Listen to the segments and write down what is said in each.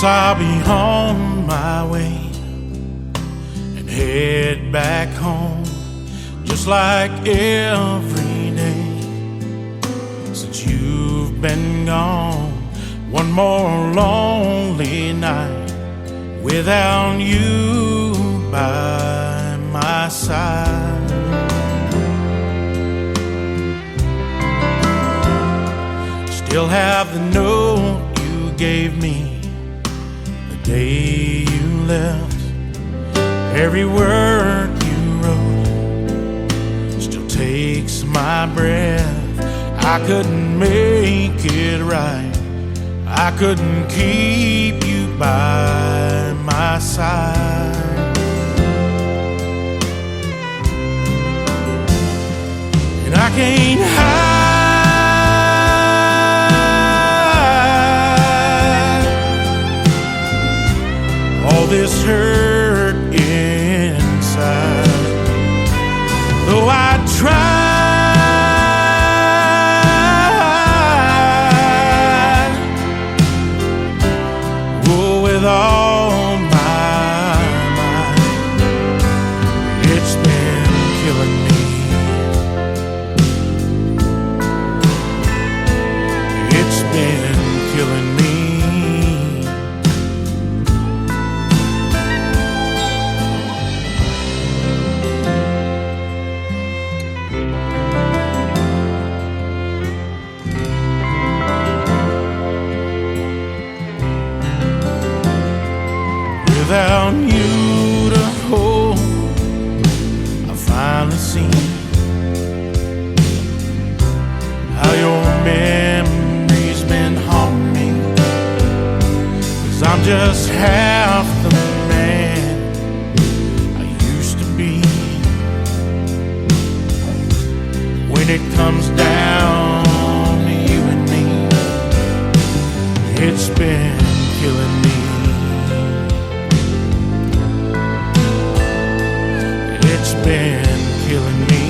Guess I'll be on my way and head back home, just like every day since you've been gone. One more lonely night without you by my side. Still have the note you gave me the day you left. Every word you wrote still takes my breath. I couldn't make it right, I couldn't keep you by my side. And I can't hide all this hurt inside, though I try. With all my might, it's been killing me. It's been killing me. Without you to hold, I finally seen how your memory's been haunting me. 'Cause I'm just half the man I used to be. When it comes down to you and me, it's been killing me. It's been killing me.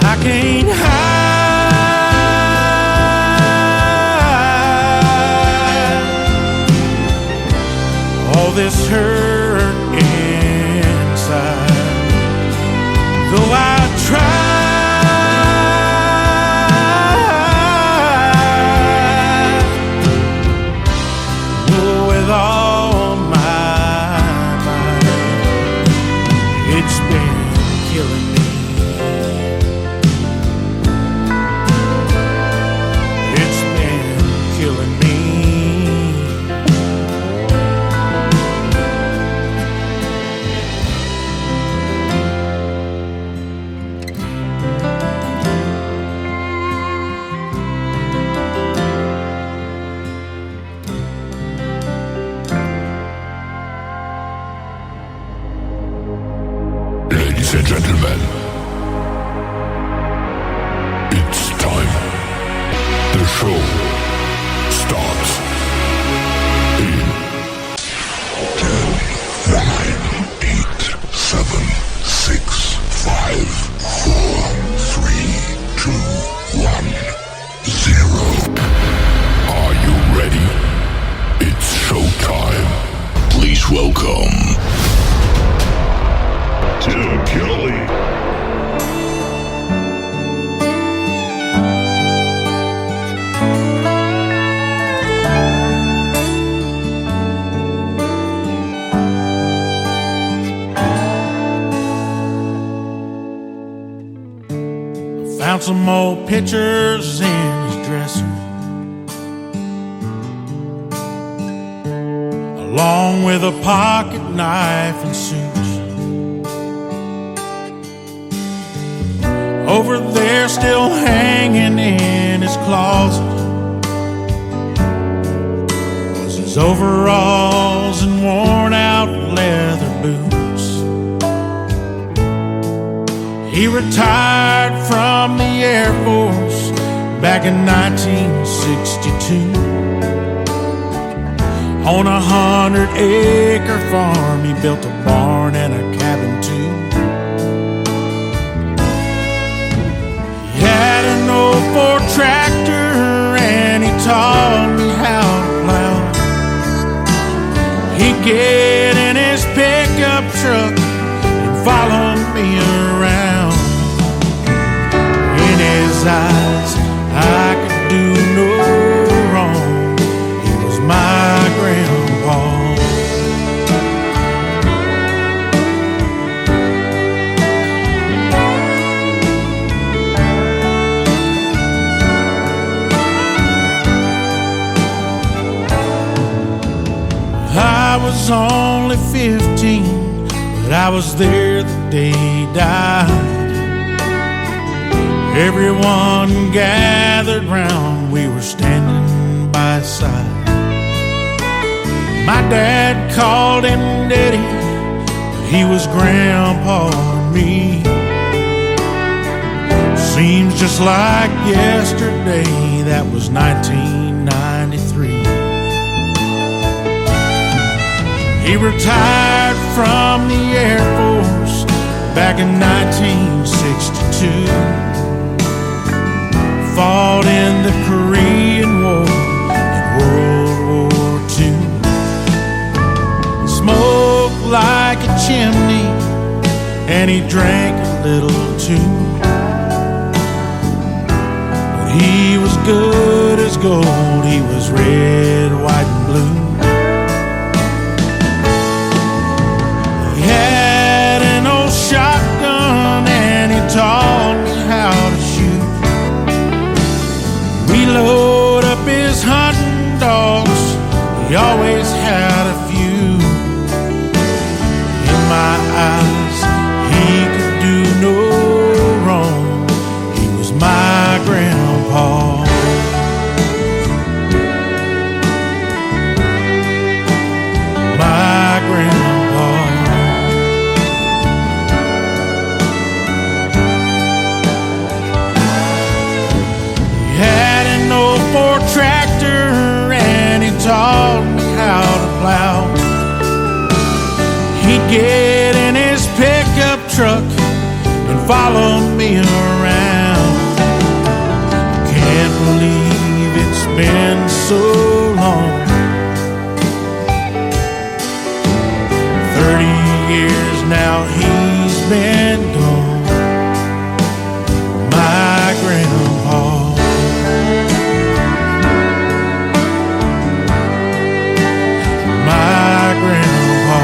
I can't hide all this hurt inside, though I try. It's been killing me. It's been killing me. Ladies and gentlemen, it's time. The show starts in 10, 9, 8, 7, 6, 5, 4, 3, 2, 1, 0. Are you ready? It's showtime. Please welcome Tim Kelly. Found some old pictures in his dresser, along with a pocket knife and suits. Over there, still hanging in his closet, was his overalls and worn out leather boots. He retired from the Air Force back in 1962. On a 100-acre farm, he built a barn and a cabin too. get in his pickup truck and follow me around. In his eyes, I could do no wrong. He was my grandpa. I was only 15, but I was there the day he died. Everyone gathered round, we were standing by his side. My dad called him Daddy, but he was Grandpa to me. Seems just like yesterday, that was 1993. He retired from the Air Force back in 1962. Fought in the Korean War and World War II. Smoked like a chimney and he drank a little too. But he was good as gold, he was red, white and blue. Shotgun and he taught me how to shoot. We load up his hunting dogs, he always had a few. In my eyes, he could do no wrong. He was my grandpa. My grandpa. Ford tractor and he taught me how to plow. He'd get in his pickup truck and follow me around. Can't believe it's been so long. 30 years now he's been gone. My grandpa. My grandpa.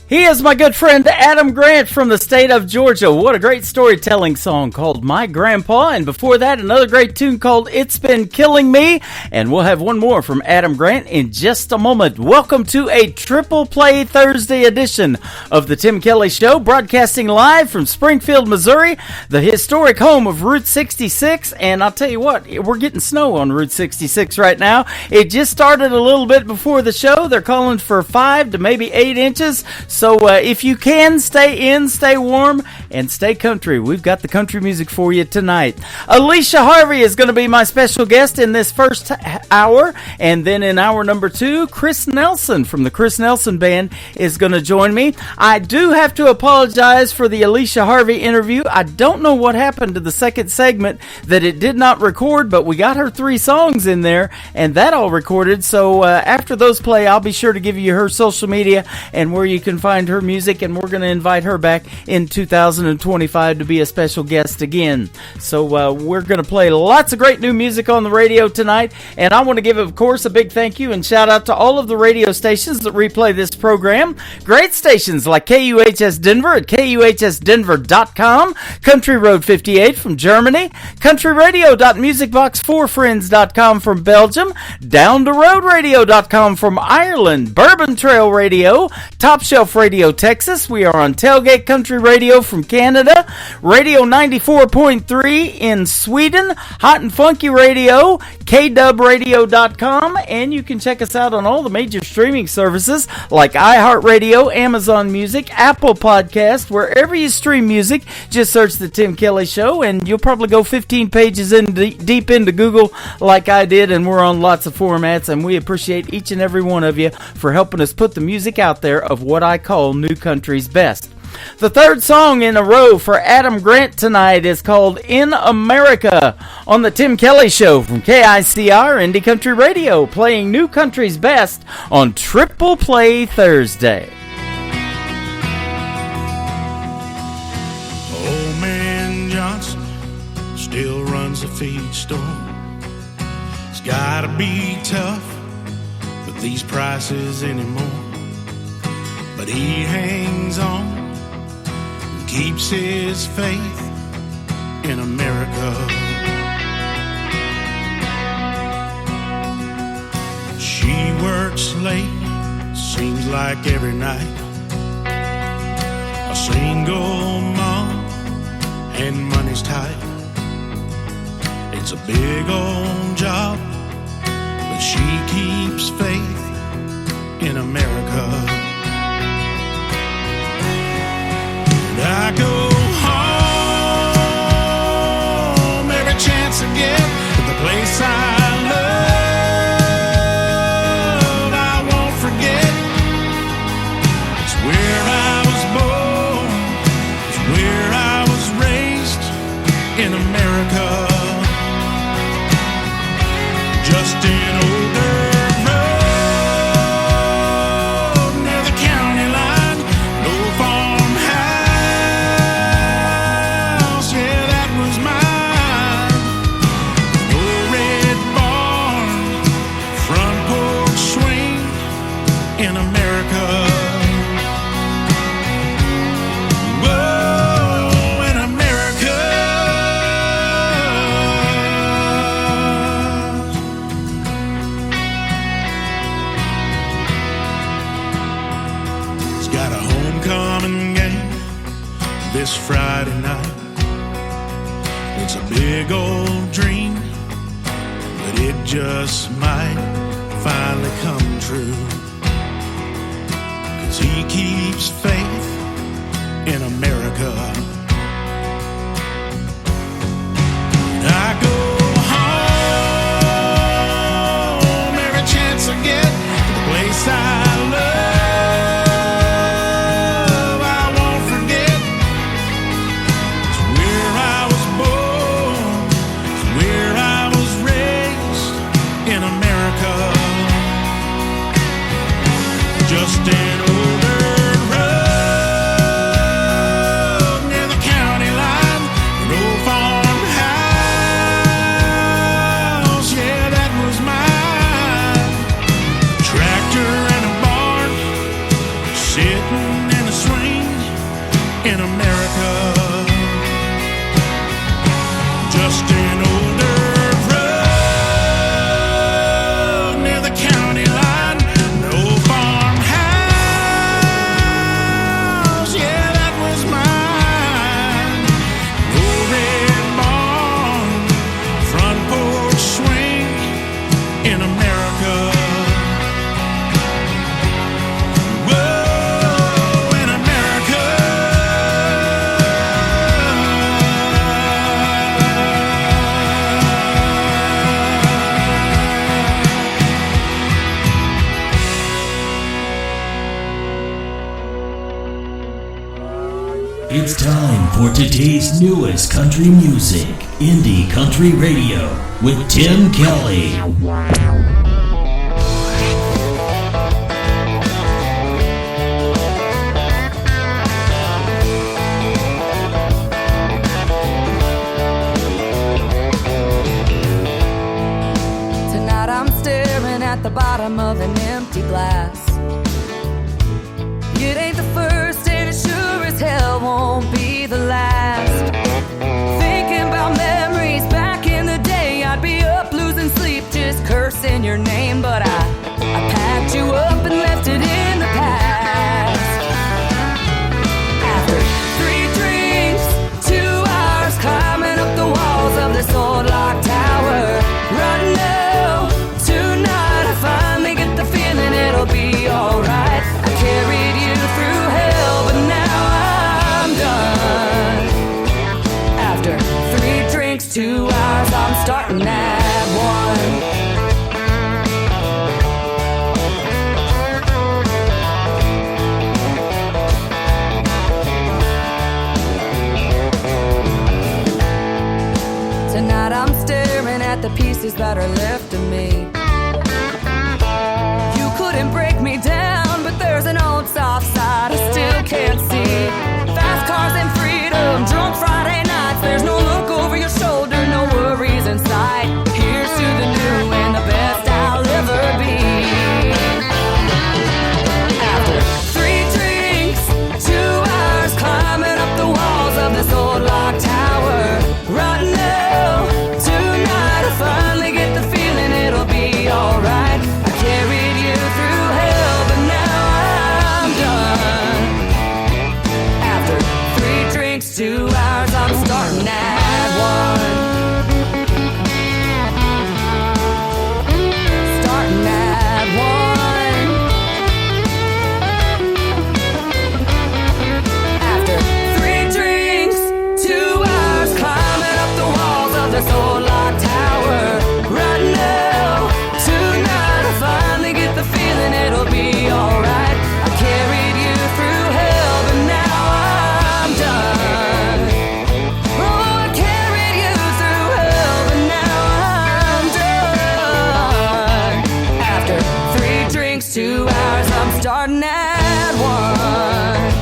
He is my good friend Adam Grant from the state of Georgia. What a great storytelling song called My Grandpa. And before that, another great tune called It's Been Killing Me. And we'll have one more from Adam Grant in just a moment. Welcome to a Triple Play Thursday edition of the Tim Kelly Show, broadcasting live from Springfield, Missouri, the historic home of Route 66. And I'll tell you what, we're getting snow on Route 66 right now. It just started a little bit before the show. They're calling for 5 to maybe 8 inches. So if you can, stay in, stay warm, and stay country. We've got the country music for you tonight. Alicia Harvey is going to be my special guest in this first hour. And then in hour number 2, Chris Nelson from the Chris Nelson Band is going to join me. I do have to apologize for the Alicia Harvey interview. I don't know what happened to the second segment that it did not record, but we got her 3 songs in there, and that all recorded. So after those play, I'll be sure to give you her social media and where you can find her music, and we're going to invite her back in 2025 to be a special guest again. So we're going to play lots of great new music on the radio tonight, and I want to give, of course, a big thank you and shout out to all of the radio stations that replay this program. Great stations like KUHS Denver at KUHSdenver.com, Country Road 58 from Germany, countryradio.musicbox4friends.com from Belgium, Down the Road Radio.com from Ireland, Bourbon Trail Radio, Top Shelf Radio Texas. We are on Tailgate Country Radio from Canada, Radio 94.3 in Sweden, Hot and Funky Radio, KDubRadio.com, and you can check us out on all the major streaming services like iHeartRadio, Amazon Music, Apple Podcast, wherever you stream music. Just search The Tim Kelly Show, and you'll probably go 15 pages in deep into Google like I did, and we're on lots of formats, and we appreciate each and every one of you for helping us put the music out there of what I call call New Country's Best. The third song in a row for Adam Grant tonight is called In America on the Tim Kelly Show from KICR Indie Country Radio, playing New Country's Best on Triple Play Thursday. Old man Johnson still runs the feed store. It's gotta be tough with these prices anymore, but he hangs on, keeps his faith in America. She works late, seems like every night. A single mom and money's tight. It's a big old job, but she keeps faith in America. I go home every chance I get to the place I love. I won't forget. It's where I was born. It's where I was raised in America. Just an older road near the county line. No farmhouse, yeah, that was mine. No red barn, front porch swing in America. Whoa, in America. It's got a homecoming game this Friday night. It's a big old dream, but it just might finally come true. 'Cause he keeps faith in America. And I go home every chance I get to the place I love. I won't forget. It's where I was born. It's where I was raised in America. Just an older road near the county line. No farmhouse, yeah, that was mine. Tractor and a barn, sitting in a swing in America. Just an older road near the county line. No farmhouse, yeah, that was mine. No red barn, front porch swing in America. Whoa, in America. It's time for today's newest country music, Indie Country Radio, with Tim Kelly. Tonight I'm staring at the bottom of an empty glass. It ain't the first and it sure as hell won't be the last. Thinking about memories back in the day, I'd be up losing sleep just cursing your name. But I packed you up and left it in the past. After 3 drinks, 2 hours climbing up the walls of this old lock tower. Right now, tonight I finally get the feeling it'll be alright. I carried you through hell, but now I'm done. After 3 drinks, 2 hours, I'm starting at 1. Tonight I'm staring at the pieces that are left of me. You couldn't break me down, but there's an old soft side I still can't see. Fast cars and freedom, drunk Friday nights. There's no look over your shoulder, no worries in sight. Here's to the new and the best I'll ever be. After 3 drinks, 2 hours climbing up the walls of this old lock tower. Right now, tonight I finally get the feeling it'll be alright. I carried you through hell, but now I'm done. After 3 drinks, 2 hours, I'm starting at 1. Starting at 1. After 3 drinks, 2 hours, climbing up the walls of this old lock tower. Right now, tonight I finally get the feeling it'll be alright. I carried you through hell, but now I'm done. Oh, I carried you through hell, but now I'm done. After 3 drinks, 2 hours, I'm starting at 1.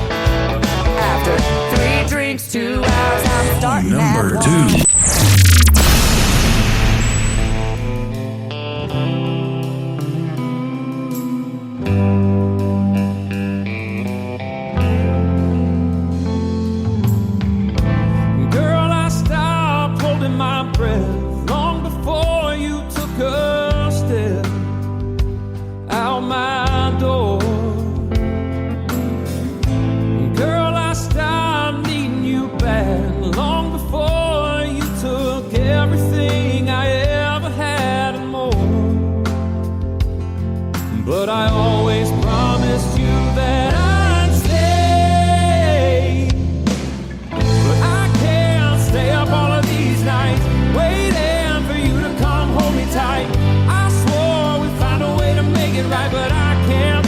After 3 drinks, 2 hours, I'm starting Number at 2. 1. Girl, I stopped holding my breath long before you took a step out my door. Girl, I stopped needing you back long before you took everything I ever had and more. But I always promised you that I'd stay. But I can't stay up all of these nights waiting for you to come hold me tight. I swore we'd find a way to make it right, but I can't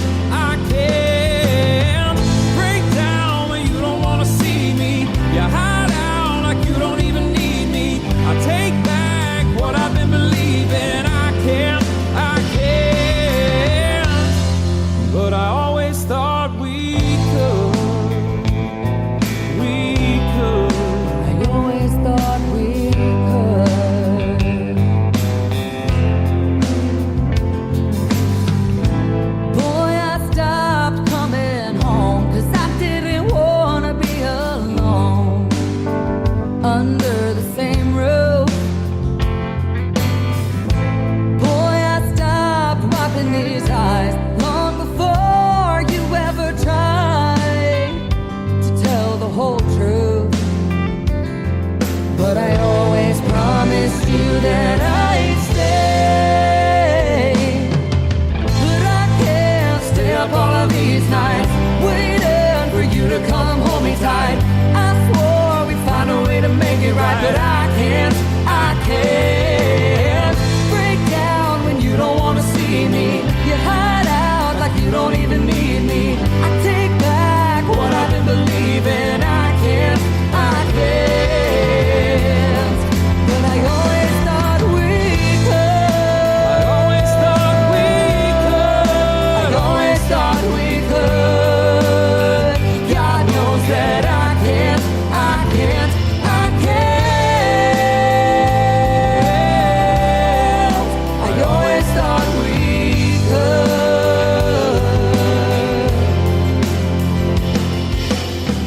break down when you don't wanna see me. You hide out like you don't even need me. I take back what I've been believing. I can't, but I always thought we could. I always thought we could. Boy, I stopped coming home 'cause I didn't wanna be alone under the same roof. Boy, I stopped wiping these eyes long before you ever tried to tell the whole truth. But I always promised you that I'd stay. But I can't stay up all of these nights waiting for you to come hold me tight. I swore we'd find a way to make it right, but I can't break down when you don't wanna see me. You hide out like you don't even need me. I take back what I've been believing. I can't, but I always thought we could. I always thought we I could. always thought we could. God knows that I can't. I always thought we could.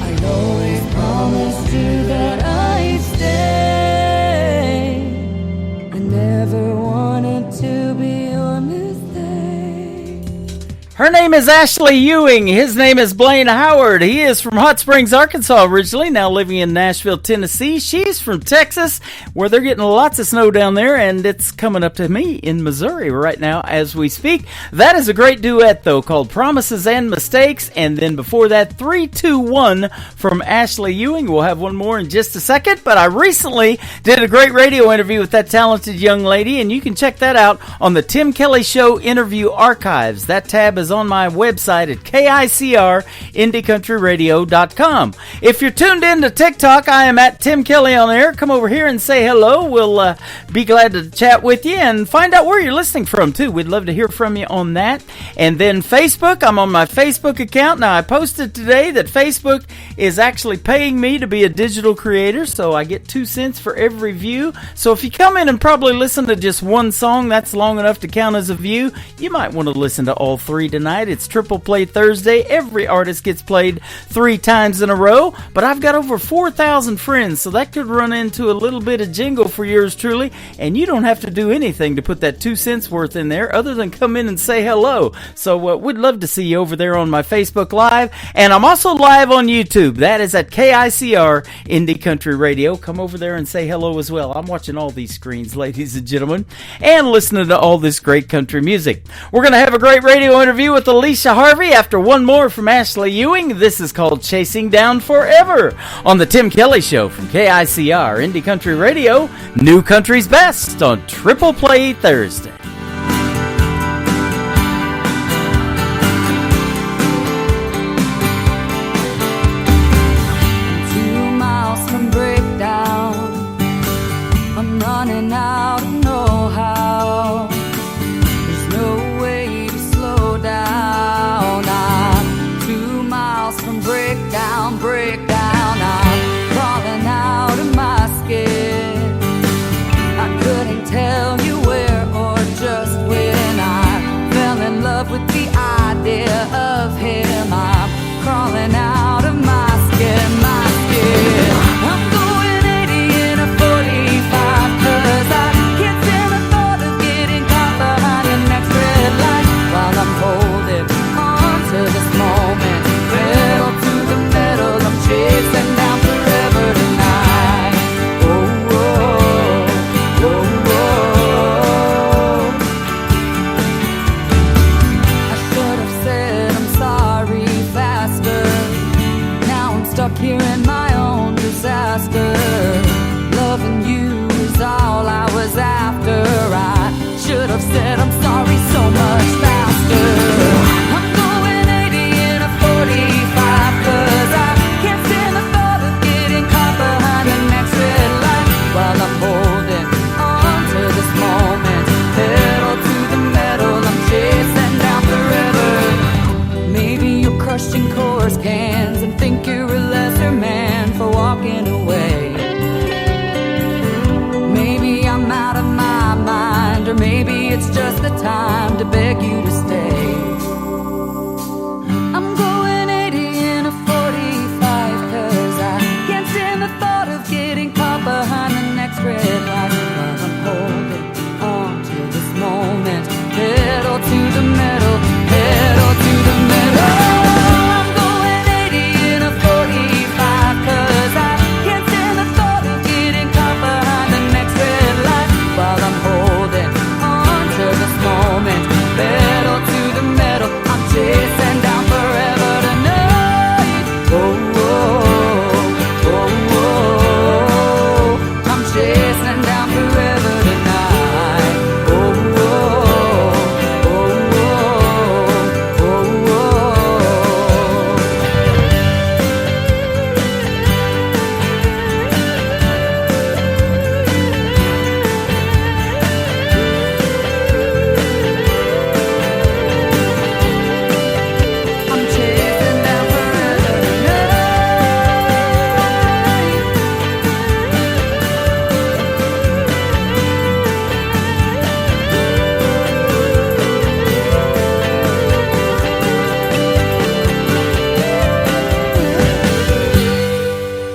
I always promised you that I'd stay. I never wanted to be your mistake. Her name is Ashley Ewing. His name is Blaine Howard. He is from Hot Springs, Arkansas originally, now living in Nashville, Tennessee. She's from Texas, where they're getting lots of snow down there, and it's coming up to me in Missouri right now as we speak. That is a great duet, though, called Promises and Mistakes. And then before that, 3-2-1 from Ashley Ewing. We'll have one more in just a second, but I recently did a great radio interview with that talented young lady, and you can check that out on the Tim Kelly Show Interview Archives. That tab is is on my website at KICRIndieCountryRadio.com. If you're tuned in to TikTok, I am at Tim Kelly on air. Come over here and say hello. We'll be glad to chat with you and find out where you're listening from, too. We'd love to hear from you on that. And then Facebook, I'm on my Facebook account. Now, I posted today that Facebook is actually paying me to be a digital creator, so I get 2 cents for every view. So if you come in and probably listen to just one song, that's long enough to count as a view. You might want to listen to all three tonight. It's Triple Play Thursday. Every artist gets played 3 times in a row, but I've got over 4,000 friends, so that could run into a little bit of jingle for yours truly, and you don't have to do anything to put that 2 cents worth in there other than come in and say hello. So we'd love to see you over there on my Facebook Live, and I'm also live on YouTube. That is at KICR Indie Country Radio. Come over there and say hello as well. I'm watching all these screens, ladies and gentlemen, and listening to all this great country music. We're going to have a great radio interview with Alicia Harvey after one more from Ashley Ewing. This is called Chasing Down Forever on the Tim Kelly Show from KICR Indie Country Radio. New Country's Best on Triple Play Thursday. 2 miles from breakdown, I'm running out of know-how. There's no way to slow down. I'm 2 miles from breakdown, I'm crawling out of my skin. I couldn't tell you where or just when I fell in love with the idea of him. I'm crawling out of my skin, my skin. I'm going 80 in a 45, 'cause I can't stand the thought of getting caught behind the next red light while I'm holding on to this moment. Pedal to the metal, I'm chasing down forever tonight. Oh, oh, oh, oh. I should have said I'm sorry faster. Now I'm stuck here in my own disaster. Loving you is all I was after. I should have said I'm sorry so much faster. I'm going 80 in a 45, 'cause I can't stand the thought of getting caught behind the next red light while I'm holding on to this moment. Pedal to the metal, I'm chasing down forever. Maybe you're crushing coarse cans and think you're a lesser man for walking away. Maybe I'm out of my mind, or maybe it's just the time to beg you to stay. I'm going 80 in a 45, 'cause I can't stand the thought of getting caught behind the next red light while I'm holding on to this moment. Pedal to the metal, pedal to the metal. I'm going 80 in a 45, 'cause I can't stand the thought of getting caught behind the next red light while I'm holding on to this moment. Pedal to the metal, I'm chasing down forever tonight. Oh, oh, oh, oh. I'm chasing down forever tonight. Oh, oh, oh, oh, oh, oh. I'm chasing down forever tonight.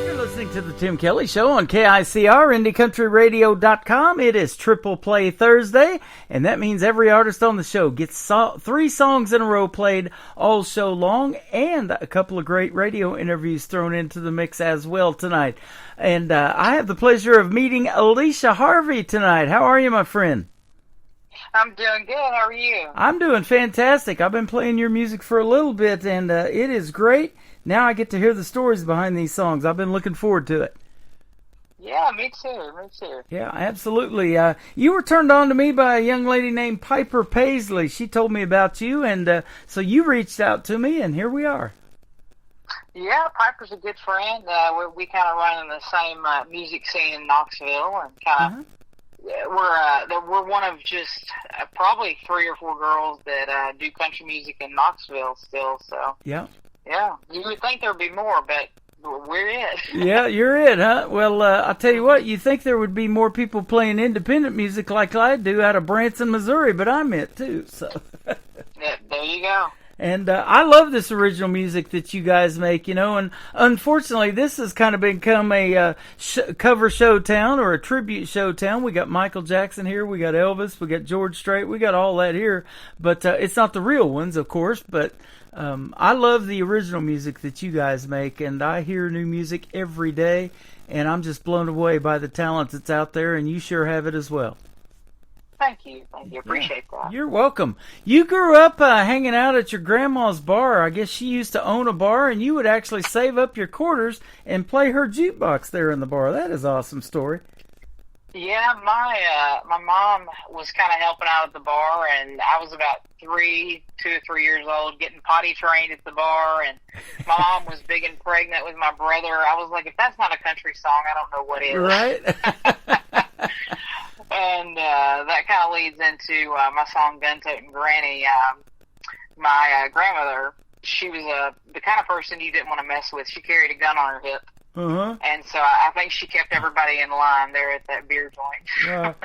You're listening to the Tim Kelly Show on KICR IndieCountryRadio.com. It is Triple Play Thursday, and that means every artist on the show gets 3 songs in a row played all show long, and a couple of great radio interviews thrown into the mix as well tonight. And I have the pleasure of meeting Alicia Harvey tonight. How are you, my friend? I'm doing good. How are you? I'm doing fantastic. I've been playing your music for a little bit, and it is great. Now I get to hear the stories behind these songs. I've been looking forward to it. Yeah, me too. Me too. Yeah, absolutely. You were turned on to me by a young lady named Piper Paisley. She told me about you, and so you reached out to me, and here we are. Yeah, Piper's a good friend. We kind of run in the same music scene in Knoxville, and kind of we're one of just probably 3 or 4 girls that do country music in Knoxville still. So yeah, you would think there'd be more, but we're it. Yeah, you're it, huh? Well, I'll tell you what, you think there would be more people playing independent music like I do out of Branson, Missouri, but I'm it too, so. Yeah, there you go. And I love this original music that you guys make, and unfortunately this has kind of become a cover show town or a tribute show town. We got Michael Jackson here, we got Elvis, we got George Strait, we got all that here, but it's not the real ones, of course, but I love the original music that you guys make, and I hear new music every day, and I'm just blown away by the talent that's out there, and you sure have it as well. Thank you. Appreciate that. You're welcome. You grew up hanging out at your grandma's bar. I guess she used to own a bar, and you would actually save up your quarters and play her jukebox there in the bar. That is an awesome story. Yeah, my mom was kind of helping out at the bar, and I was about 2 or 3 years old, getting potty trained at the bar, and my mom was big and pregnant with my brother. I was like, if that's not a country song, I don't know what is. Right? And that kind of leads into my song Gun Toting Granny. My grandmother, she was the kind of person you didn't want to mess with. She carried a gun on her hip. And so I think she kept everybody in line there at that beer joint.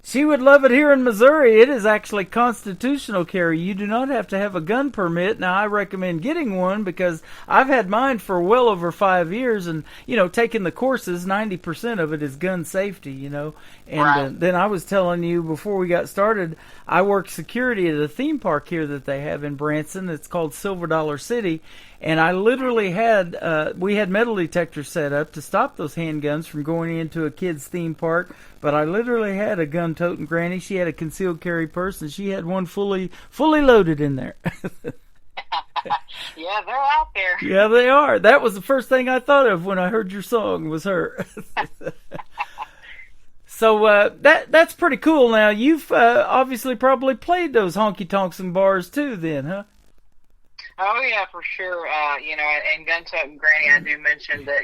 She would love it here in Missouri. It is actually constitutional carry. You do not have to have a gun permit. Now, I recommend getting one because I've had mine for well over 5 years, and, taking the courses, 90% of it is gun safety, And right. Then I was telling you before we got started, I work security at a theme park here that they have in Branson. It's called Silver Dollar City. And I literally we had metal detectors set up to stop those handguns from going into a kid's theme park. But I literally had a gun-toting granny. She had a concealed carry purse, and she had one fully loaded in there. Yeah, they're out there. Yeah, they are. That was the first thing I thought of when I heard your song was her. So that's pretty cool. Now, you've obviously probably played those honky-tonks and bars too then, huh? Oh, yeah, for sure. And Gun Toting Granny, I do mention that,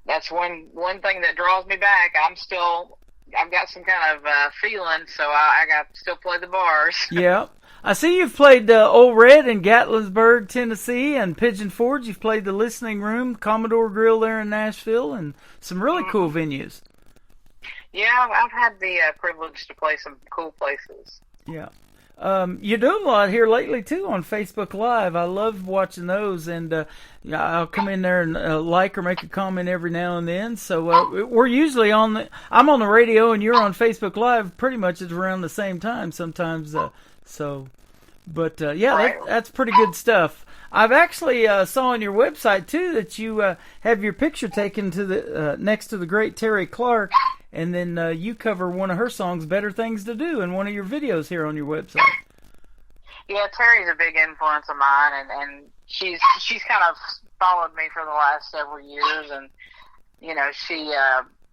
that's one thing that draws me back. I've got some kind of feeling, so I got to still play the bars. Yeah. I see you've played Old Red in Gatlinburg, Tennessee, and Pigeon Forge. You've played the Listening Room, Commodore Grill there in Nashville, and some really cool venues. Yeah, I've had the privilege to play some cool places. Yeah. You're doing a lot here lately, too, on Facebook Live. I love watching those, and I'll come in there and like or make a comment every now and then. So we're usually I'm on the radio, and you're on Facebook Live pretty much at around the same time sometimes. That's pretty good stuff. I've actually saw on your website, too, that you have your picture taken to the next to the great Terry Clark. And then you cover one of her songs, Better Things to Do, in one of your videos here on your website. Yeah, Terry's a big influence of mine, and she's kind of followed me for the last several years, and, she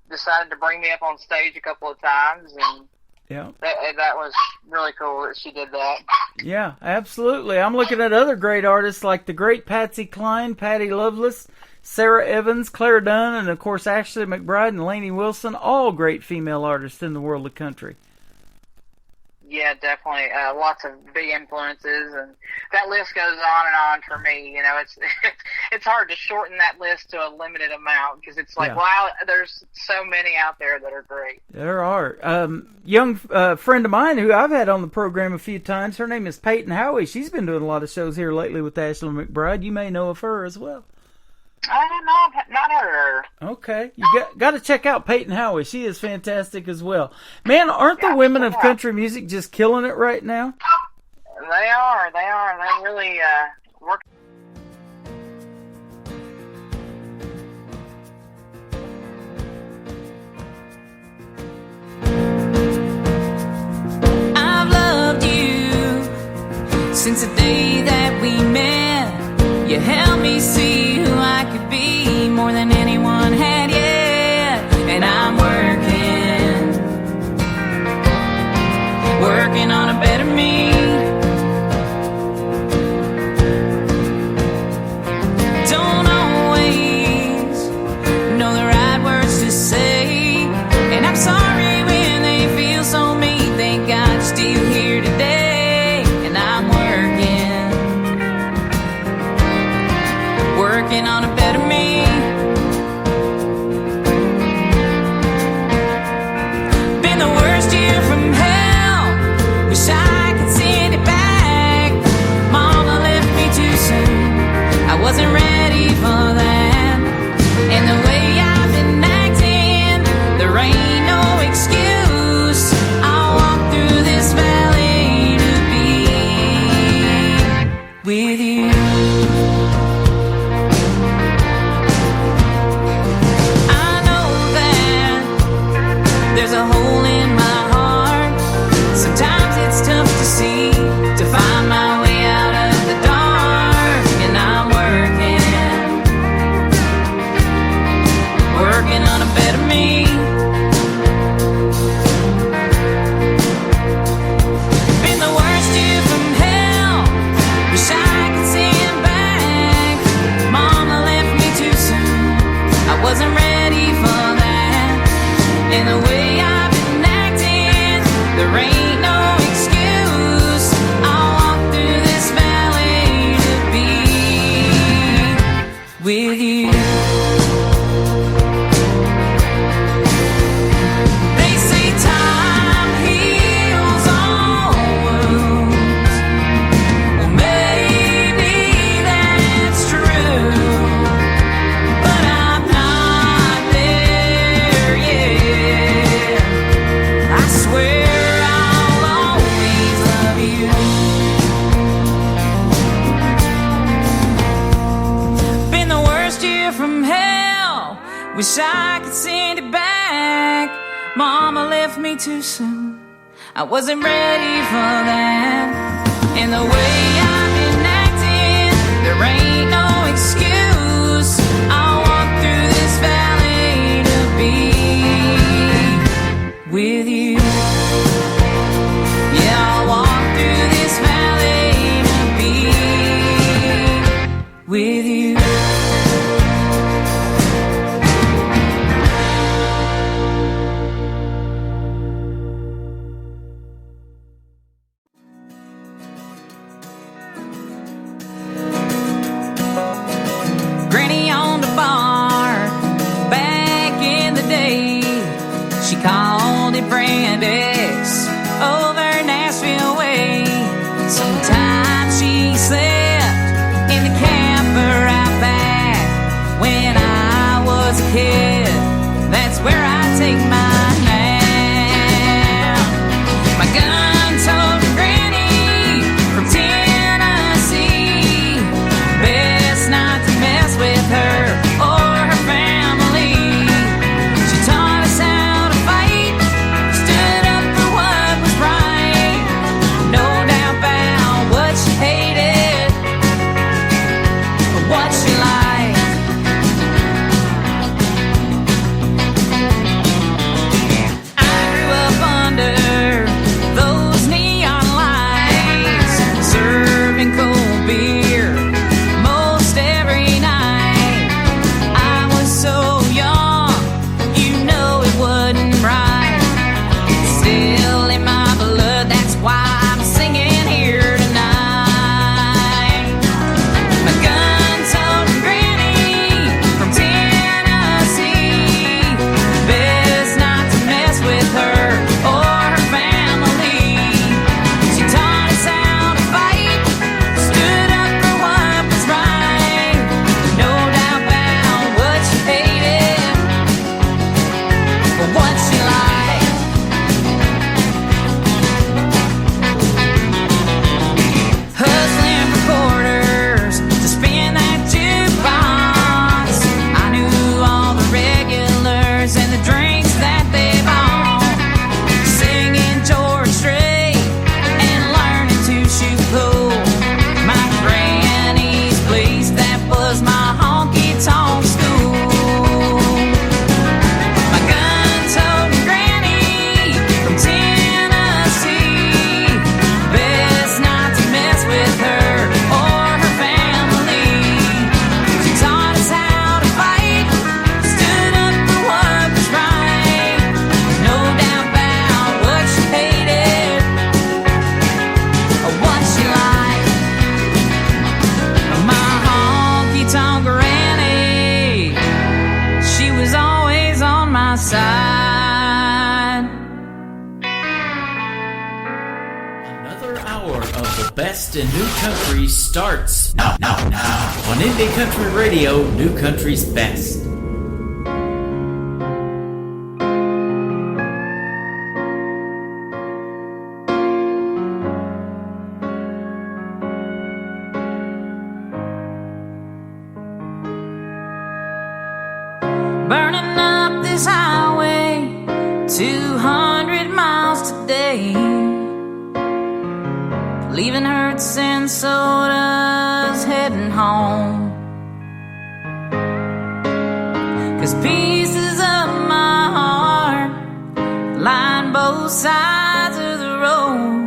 decided to bring me up on stage a couple of times, and yeah, that was really cool that she did that. Yeah, absolutely. I'm looking at other great artists like the great Patsy Cline, Patty Loveless, Sarah Evans, Claire Dunn, and of course Ashley McBride and Lainey Wilson, all great female artists in the world of country. Yeah, definitely. Lots of big influences, and that list goes on and on for me. It's hard to shorten that list to a limited amount because it's like, wow, there's so many out there that are great. There are. Young friend of mine who I've had on the program a few times, her name is Peyton Howie. She's been doing a lot of shows here lately with Ashley McBride. You may know of her as well. I have not heard of her. Okay. You got to check out Peyton Howie. She is fantastic as well. Man, aren't the women of country music just killing it right now? They are. They really work. I've loved you since the day that we met. You helped me see who I could be more than anyone had yet. Been the worst year from hell. Wish I could send it back. Mama left me too soon. I wasn't ready for that. And the way I've been acting, there ain't no excuse. I'll walk through this valley to be with you. I know that there's a hole in my heart. Sometimes it's tough to see, to find my way out of the dark. And I'm working on a better me. Been the worst year from hell. Wish I could send back. Mama left me too soon. I wasn't ready for that. And the way I've been acting, there ain't no excuse. I'll walk through this valley to be with you. They say time heals all wounds. Well, maybe that's true, but I'm not there yet. I swear I'll always love you. Been the worst year from hell. Wish I could send it back. Mama left me too soon. I wasn't ready for that. And the way I've been acting, there ain't no excuse. I'll walk through this valley to be with you. Yeah, I'll walk through this valley to be with you. Granny owned a bar back in the day. She called it Brand X over Nashville way. Sometimes she slept in the camper out back. When I was a kid, that's where I take my nap. My gun-toting granny from Tennessee. Best not to mess with her or her family. She taught us how to fight, stood up for what was right. best in new country starts now. On Indie Country Radio, New Country's Best. Burning up this highway 200 miles today, leaving Hertz and Sodas, heading home. 'Cause pieces of my heart line both sides of the road.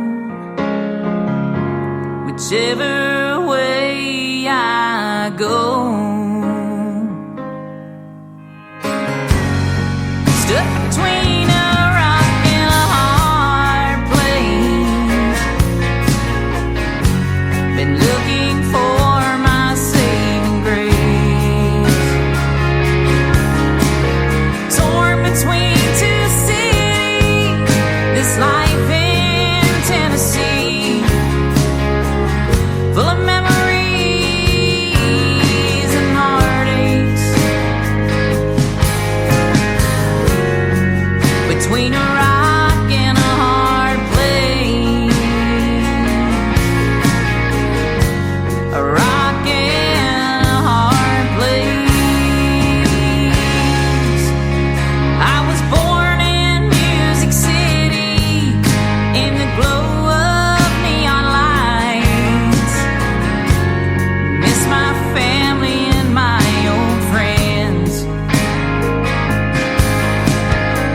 Whichever way I go, stuck between a rock and a hard place. Been looking for my saving grace. Torn between two cities, this life in Tennessee, full of memories and heartaches. Between a rock and a hard place, a rock and a hard place. I was born in Music City, in the glow of neon lights. Miss my family and my old friends.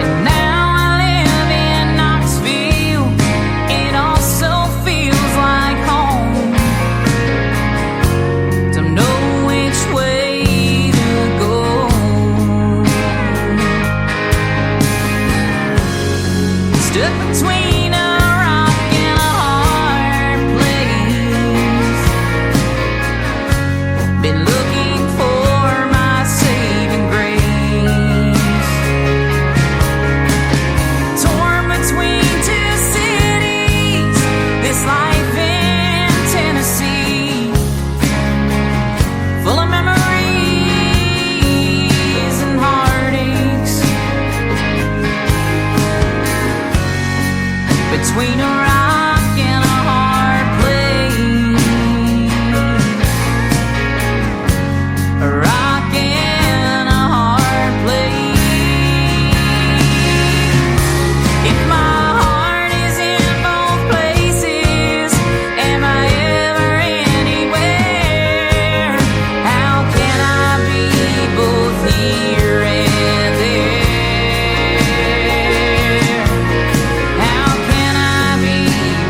And now I live in Knoxville. It also feels like home. Don't know which way to go. Stuck between a rock and a hard place. Been looking for my saving grace. Torn between two cities, this life in Tennessee, full of memories and heartaches. Between a rock and a hard place, a rock and a hard place. If my heart is in both places, am I ever anywhere? How can I be both here and there? How can I be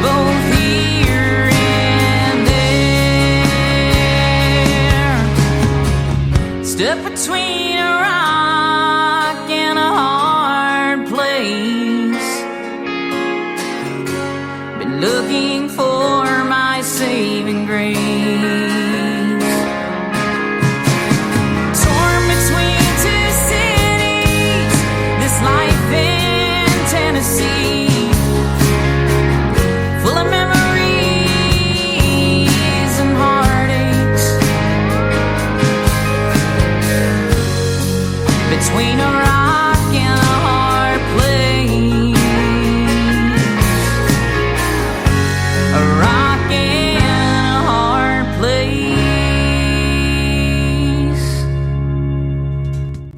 both here and there? Stuck between a rock and a hard place. Been looking for my saving grace. Torn between two cities, this life in Tennessee, full of memories and heartaches. Between a rock and a hard place, a rock and a hard place.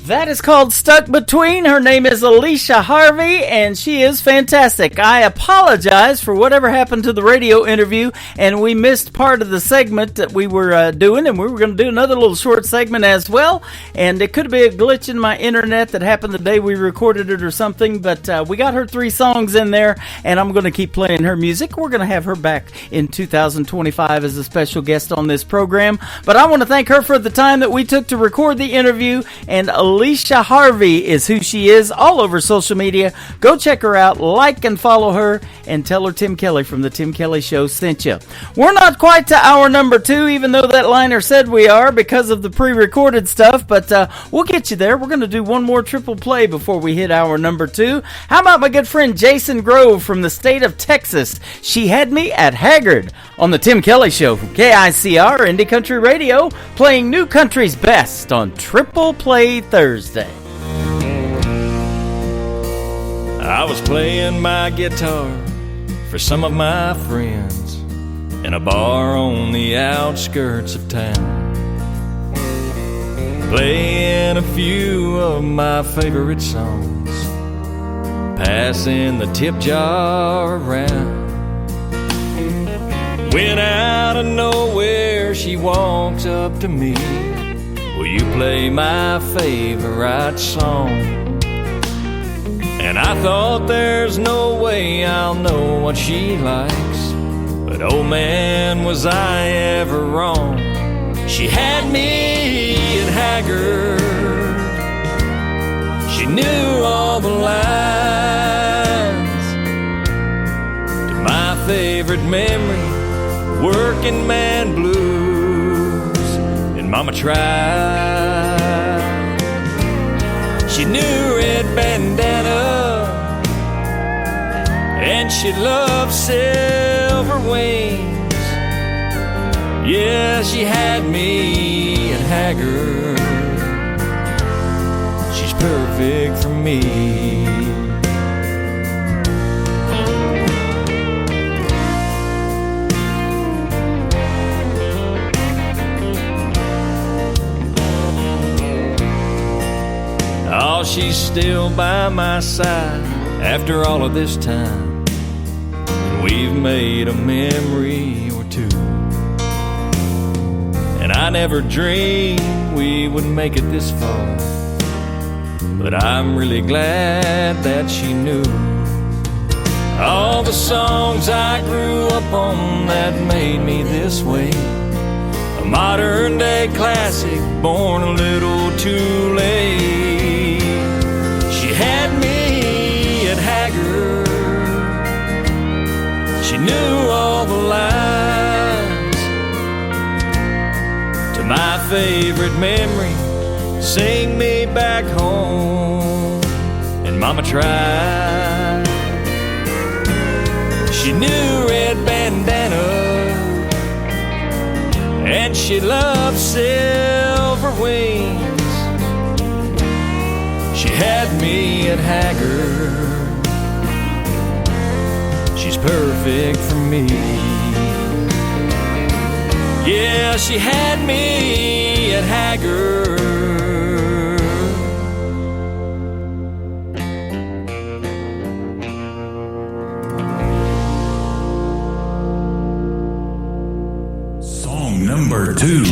That is called Stuck Between. Her name is Alicia Harvey, and she is fantastic. I apologize for whatever happened to the radio interview, and we missed part of the segment that we were doing, and we were going to do another little short segment as well, and it could be a glitch in my internet that happened the day we recorded it or something, but we got her 3 songs in there, and I'm going to keep playing her music. We're going to have her back in 2025 as a special guest on this program, but I want to thank her for the time that we took to record the interview, and Alicia Harvey is who she is all over social media. Go check her out, like and follow her, and tell her Tim Kelly from the Tim Kelly Show sent you. We're not quite to hour number 2, even though that liner said we are because of the pre-recorded stuff, but we'll get you there. We're going to do one more triple play before we hit hour number 2. How about my good friend Jason Grove from the state of Texas? She Had Me at Haggard on the Tim Kelly Show from KICR Indie Country Radio, playing New Country's Best on Triple Play Thursday. I was playing my guitar for some of my friends in a bar on the outskirts of town, playing a few of my favorite songs, passing the tip jar around. When out of nowhere she walks up to me, will you play my favorite song? And I thought there's no way I'll know what she likes, but oh man, was I ever wrong. She had me at Haggard. She knew all the lines to my favorite memory, Working Man Blues. And Mama tried. She knew Red Bandana, and she loved Silver Wings. Yeah, she had me at Haggard. She's perfect for me. Oh, she's still by my side after all of this time, and we've made a memory or two. And I never dreamed we would make it this far, but I'm really glad that she knew all the songs I grew up on that made me this way. A modern day classic, born a little too late. She had me at Haggard. She knew all the lines to my favorite memory, Sing Me Back Home. And Mama tried. She knew Red Bandana, and she loved Silver Wings. She had me at Haggard. She's perfect for me. Yeah, she had me at Haggard. Song number 2.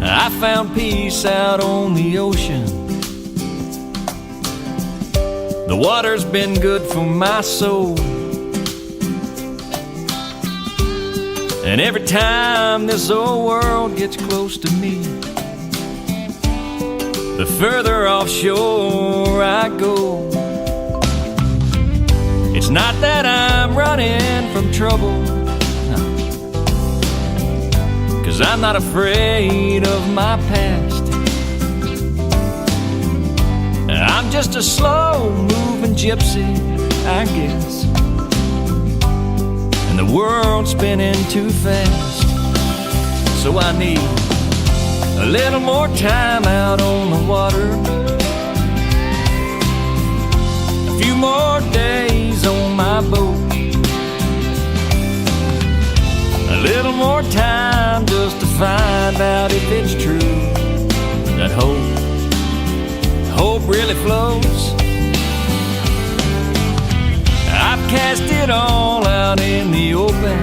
I found peace out on the ocean. The water's been good for my soul. And every time this old world gets close to me, the further offshore I go. It's not that I'm running from trouble, 'cause I'm not afraid of my past. I'm just a slow-moving gypsy, I guess, and the world's spinning too fast. So I need a little more time out on the water, a few more days on my boat, a little more time just to find out if it's true that hope really flows. I've cast it all out in the open,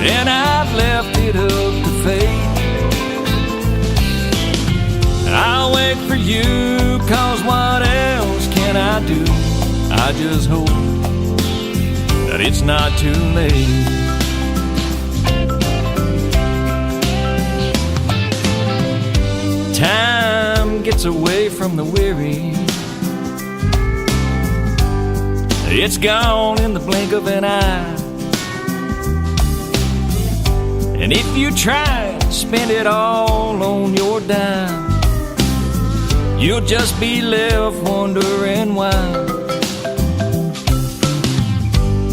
and I've left it up to fate. I'll wait for you, 'cause what else can I do? I just that it's not too late. Time gets away from the weary. It's gone in the blink of an eye. And if you try and spend it all on your dime, you'll just be left wondering why.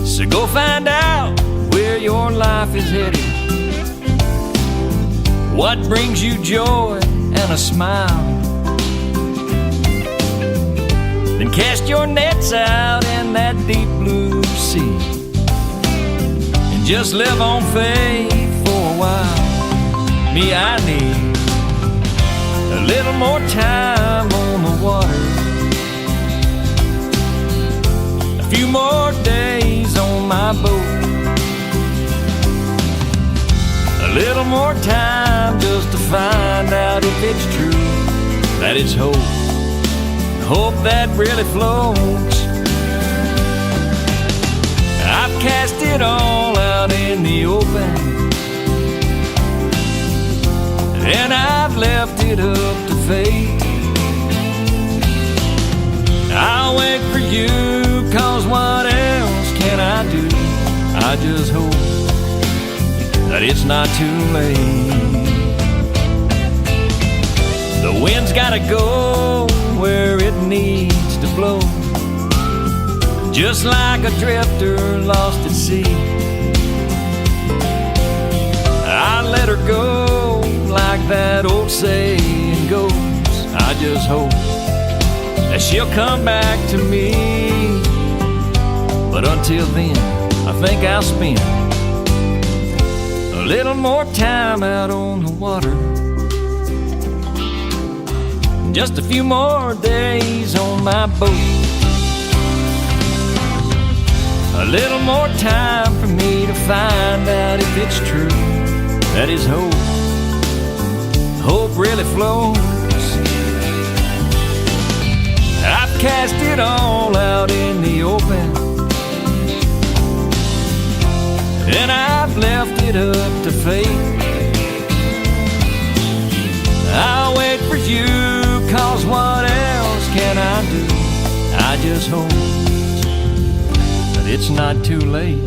So go find out where your life is headed, what brings you joy and a smile. Then cast your nets out in that deep blue sea and just live on faith for a while. Me, I need a little more time on the water, a few more days on my boat, a little more time just to find out if it's true that it's hope, hope that really floats. I've cast it all out in the open, and I've left it up to fate. I'll wait for you, 'cause what else can I do? I just hope that it's not too late. The wind's gotta go where it needs to blow, just like a drifter lost at sea. I let her go like that old saying goes. I just hope that she'll come back to me. But until then, I think I'll spend a little more time out on the water, just a few more days on my boat, a little more time for me to find out if it's true that his hope really flows. I've cast it all out in the open, and I've left it up to fate. I'll wait for you, 'cause what else can I do? I just hope that it's not too late.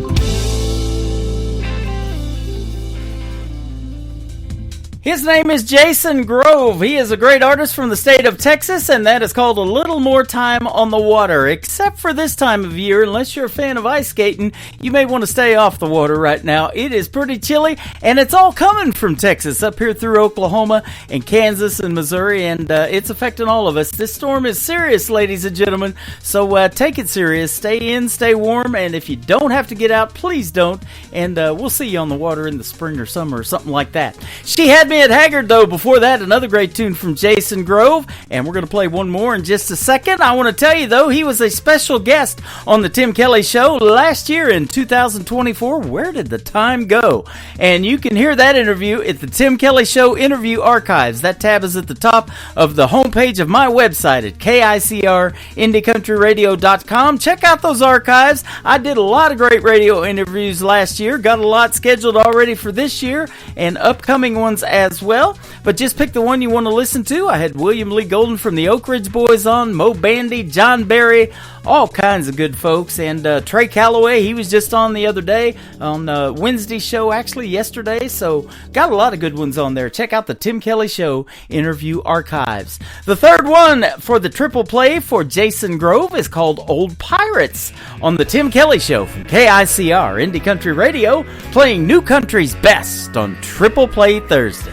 His name is Jason Grove. He is a great artist from the state of Texas, and that is called A Little More Time on the Water. Except for this time of year, unless you're a fan of ice skating, you may want to stay off the water right now. It is pretty chilly, and it's all coming from Texas up here through Oklahoma and Kansas and Missouri, and it's affecting all of us. This storm is serious, ladies and gentlemen, so take it serious. Stay in, stay warm, and if you don't have to get out, please don't, and we'll see you on the water in the spring or summer or something like that. She had me at Haggard, though. Before that, another great tune from Jason Grove, and we're going to play one more in just a second. I want to tell you, though, he was a special guest on the Tim Kelly Show last year in 2024. Where did the time go? And you can hear that interview at the Tim Kelly Show Interview Archives. That tab is at the top of the homepage of my website at KICRIndieCountryRadio.com. Check out those archives. I did a lot of great radio interviews last year. Got a lot scheduled already for this year and upcoming ones as well, but just pick the one you want to listen to. I had William Lee Golden from the Oak Ridge Boys on, Mo Bandy, John Barry, all kinds of good folks, and Trey Calloway, he was just on the other day on Wednesday's show, actually yesterday, so got a lot of good ones on there. Check out the Tim Kelly Show Interview Archives. The third one for the triple play for Jason Grove is called Old Pirates on the Tim Kelly Show from KICR Indie Country Radio, playing new country's best on Triple Play Thursday.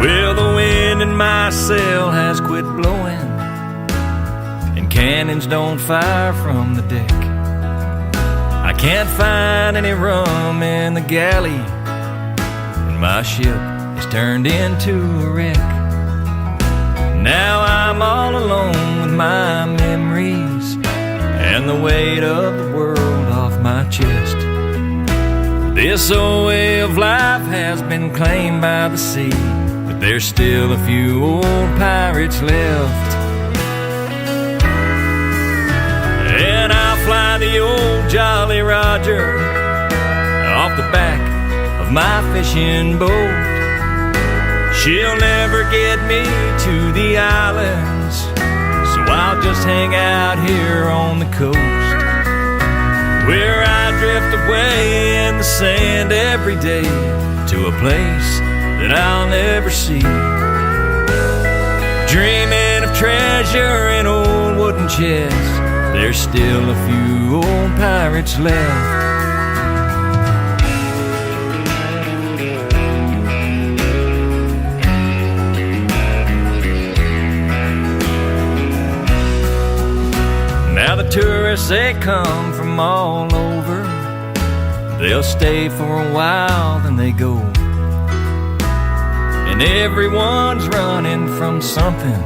Well, the wind in my sail has quit blowing, and cannons don't fire from the deck. I can't find any rum in the galley, and my ship is turned into a wreck. Now I'm all alone with my memories and the weight of the world off my chest. This old way of life has been claimed by the sea, but there's still a few old pirates left. the old Jolly Roger off the back of my fishing boat. She'll never get me to the islands, so I'll just hang out here on the coast, where I drift away in the sand every day to a place that I'll never see. Dreaming of treasure in old wooden chests, there's still a few old pirates left. Now the tourists, they come from all over. They'll stay for a while, then they go. And everyone's running from something,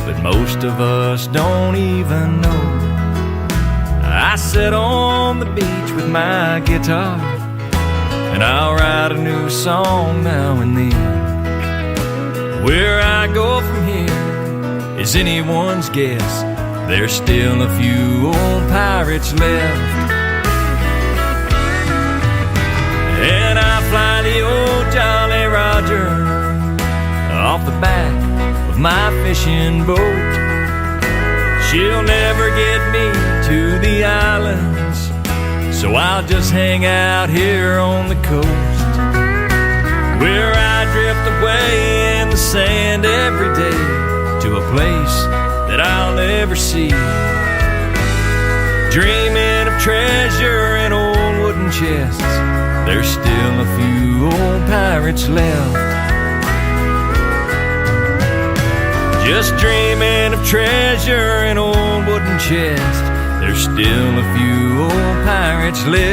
but most of us don't even know. I sit on the beach with my guitar, and I'll write a new song now and then. Where I go from here is anyone's guess. There's still a few old pirates left. And I fly the old Jolly Roger off the back of my fishing boat. She'll never get me to the islands, so I'll just hang out here on the coast, where I drift away in the sand every day to a place that I'll never see. Dreaming of treasure in old wooden chests, there's still a few old pirates left. Just dreaming of treasure in old wooden chests, there's still a few old pirates left.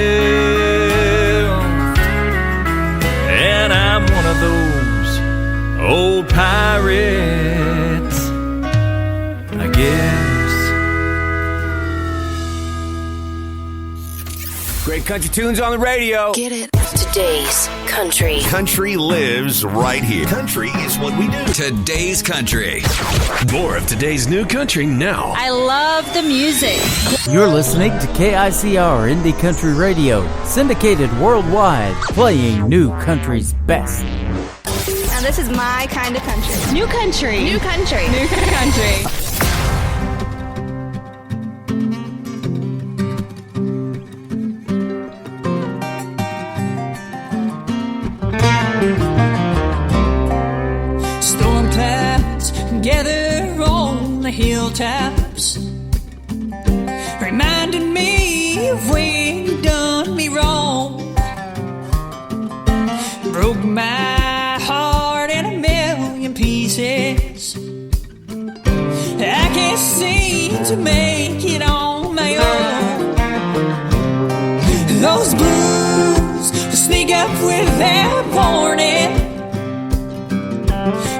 And I'm one of those old pirates, I guess. Great country tunes on the radio. Get it? Today's country. Country lives right here. Country is what we do. Today's country. More of today's new country now. I love the music. You're listening to KICR Indie Country Radio, syndicated worldwide, playing new country's best. Now this is my kind of country. New country. New country. New country. Storm clouds gather on the hilltops, reminding me of when you done me wrong. Broke my heart in a million pieces. I can't seem to make it on my own. Those blues sneak up without warning.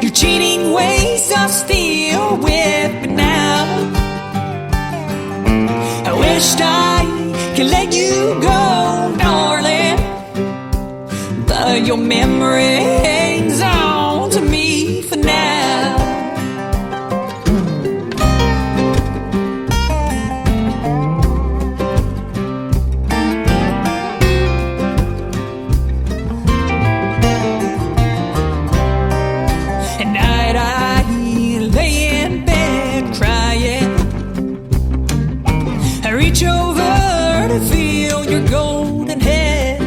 Your cheating ways are still with me now. I wished I could let you go, darling, but your memory hangs on to me for now. At night I lay in bed crying. I reach over to feel your golden head,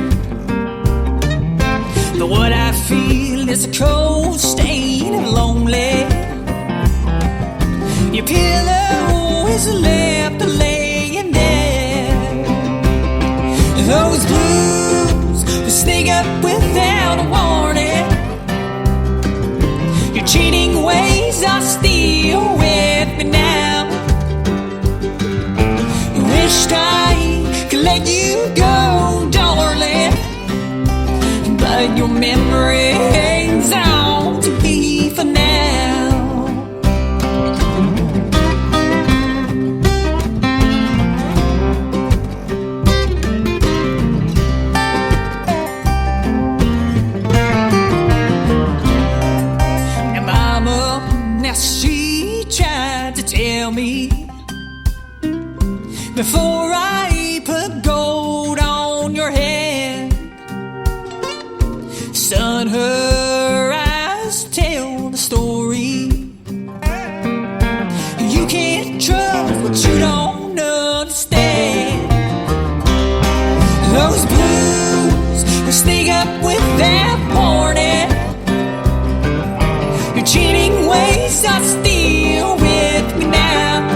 but what I feel is a cold stain of lonely. Your pillow is left laying there. Those blues sneak up without a warning. Your cheating ways are still with me now. Wished I could let you go, darling, but your memory hangs on to me for now. Now mama, now she tried to tell me before I put gold on your head. Son, her eyes tell the story. You can't trust what you don't understand. Those blues will sneak up with that warning. Your cheating ways are still with me now.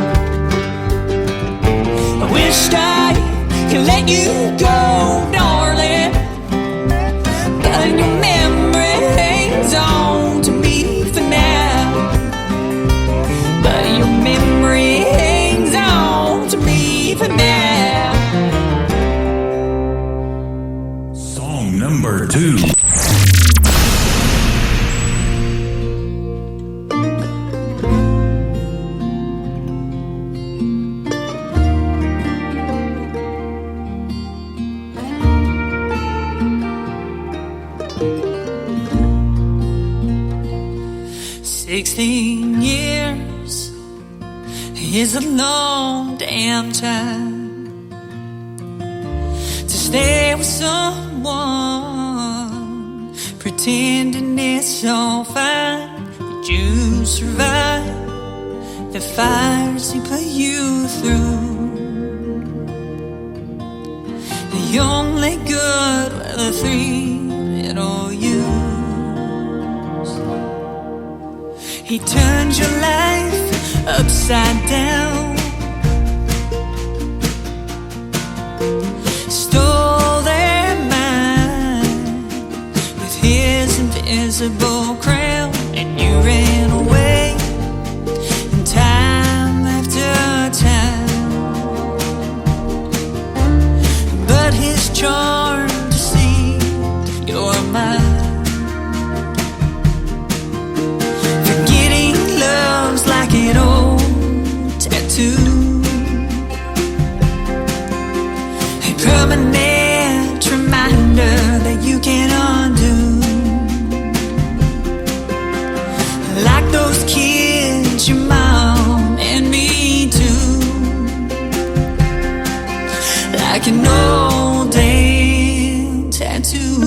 I wished I could let you go, darling, but your memory hangs on to me for now. But your memory hangs on to me for now. Song number 2. 16 years is a long damn time to stay with someone, pretending it's all fine, that you survive the fires he put you through. The only good were the 3 little you. He turned your life upside down, stole their mind with his invisible crown, and you ran away time after time. But his charm deceived your mind. Like an old tattoo, a permanent reminder that you can't undo. Like those kids, your mom and me too. Like an old damn tattoo.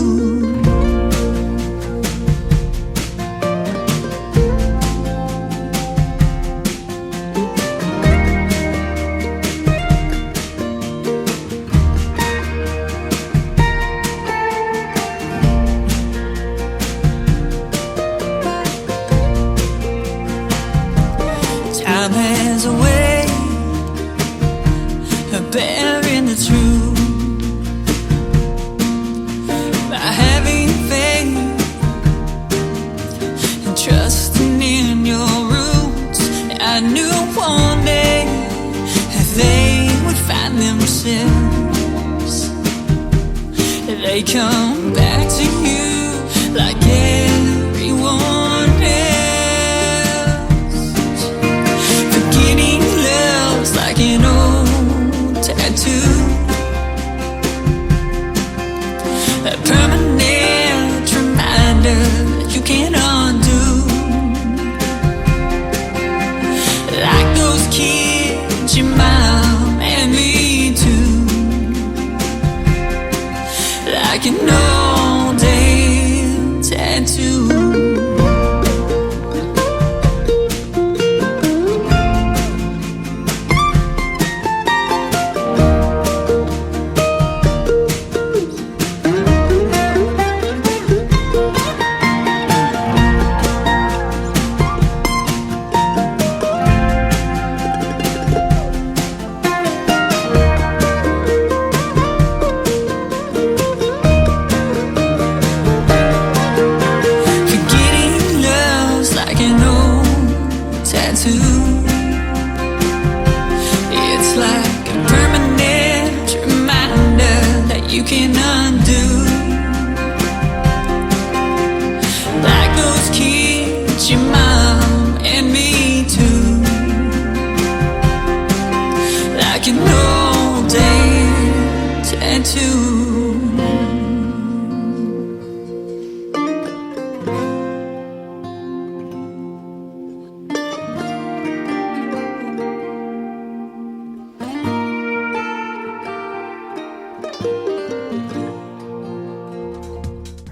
Time has a way of bearing the truth. By having faith and trusting in your roots, I knew one day that they would find themselves. They come back to you like everyone else. Forgetting love's like an old tattoo, a permanent reminder that you can't undo. Like those kids, your mom and me too. Like an old damn tattoo. It's like a permanent reminder that you can undo. Like those kids, your mom and me too. Like an old damn tattoo.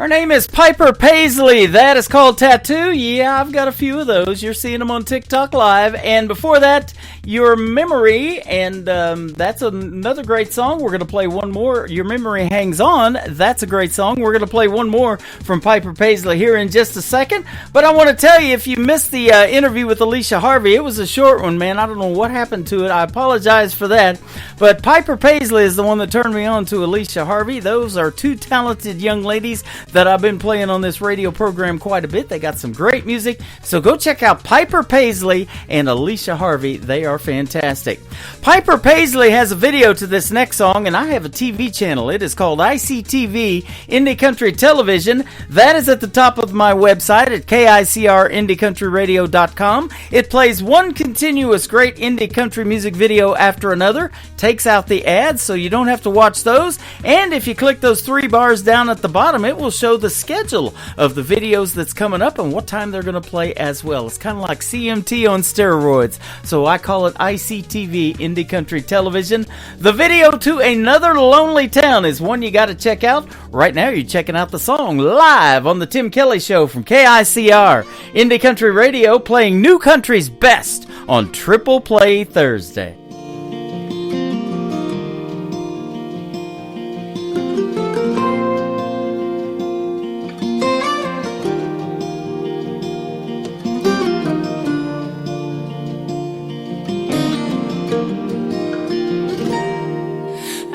Her name is Piper Paisley. That is called Tattoo. Yeah, I've got a few of those. You're seeing them on TikTok Live. And before that, Your Memory. And that's another great song. We're going to play one more. Your Memory Hangs On. That's a great song. We're going to play one more from Piper Paisley here in just a second. But I want to tell you, if you missed the interview with Alicia Harvey, it was a short one, man. I don't know what happened to it. I apologize for that. But Piper Paisley is the one that turned me on to Alicia Harvey. Those are two talented young ladies that I've been playing on this radio program quite a bit. They got some great music. So go check out Piper Paisley and Alicia Harvey. They are fantastic. Piper Paisley has a video to this next song, and I have a TV channel. It is called ICTV Indie Country Television. That is at the top of my website at KICRIndieCountryRadio.com. It plays one continuous great indie country music video after another, takes out the ads so you don't have to watch those, and if you click those three bars down at the bottom, it will show the schedule of the videos that's coming up and what time they're going to play as well. It's kind of like CMT on steroids, so I call it ICTV Indie Country Television. The video to Another Lonely Town is one you got to check out. Right now you're checking out the song live on the Tim Kelly Show from KICR Indie Country Radio, playing New Country's best on Triple Play Thursday.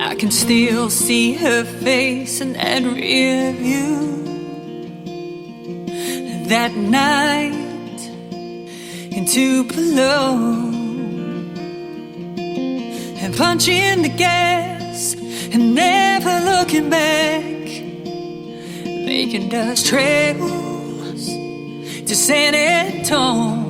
I can still see her face in that rear view. That night in Tupelo, and punching the gas and never looking back, making dust trails to San Antonio.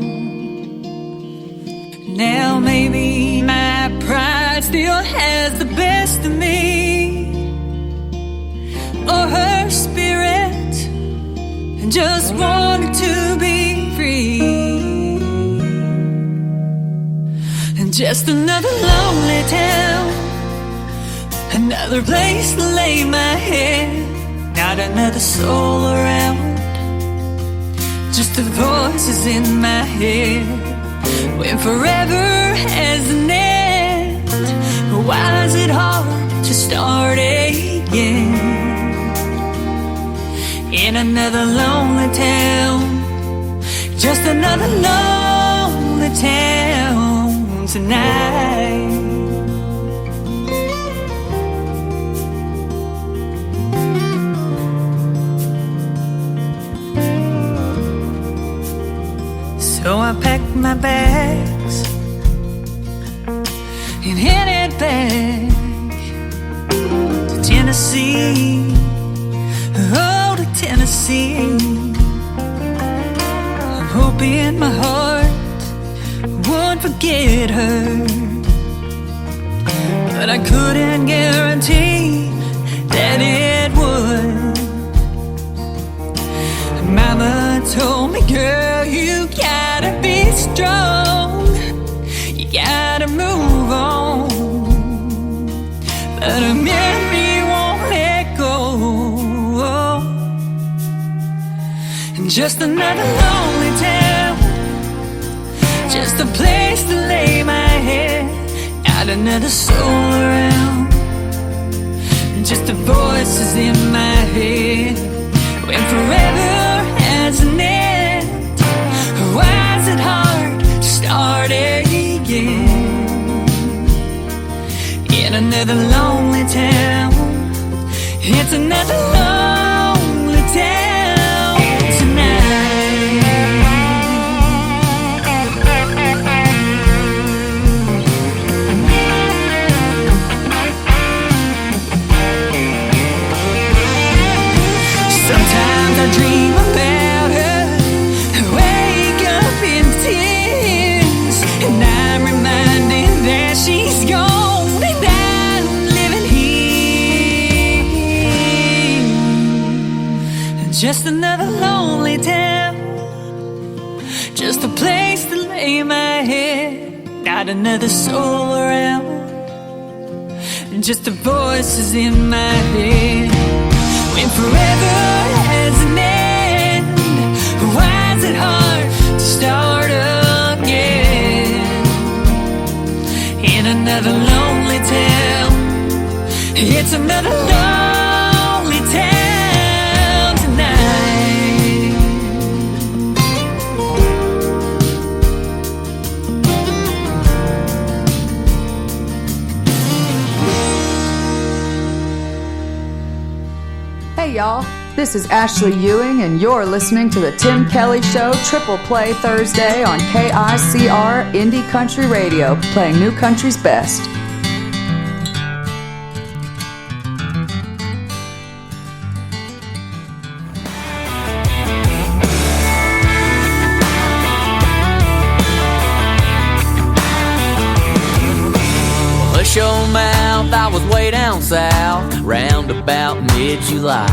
Now maybe my pride still has the best of me, or her spirit just wanted to be free. And just another lonely town, another place to lay my head, not another soul around, just the voices in my head. When forever has an end, why is it hard to start again? In another lonely town, just another lonely town tonight. So I packed my bags and headed back to Tennessee. Oh, to Tennessee. Hoping my heart won't forget her, but I couldn't guarantee that it would. Mama told me, girl, you gotta be strong, you gotta move on, but a memory won't let go. And just another lonely town, just a place to lay my head, not another soul around, just the voices in my head. When forever has an end, why is it hard to start again? In another lonely town, it's another lonely town tonight. Sometimes I dream about her, wake up in tears, and I'm reminded that she's gone and I'm living here. Just another lonely town, just a place to lay my head, not another soul around, just the voices in my head. When forever another lonely town. It's another lonely town tonight. Hey y'all, this is Ashley Ewing and you're listening to the Tim Kelly Show Triple Play Thursday on KICR Indie Country Radio, playing new country's best. Hush your mouth, I was way down south, round about mid-July.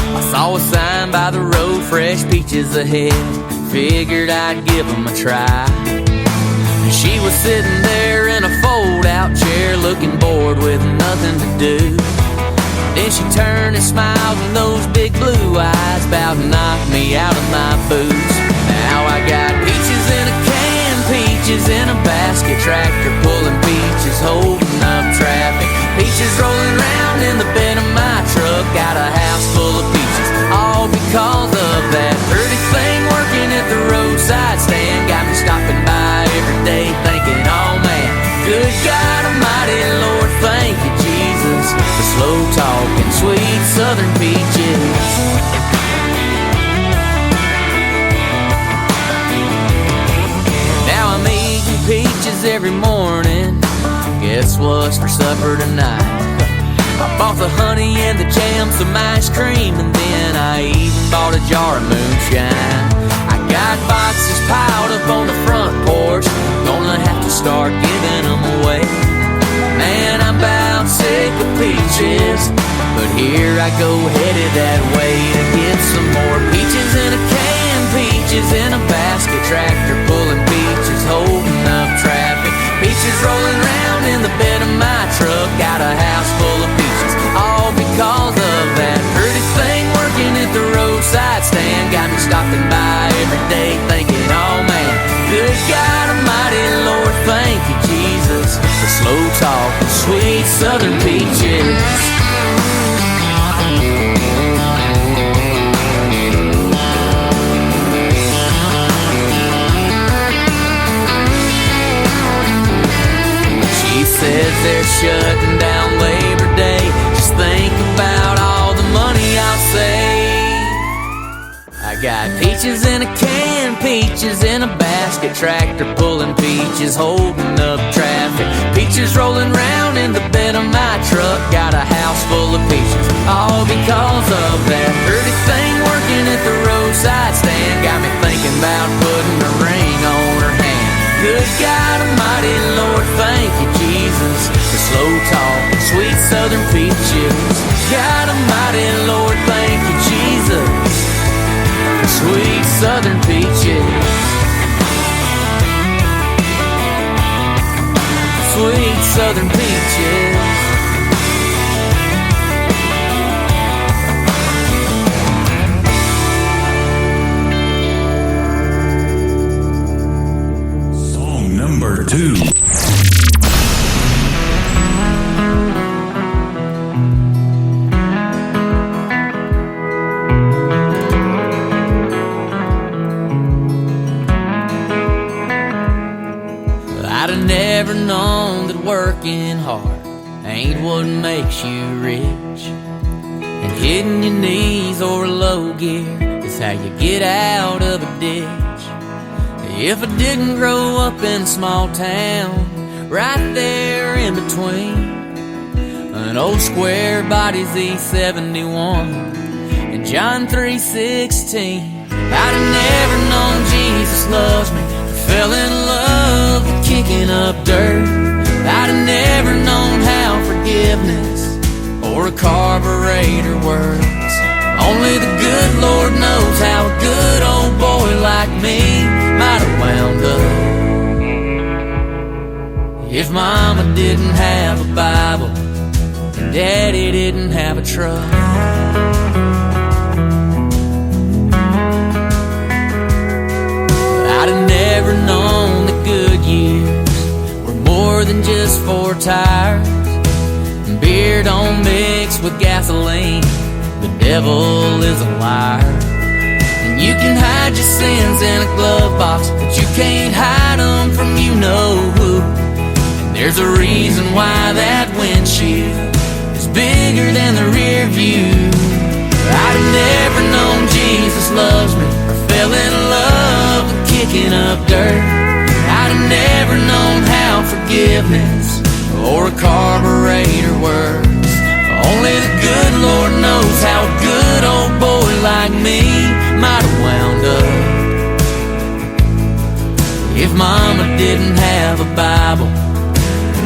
I saw a sign by the road, fresh peaches ahead, figured I'd give them a try. She was sitting there in a fold-out chair, looking bored with nothing to do. Then she turned and smiled, and those big blue eyes about knocked me out of my boots. Now I got peaches in a can, peaches in a basket, tractor pulling peaches, holding up traffic. Peaches rolling round in the bed of my truck, got a house full of peaches, all because of that pretty thing working at the roadside stand. Got me stopping by every day thinking, oh man, good God Almighty, Lord, thank you, Jesus, for slow talking, sweet southern peaches. Now I'm eating peaches every morning. Guess what's for supper tonight? I bought the honey and the jam, some ice cream, and then I even bought a jar of moonshine. I got boxes piled up on the front porch, gonna have to start giving them away. Man, I'm about sick of peaches, but here I go headed that way to get some more peaches in a can, peaches in a basket, tractor pulling peaches, holding up traffic. Peaches rolling round in the bed of my truck, got a house full of peaches, all because of that pretty thing working at the roadside stand. Got me stopping by every day thinking, oh man, good God Almighty, Lord, thank you, Jesus, for slow talking, sweet southern peaches. Says they're shutting down Labor Day. Just think about all the money I'll save. I got peaches in a can, peaches in a basket, tractor pulling peaches, holding up traffic. Peaches rolling round in the bed of my truck, got a house full of peaches, all because of that pretty thing working at the roadside stand. Got me thinking about putting a ring on her hand. Good God Almighty, Lord, thank you, Jesus, for slow talking, sweet southern peaches. God Almighty, Lord, thank you, Jesus, for sweet southern peaches. Sweet southern peaches. Number 2. I'd have never known that working hard ain't what makes you rich, and hitting your knees or low gear is how you get out of a ditch. If I didn't grow up in a small town, right there in between an old square body's E71 and John 3:16, I'd have never known Jesus loves me, fell in love with kicking up dirt. I'd have never known how forgiveness or a carburetor works. Only the good Lord knows how a good old boy like me might have wound up if Mama didn't have a Bible and Daddy didn't have a truck. I'd have never known the good years were more more than just 4 tires. Beer don't mix with gasoline. The devil is a liar. And you can hide your sins in a glove box, but you can't hide them from you know who. And there's a reason why that windshield is bigger than the rear view. I'd have never known Jesus loves me, or fell in love with kicking up dirt. I'd have never known how forgiveness or a carburetor works. Only the good Lord knows how a good old boy like me might have wound up if Mama didn't have a Bible,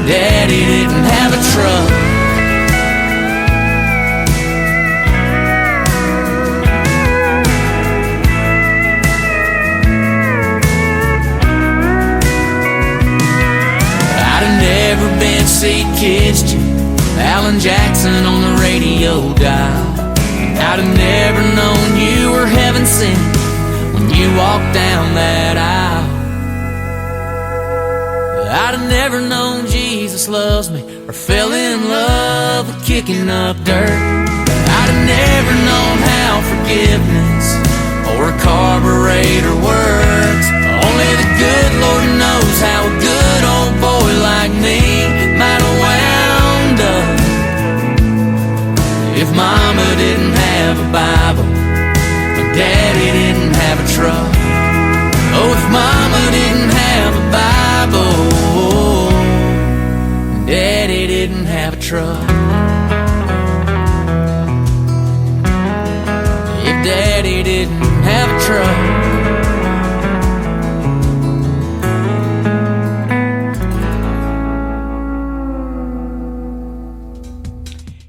Daddy didn't have a truck. Never been see Kids Jam, Alan Jackson on the radio dial. I'd have never known you were heaven sent when you walked down that aisle. I'd have never known Jesus loves me, or fell in love with kicking up dirt. I'd have never known how forgiveness or a carburetor works. Only the good Lord knows how a good old boy like me might have wound up if Mama didn't have a Bible, or Daddy didn't have a truck. Oh, if Mama didn't have a Bible, and Daddy didn't have a truck. If Daddy didn't have a truck.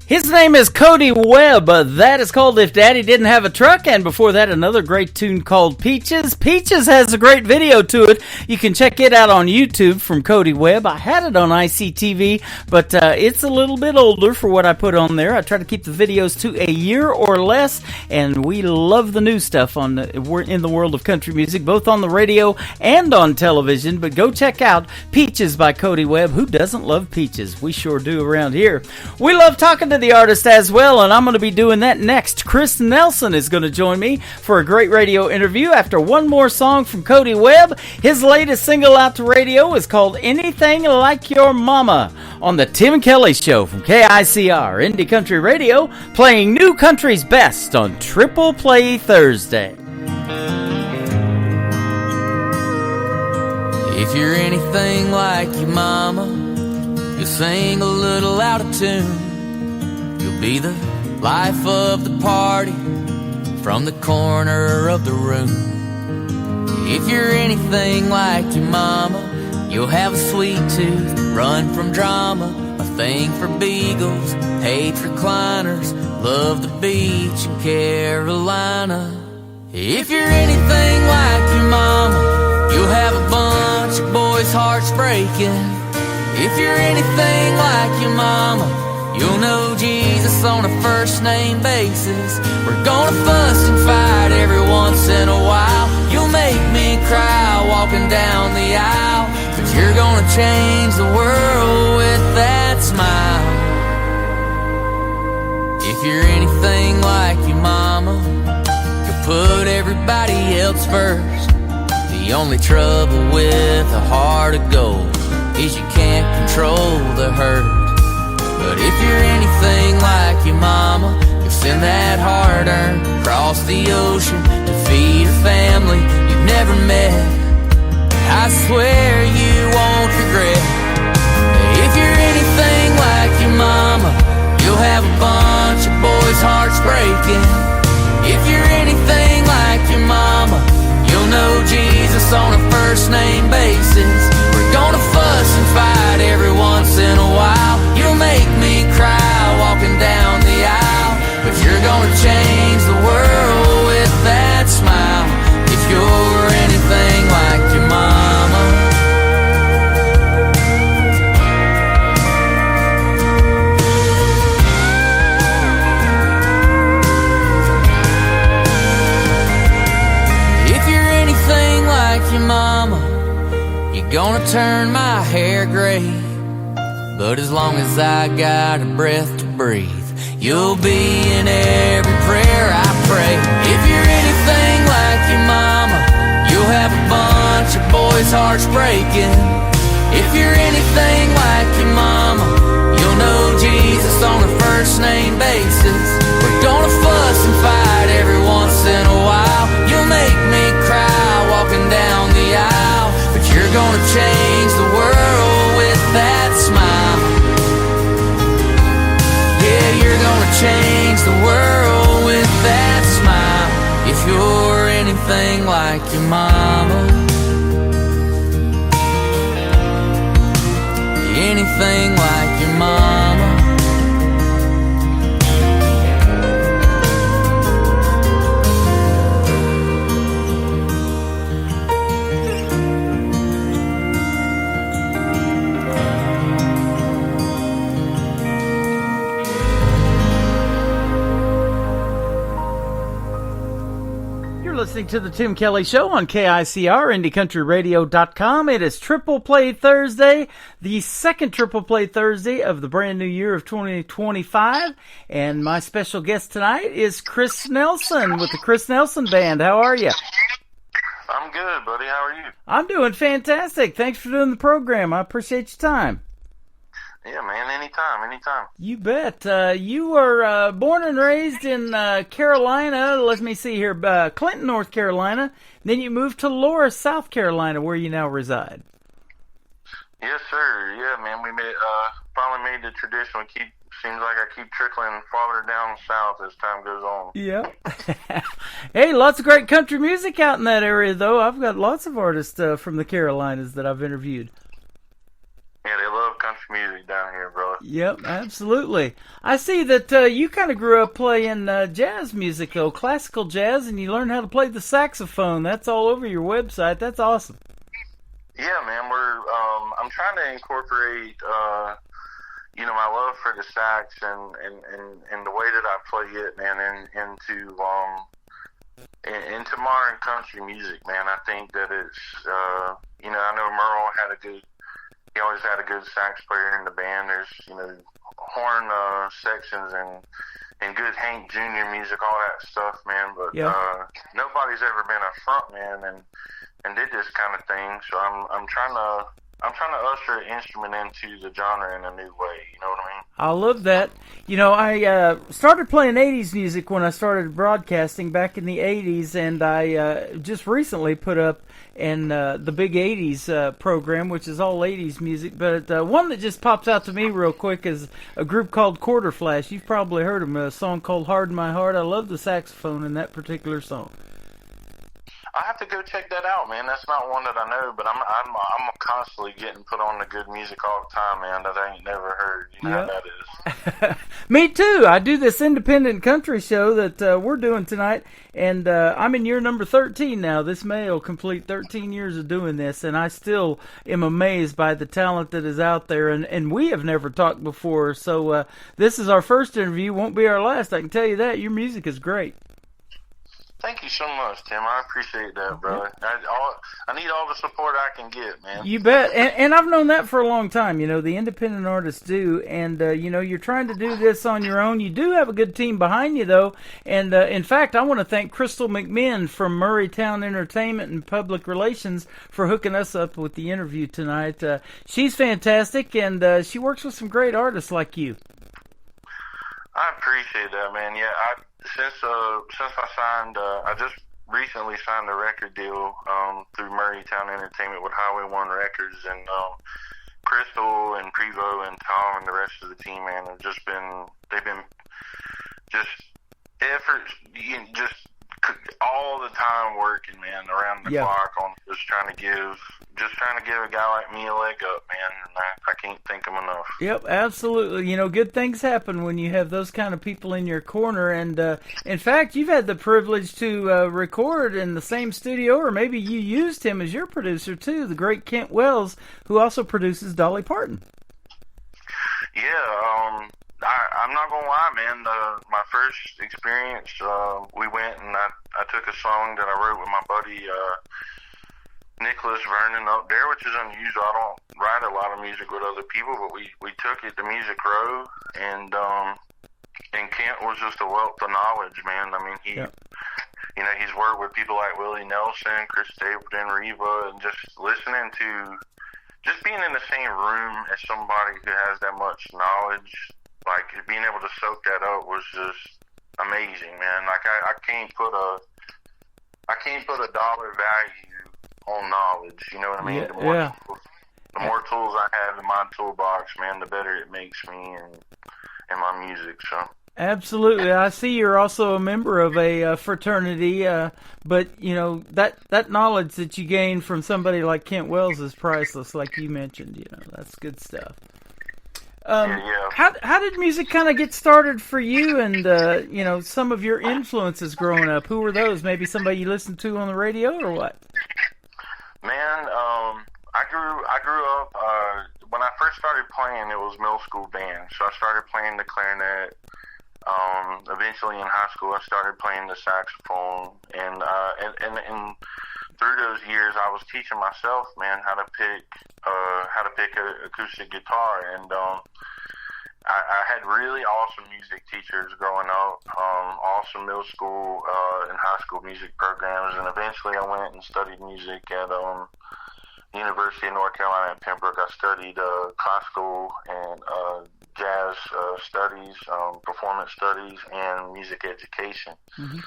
His name is Cody Webb. That is called If Daddy Didn't Have a Truck. And before that, another great tune called Peaches. Peaches has a great video to it. You can check it out on YouTube from Cody Webb. I had it on ICTV, but it's a little bit older for what I put on there. I try to keep the videos to a year or less, and we love the new stuff we're in the world of country music, both on the radio and on television. But go check out Peaches by Cody Webb. Who doesn't love peaches? We sure do around here. We love talking to the artist as well, and I'm going to be doing that next. Chris Nelson is going to join me for a great radio interview after one more song from Cody Webb. His latest single out to radio is called Anything Like Your Mama on the Tim Kelly Show from KICR Indie Country Radio, playing new country's best on Triple Play Thursday. If you're anything like your mama, you sing a little out of tune. You'll be the life of the party from the corner of the room. If you're anything like your mama, you'll have a sweet tooth, run from drama, a thing for beagles, hate recliners, love the beach in Carolina. If you're anything like your mama, you'll have a bunch of boys' hearts breaking. If you're anything like your mama, you'll know Jesus on a first-name basis. We're gonna fuss and fight every once in a while. You'll make me cry walking down the aisle, but you're gonna change the world with that smile. If you're anything like your mama, you'll put everybody else first. The only trouble with a heart of gold is you can't control the hurt. But if you're anything like your mama, you'll send that hard-earned across the ocean to feed a family you've never met. I swear you won't regret. If you're anything like your mama, you'll have a bunch of boys' hearts breaking. If you're anything like your mama, you'll know Jesus on a first-name basis. We're gonna fuss and fight every once in a while. You'll make me cry walking down the aisle, but you're gonna change the world with that smile. If you're anything like your mama. If you're anything like your mama, you're gonna turn my hair gray. but as long as I got a breath to breathe, you'll be in every prayer I pray. If you're anything like your mama, you'll have a bunch of boys' hearts breaking. If you're anything like your mama, you'll know Jesus on a first name basis. We're gonna fuss and fight every once in a while. You'll make me cry walking down the aisle, but you're gonna change the world with that smile. Yeah, you're gonna change the world with that smile. If you're anything like your mama, anything like your mama. Listening to the Tim Kelly Show on KICR, IndieCountryRadio.com. It is Triple Play Thursday, the second Triple Play Thursday of the brand new year of 2025. And my special guest tonight is Chris Nelson with the Chris Nelson Band. How are you? I'm good, buddy. How are you? I'm doing fantastic. Thanks for doing the program. I appreciate your time. Yeah, man, anytime. You bet. You were born and raised in Carolina. Let me see here. Clinton, North Carolina. Then you moved to Laura, South Carolina, where you now reside. Yes, sir. Yeah, man, we finally made the tradition. Seems like I keep trickling farther down south as time goes on. Yeah. Hey, lots of great country music out in that area, though. I've got lots of artists from the Carolinas that I've interviewed. Yeah, they love country music down here, brother. Yep, absolutely. I see that you kind of grew up playing jazz music, though, classical jazz, and you learned how to play the saxophone. That's all over your website. That's awesome. Yeah, man, I'm trying to incorporate, my love for the sax and the way that I play it, man, into modern country music, man. I think that it's, I know Merle he always had a good sax player in the band. There's, horn sections and good Hank Jr. music, all that stuff, man. But nobody's ever been a front man and did this kind of thing. So I'm trying to usher the instrument into the genre in a new way. You know what I mean? I love that. I started playing 80s music when I started broadcasting back in the 80s, and I just recently put up in the Big 80s program, which is all 80s music. But one that just pops out to me real quick is a group called Quarter Flash. You've probably heard them, a song called Hard in My Heart. I love the saxophone in that particular song. I have to go check that out, man. That's not one that I know, but I'm constantly getting put on the good music all the time, man, that I ain't never heard. You know how that is. Me too. I do this independent country show that we're doing tonight, and I'm in year number 13 now. This May will complete 13 years of doing this, and I still am amazed by the talent that is out there, and we have never talked before, so this is our first interview. Won't be our last, I can tell you that. Your music is great. Thank you so much, Tim. I appreciate that, brother. I need all the support I can get, man. You bet. And I've known that for a long time. The independent artists do. And, you're trying to do this on your own. You do have a good team behind you, though. And, in fact, I want to thank Crystal McMinn from Murraytown Entertainment and Public Relations for hooking us up with the interview tonight. She's fantastic, and she works with some great artists like you. I appreciate that, man. Yeah, Since I signed, I just recently signed a record deal through Murraytown Entertainment with Highway 1 Records, and Crystal and Prevo and Tom and the rest of the team, man, have they've been just efforts, just all the time working, man, around the clock on just trying to give a guy like me a leg up, man, and I can't thank him enough. Yep, absolutely. Good things happen when you have those kind of people in your corner, and in fact, you've had the privilege to record in the same studio, or maybe you used him as your producer too, the great Kent Wells, who also produces Dolly Parton. Yeah, I'm not gonna lie, man. My first experience, we went and I took a song that I wrote with my buddy Nicholas Vernon up there, which is unusual. write a lot of music with other people, but we took it to Music Row, and Kent was just a wealth of knowledge, man. I mean, you know, he's worked with people like Willie Nelson, Chris Stapleton, Reba, and just listening to, just being in the same room as somebody who has that much knowledge, like being able to soak that up was just amazing, man. Like I can't put a dollar value on knowledge. You know what I mean? The more tools I have in my toolbox, man, the better it makes me and my music. So. Absolutely. I see you're also a member of a fraternity, but you know that knowledge that you gain from somebody like Kent Wells is priceless, like you mentioned. You know, that's good stuff. How did music kind of get started for you, and you know, some of your influences growing up? Who were those? Maybe somebody you listened to on the radio, or what? Man, I grew up. When I first started playing, it was middle school band, so I started playing the clarinet. Eventually in high school, I started playing the saxophone, and through those years, I was teaching myself, man, how to pick an acoustic guitar, and I had really awesome music teachers growing up, awesome middle school and high school music programs, and eventually I went and studied music at University of North Carolina at Pembroke. I studied classical and jazz studies, performance studies, and music education. Mm-hmm.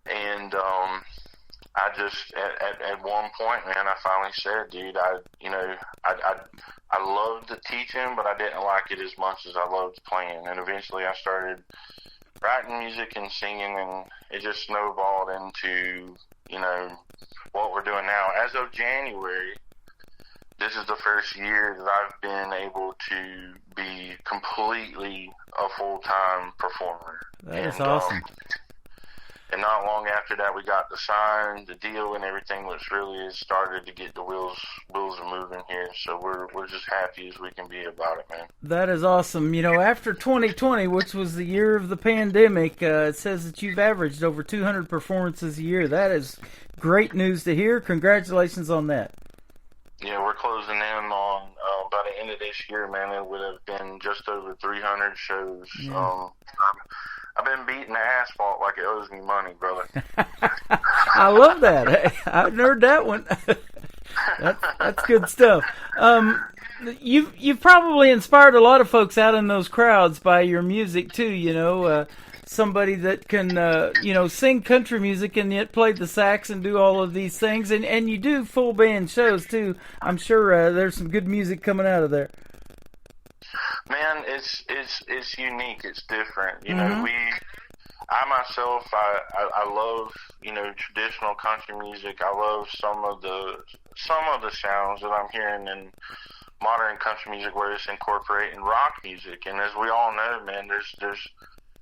And I just at one point, man, I finally said, dude, I loved the teaching, but I didn't like it as much as I loved playing. And eventually, I started writing music and singing, and it just snowballed into, you know, what we're doing now. As of January, this is the first year that I've been able to be completely a full-time performer. That is awesome. And not long after that, we got the sign, the deal, and everything, which really has started to get the wheels are moving here. So we're just happy as we can be about it, man. That is awesome. You know, after 2020, which was the year of the pandemic, it says that you've averaged over 200 performances a year. That is great news to hear. Congratulations on that. Yeah, we're closing in on, by the end of this year, man, it would have been just over 300 shows. Yeah. I've been beating the asphalt like it owes me money, brother. I love that. Hey, I've heard that one. That's good stuff. You've probably inspired a lot of folks out in those crowds by your music too. You know, somebody that can sing country music and yet play the sax and do all of these things, and you do full band shows too. I'm sure there's some good music coming out of there. Man, it's unique. It's different. You know, I myself, I love, you know, traditional country music. I love some of the sounds that I'm hearing in modern country music where it's incorporating rock music. And as we all know, man, there's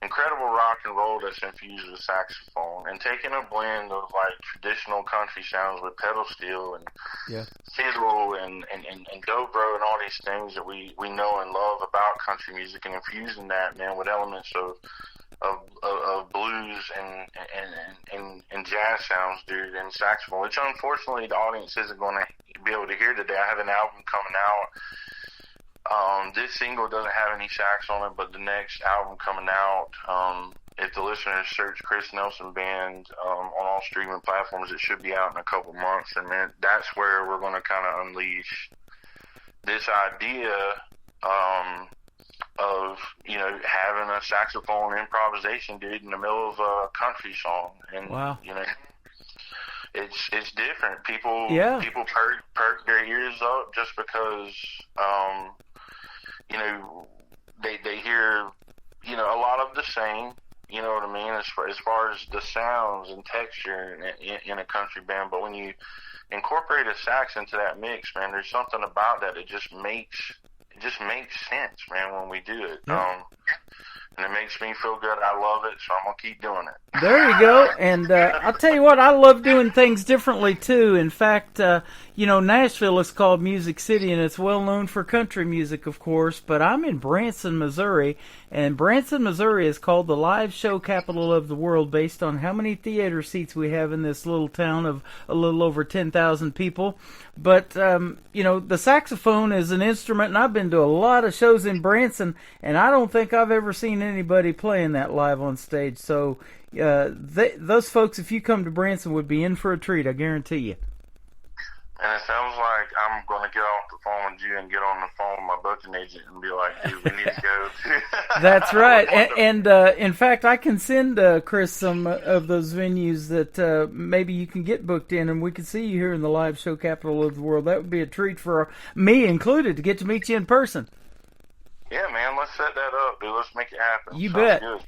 incredible rock and roll that's infused with saxophone, and taking a blend of like traditional country sounds with pedal steel and fiddle and dobro and all these things that we know and love about country music, and infusing that, man, with elements of blues and jazz sounds, dude, and saxophone, which unfortunately the audience isn't going to be able to hear today. I have an album coming out. This single doesn't have any sax on it, but the next album coming out, if the listeners search Chris Nelson Band on all streaming platforms, it should be out in a couple months. And man, that's where we're going to kind of unleash this idea of, you know, having a saxophone improvisation, dude, in the middle of a country song. And, you know, it's different. People perk their ears up just because, you know, they hear, you know, a lot of the same, you know what I mean, as far as the sounds and texture in a country band. But when you incorporate a sax into that mix, man, there's something about that. It just makes sense, man, when we do it. and it makes me feel good. I love it, so I'm going to keep doing it. There you go. And I'll tell you what, I love doing things differently, too. In fact, Nashville is called Music City, and it's well known for country music, of course. But I'm in Branson, Missouri, and Branson, Missouri is called the live show capital of the world based on how many theater seats we have in this little town of a little over 10,000 people. But, the saxophone is an instrument, and I've been to a lot of shows in Branson, and I don't think I've ever seen anybody playing that live on stage. So those folks, if you come to Branson, would be in for a treat, I guarantee you. And it sounds like I'm going to get off the phone with you and get on the phone with my booking agent and be like, dude, we need to go to... That's right. And in fact, I can send Chris some of those venues that maybe you can get booked in, and we can see you here in the live show capital of the world. That would be a treat for me included to get to meet you in person. Yeah, man, let's set that up, dude. Let's make it happen. You Sounds bet. Good.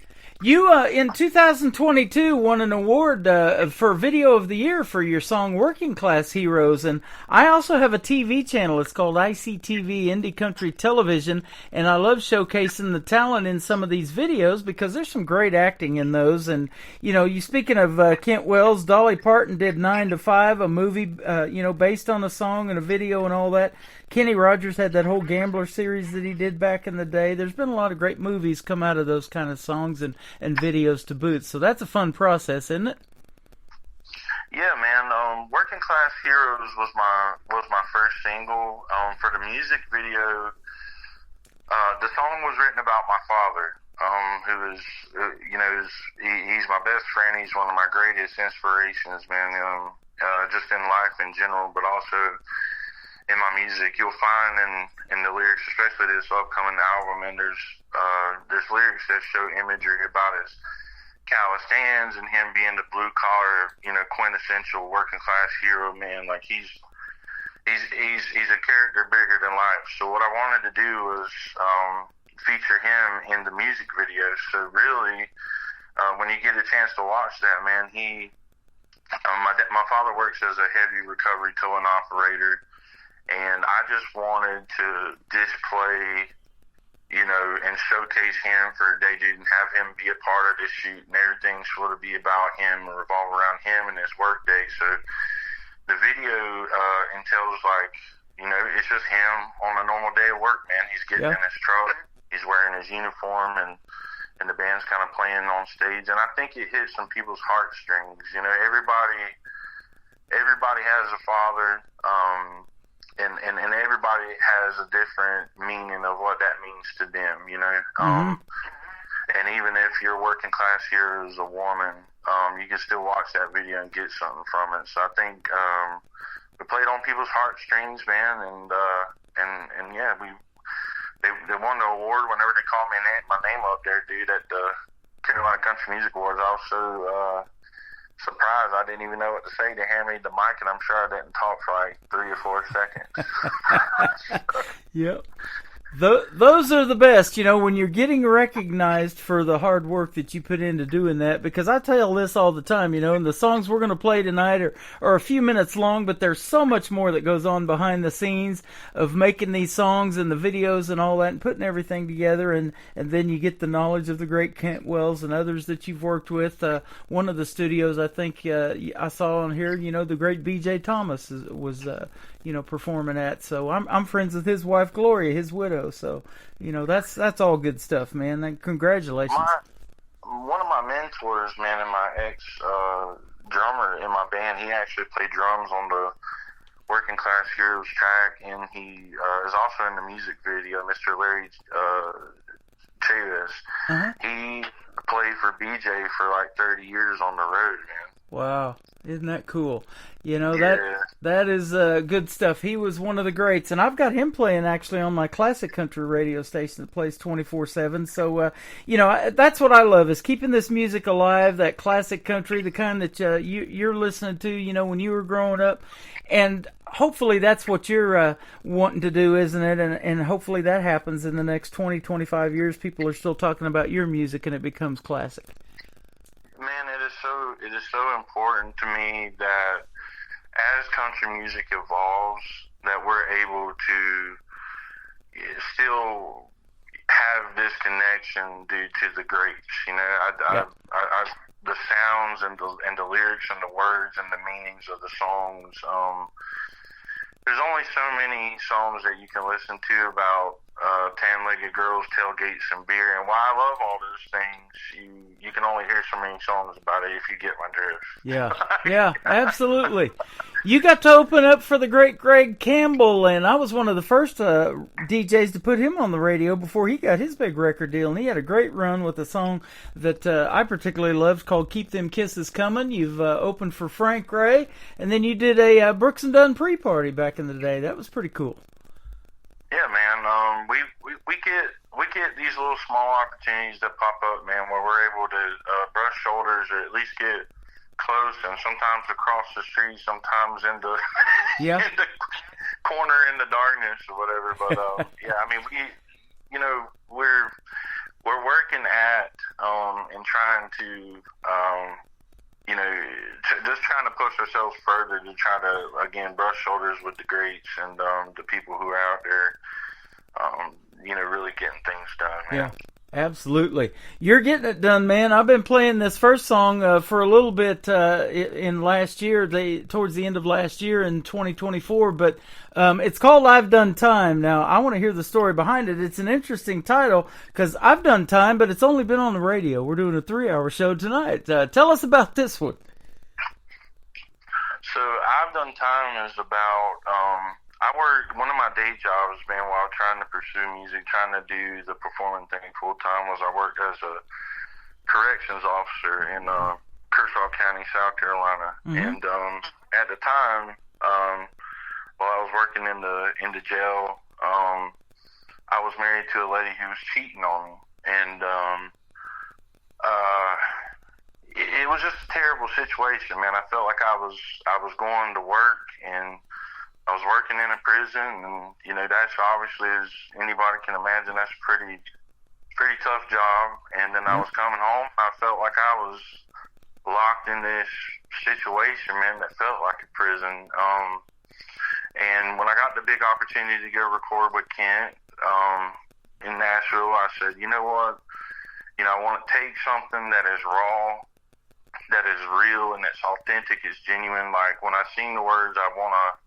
You, in 2022, won an award for Video of the Year for your song Working Class Heroes, and I also have a TV channel. It's called ICTV, Indie Country Television, and I love showcasing the talent in some of these videos because there's some great acting in those. And, you speaking of Kent Wells, Dolly Parton did 9 to 5, a movie, based on a song and a video and all that. Kenny Rogers had that whole Gambler series that he did back in the day. There's been a lot of great movies come out of those kind of songs and videos to boot. So that's a fun process, isn't it? Yeah, man. Working Class Heroes was my first single. For the music video, the song was written about my father, who is, he's my best friend. He's one of my greatest inspirations, man. Just in life in general, but also in my music. You'll find in the lyrics, especially this upcoming album, and there's lyrics that show imagery about his calloused hands and him being the blue collar, quintessential working class hero, man. Like he's a character bigger than life. So what I wanted to do was feature him in the music video. So really, when you get a chance to watch that, man, my father works as a heavy recovery towing operator. And I just wanted to display, and showcase him for a day, dude, and have him be a part of this shoot, and everything sort of be about him and revolve around him and his work day. So the video entails, it's just him on a normal day of work, man. He's getting in his truck, he's wearing his uniform, and the band's kind of playing on stage. And I think it hits some people's heartstrings. Everybody has a father, and everybody has a different meaning of what that means to them, and even if you're working class here as a woman, you can still watch that video and get something from it. So I think we played on people's heartstrings, man, and yeah, they won the award whenever they called my name up there, dude, at the Carolina Country Music Awards. I was so surprised. I didn't even know what to say. They handed me the mic, and I'm sure I didn't talk for like 3 or 4 seconds. Yep. Those are the best, when you're getting recognized for the hard work that you put into doing that, because I tell this all the time, and the songs we're going to play tonight are a few minutes long, but there's so much more that goes on behind the scenes of making these songs and the videos and all that and putting everything together, and then you get the knowledge of the great Kent Wells and others that you've worked with. One of the studios I think I saw on here, the great B.J. Thomas was performing at. So I'm friends with his wife Gloria, his widow. So that's all good stuff, man. And congratulations. One of my mentors, man, and my ex drummer in my band, he actually played drums on the Working Class Heroes track, and he is also in the music video. Mr. Larry Chavis. He played for BJ for like 30 years on the road, man. Wow, isn't that cool? That is good stuff. He was one of the greats, and I've got him playing actually on my classic country radio station that plays 24/7. So, that's what I love, is keeping this music alive, that classic country, the kind that you're listening to, when you were growing up. And hopefully that's what you're wanting to do, isn't it? And hopefully that happens in the next 20, 25 years. People are still talking about your music and it becomes classic. Man, it is so important to me that as country music evolves, that we're able to still have have this connection due to the greats. You know, the sounds and the lyrics and the words and the meanings of the songs. There's only so many songs that you can listen to about tan-legged girls, tailgates, and beer. And while I love all those things, you can only hear so many songs about it if you get my drift. Yeah, yeah, absolutely. You got to open up for the great Greg Campbell, and I was one of the first DJs to put him on the radio before he got his big record deal, and he had a great run with a song that I particularly loved called Keep Them Kisses Coming. You've opened for Frank Ray, and then you did a Brooks and Dunn pre-party back in the day. That was pretty cool. Yeah, man. We get these little small opportunities that pop up, man, where we're able to brush shoulders or at least get close, and sometimes across the street, sometimes in the in the corner in the darkness or whatever. But yeah, I mean, we're working at and trying to just trying to push ourselves further to try to again brush shoulders with the greats and the people who are out there, really getting things done, man. Yeah, absolutely. You're getting it done, man. I've been playing this first song for a little bit in last year, towards the end of last year in 2024, but it's called I've Done Time. Now, I want to hear the story behind it. It's an interesting title because I've done time, but it's only been on the radio. We're doing a 3-hour show tonight. Tell us about this one. So I've Done Time is about, I worked, one of my day jobs, man, while trying to pursue music, trying to do the performing thing full time, was I worked as a corrections officer in Kershaw County, South Carolina. Mm-hmm. And at the time, while I was working in the jail, I was married to a lady who was cheating on me. And it was just a terrible situation, man. I felt like I was going to work, and I was working in a prison, and that's obviously, as anybody can imagine, that's a pretty tough job. And then I was coming home, I felt like I was locked in this situation, man, that felt like a prison. And when I got the big opportunity to go record with Kent in Nashville, I said, you know what? I want to take something that is raw, that is real, and that's authentic, it's genuine. Like, when I sing the words, I want to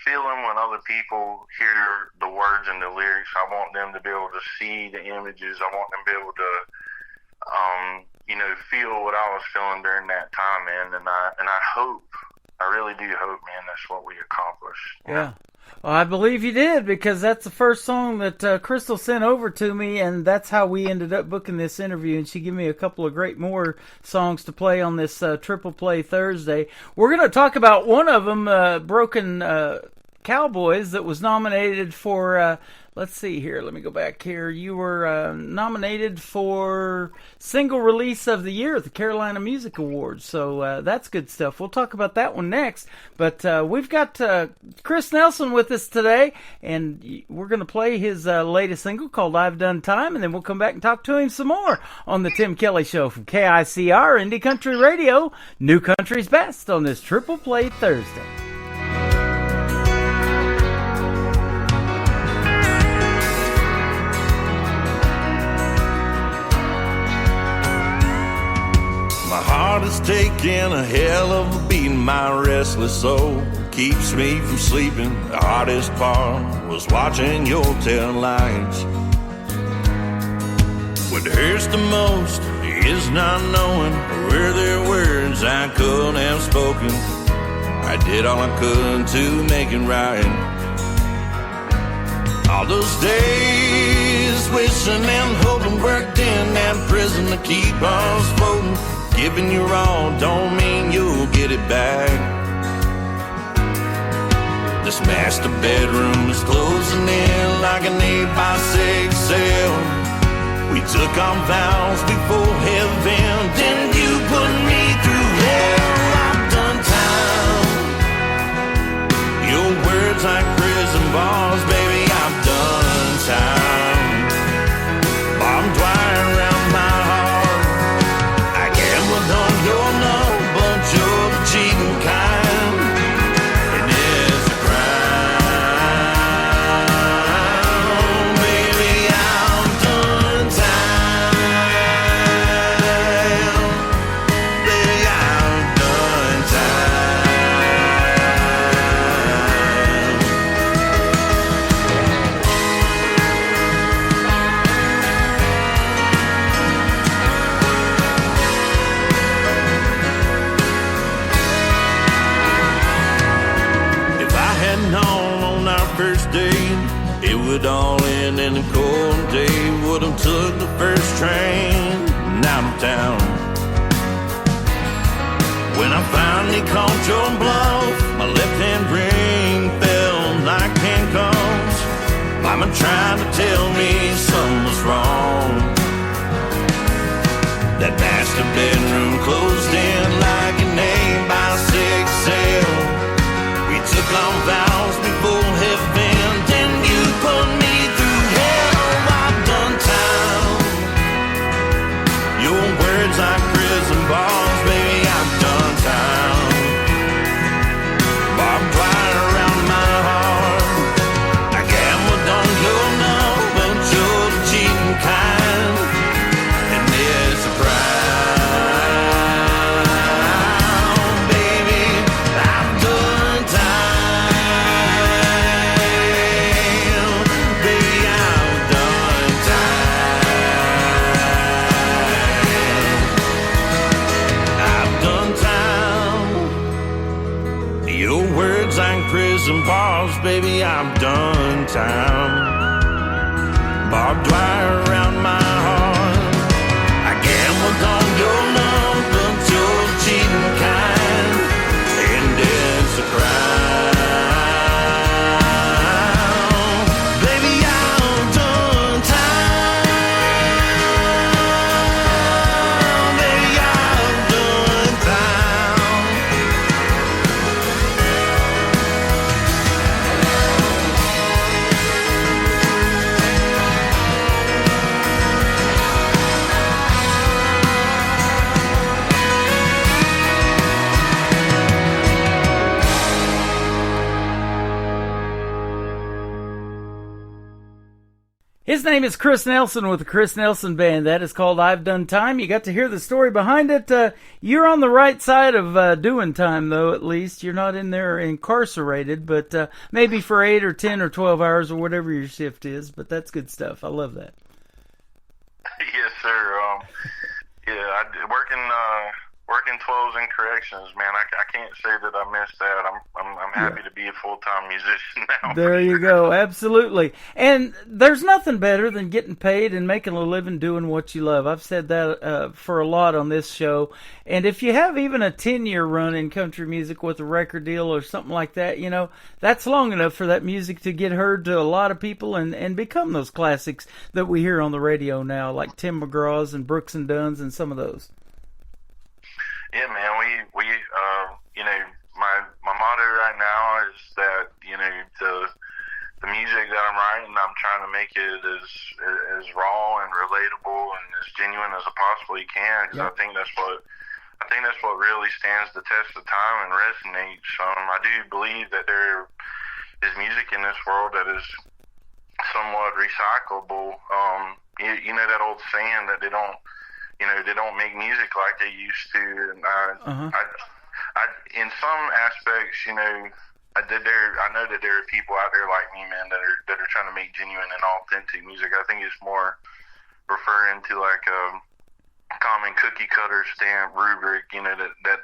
feel them when other people hear the words and the lyrics. I want them to be able to see the images. I want them to be able to, feel what I was feeling during that time, man. And I hope, I really do hope, man, that's what we accomplished. Yeah. Well, I believe you did, because that's the first song that Crystal sent over to me, and that's how we ended up booking this interview, and she gave me a couple of great more songs to play on this Triple Play Thursday. We're going to talk about one of them, Broken Cowboys, that was nominated for, let's see here, let me go back here. You were nominated for Single Release of the Year at the Carolina Music Awards, so that's good stuff. We'll talk about that one next, but we've got Chris Nelson with us today, and we're going to play his latest single called I've Done Time, and then we'll come back and talk to him some more on the Tim Kelly Show from KICR Indie Country Radio, New Country's Best, on this Triple Play Thursday. My heart is taking a hell of a beating. My restless soul keeps me from sleeping. The hardest part was watching your tail lights. What hurts the most is not knowing where there words I could have spoken. I did all I could to make it right. All those days wishing and hoping, worked in that prison to keep us floating. Giving your all don't mean you'll get it back. This master bedroom is closing in like an 8x6 cell. We took our vows before heaven, then you put me through hell. I've done time. Your words like prison bars, baby, I've done time. Barbed wire around my heart. I gambled on your love, but you're the cheating kind. And it's a crime, baby, I've done would have took the first train out of town. When I finally called your bluff, my left-hand ring fell like handcuffs. Mama tried to tell me something was wrong. That master bedroom closed in like an 8x6 cell. We took on vows before heaven, then you put me through hell. I've done time. Your words like prison bars, baby, I've done time. Barbed wire around my heart. I gambled on your love, but you're the cheating kind. And there's a crime, baby, I've done time. Baby, I've done time. I've done time. Your words like prison bars, baby, I've done time. Barbed wire around my heart. I gambled on your love, but you're the cheating kind. And it's a crime. Baby, I've done time. Baby, I've done time. His name is Chris Nelson with the Chris Nelson Band. That is called I've Done Time. You got to hear the story behind it. You're on the right side of doing time, though, at least. You're not in there incarcerated, but maybe for 8 or 10 or 12 hours or whatever your shift is. But that's good stuff. I love that. Yes, sir. Working 12s and corrections, man. I can't say that I missed that. I'm happy to be a full-time musician now. There you go. Absolutely. And there's nothing better than getting paid and making a living doing what you love. I've said that for a lot on this show. And if you have even a 10-year run in country music with a record deal or something like that, you know, that's long enough for that music to get heard to a lot of people and become those classics that we hear on the radio now, like Tim McGraw's and Brooks and Dunn's and some of those. Yeah, man, we you know, my motto right now is that, you know, the music that I'm writing, I'm trying to make it as raw and relatable and as genuine as I possibly can, because I think that's what really stands the test of time and resonates. I do believe that there is music in this world that is somewhat recyclable. You know that old saying that they don't make music like they used to, and I in some aspects, you know, I know that there are people out there like me, man, that are trying to make genuine and authentic music. I think it's more referring to like a common cookie cutter stamp rubric, you know, that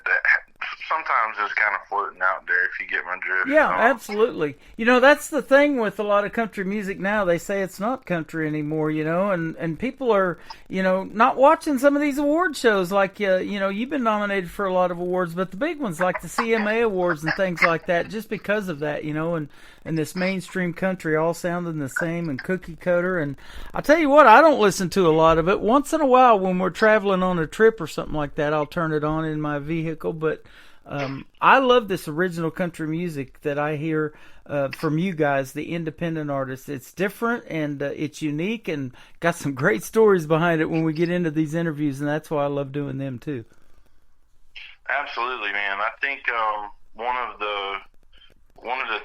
sometimes is kind of floating out there, if you get my drift. Yeah, absolutely. You know, that's the thing with a lot of country music now. They say it's not country anymore, you know, and people are, you know, not watching some of these award shows like, you know, you've been nominated for a lot of awards, but the big ones like the CMA Awards and things like that, just because of that, you know, and this mainstream country all sounding the same and cookie cutter. And I'll tell you what, I don't listen to a lot of it. Once in a while when we're traveling on a trip or something like that, I'll turn it on in my vehicle, but I love this original country music that I hear from you guys, the independent artists. It's different and it's unique and got some great stories behind it when we get into these interviews, and that's why I love doing them too. Absolutely, man. I think one of the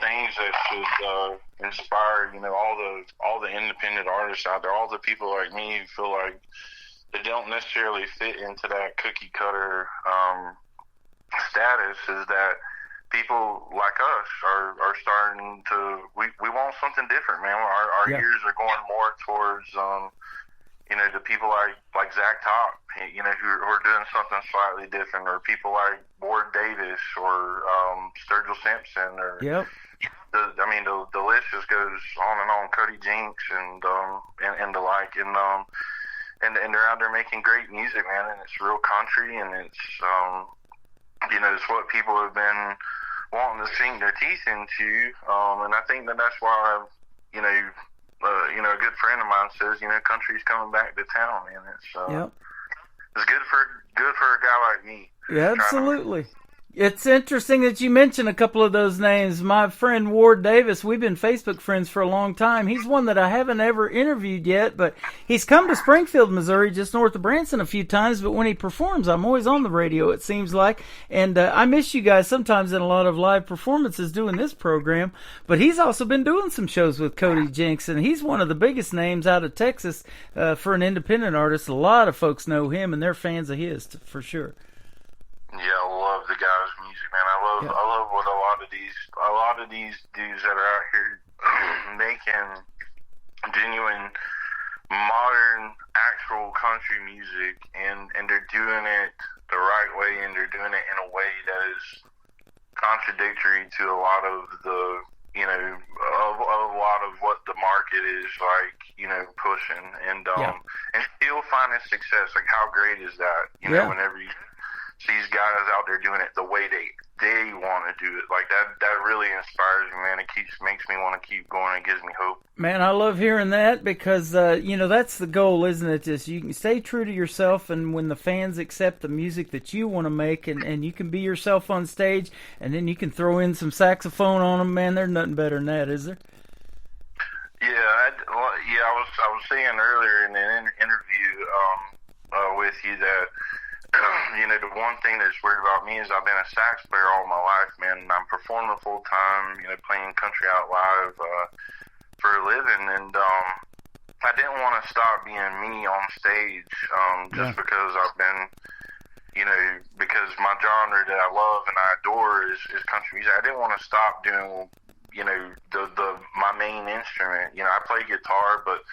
things that should inspire, you know, all the independent artists out there, all the people like me who feel like they don't necessarily fit into that cookie cutter status, is that people like us are starting to, we want something different, man. Our ears are going more towards you know, the people like Zach Top, you know, who are doing something slightly different, or people like Ward Davis or Sturgill Simpson, or the list just goes on and on. Cody Jinks and the like, and they're out there making great music, man, and it's real country, and it's it's what people have been wanting to sink their teeth into, and I think that's why a good friend of mine says, country's coming back to town, man. It's good for a guy like me. Yeah, absolutely. It's interesting that you mention a couple of those names. My friend Ward Davis, we've been Facebook friends for a long time. He's one that I haven't ever interviewed yet, but he's come to Springfield, Missouri, just north of Branson a few times. But when he performs, I'm always on the radio, it seems like. And I miss you guys sometimes in a lot of live performances doing this program. But he's also been doing some shows with Cody Jinks, and he's one of the biggest names out of Texas for an independent artist. A lot of folks know him, and they're fans of his, for sure. Yeah, I love the guy's music, man. I love what a lot of these dudes that are out here making genuine, modern, actual country music, and they're doing it the right way, and they're doing it in a way that is contradictory to a lot of the a lot of what the market is pushing, and still finding success. Like, how great is that? Whenever you these guys out there doing it the way they want to do it, like that really inspires me, man. It makes me want to keep going. It gives me hope. Man, I love hearing that because that's the goal, isn't it? Just you can stay true to yourself, and when the fans accept the music that you want to make, and you can be yourself on stage, and then you can throw in some saxophone on them, man. There's nothing better than that, is there? I was saying earlier in an interview with you that. The one thing that's weird about me is I've been a sax player all my life, man. And I'm performing full time, playing country out live for a living, and I didn't want to stop being me on stage just because I've been, because my genre that I love and I adore is country music. I didn't want to stop doing, my main instrument. I play guitar, but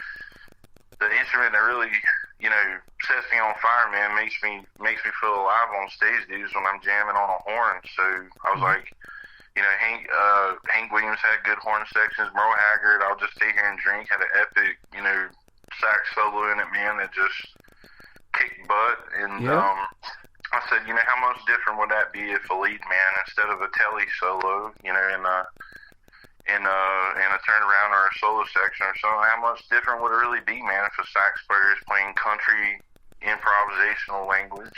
the instrument that really sets me on fire, man, makes me feel alive on stage, dudes, when I'm jamming on a horn. So I was like, Hank Williams had good horn sections. Merle Haggard, I'll just stay here and drink, had an epic, sax solo in it, man, that just kicked butt. And I said, how much different would that be if a lead man, instead of a telly solo, in a turnaround or a solo section or something, how much different would it really be, man, if a sax player is playing country improvisational language,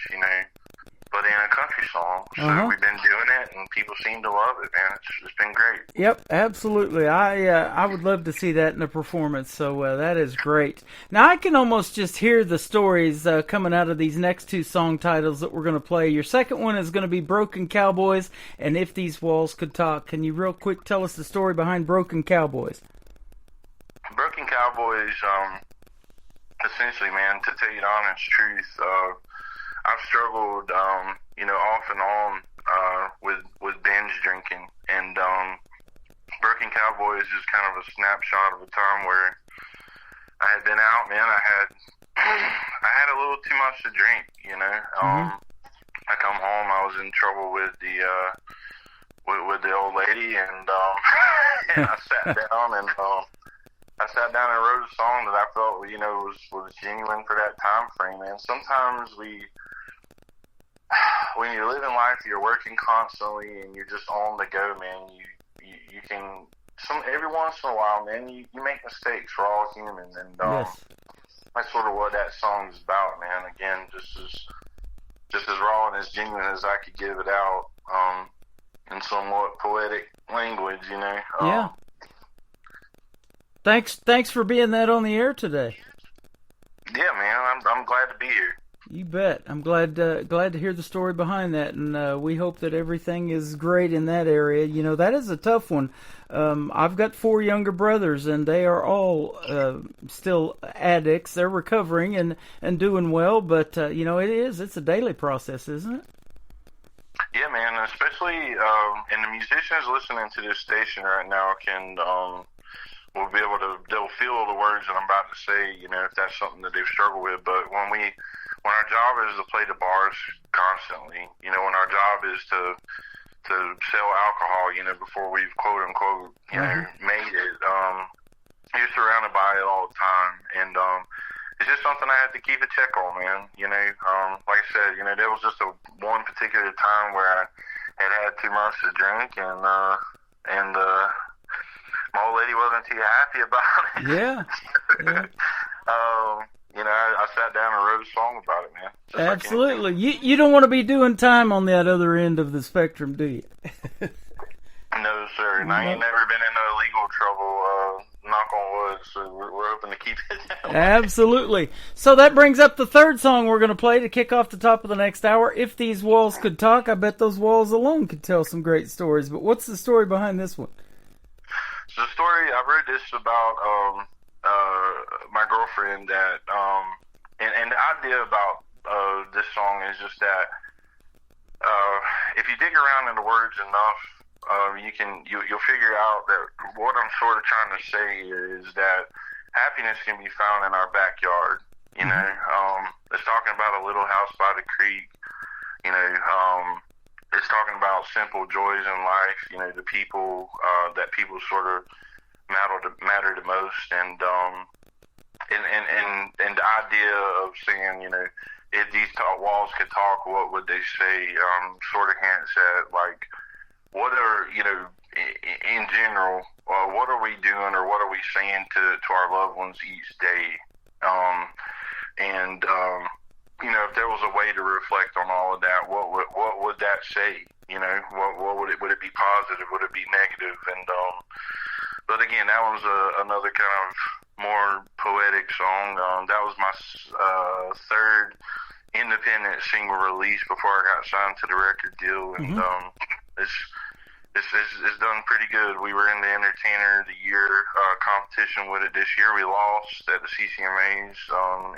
but in a country song. So we've been doing it, and people seem to love it, man. It's been great. Yep, absolutely. I would love to see that in a performance, so that is great. Now, I can almost just hear the stories coming out of these next two song titles that we're going to play. Your second one is going to be Broken Cowboys and If These Walls Could Talk. Can you real quick tell us the story behind Broken Cowboys? Broken Cowboys, essentially, man, to tell you the honest truth, I've struggled, off and on with binge drinking, and Broken Cowboys is kind of a snapshot of a time where I had been out, man. I had a little too much to drink, I come home, I was in trouble with the old lady, and and I sat down and wrote a song that I felt, was genuine for that time frame. And sometimes when you're living life, you're working constantly, and you're just on the go, man. You can every once in a while, man. You make mistakes. We're all human, and that's sort of what that song is about, man. Again, just as raw and as genuine as I could give it out, in somewhat poetic language, Yeah. Thanks for being that on the air today. Yeah, man, I'm glad to be here. You bet. I'm glad to hear the story behind that, and we hope that everything is great in that area. That is a tough one. I've got 4 younger brothers, and they are all still addicts. They're recovering and doing well, but it's a daily process, isn't it? Yeah, man, especially and the musicians listening to this station right now will be able to, they'll feel the words that I'm about to say, if that's something that they've struggled with. But when our job is to play the bars constantly, when our job is to sell alcohol, before we've quote unquote, made it. You're surrounded by it all the time, and it's just something I had to keep a check on, man. Like I said, there was just one particular time where I had too much to drink, and my old lady wasn't too happy about it. Yeah. I sat down and wrote a song about it, man. Just absolutely. Like you don't want to be doing time on that other end of the spectrum, do you? No, sir. And I ain't never been in no legal trouble, knock on wood, so we're hoping to keep it down. Absolutely. So that brings up the third song we're going to play to kick off the top of the next hour. If These Walls Could Talk, I bet those walls alone could tell some great stories. But what's the story behind this one? So the story, I wrote this about my girlfriend that, and the idea about this song is just that if you dig around in the words enough, you'll figure out that what I'm sort of trying to say is that happiness can be found in our backyard. It's talking about a little house by the creek. It's talking about simple joys in life. The people that people sort of matter the most, and the idea of saying, if these walls could talk, what would they say? Sort of hints at like, what are in general, what are we doing, or what are we saying to our loved ones each day? If there was a way to reflect on all of that, what would that say? What would it be positive? Would it be negative? And but again, that was another kind of more poetic song. That was my third independent single release before I got signed to the record deal, and it's done pretty good. We were in the Entertainer of the Year competition with it this year. We lost at the CCMAs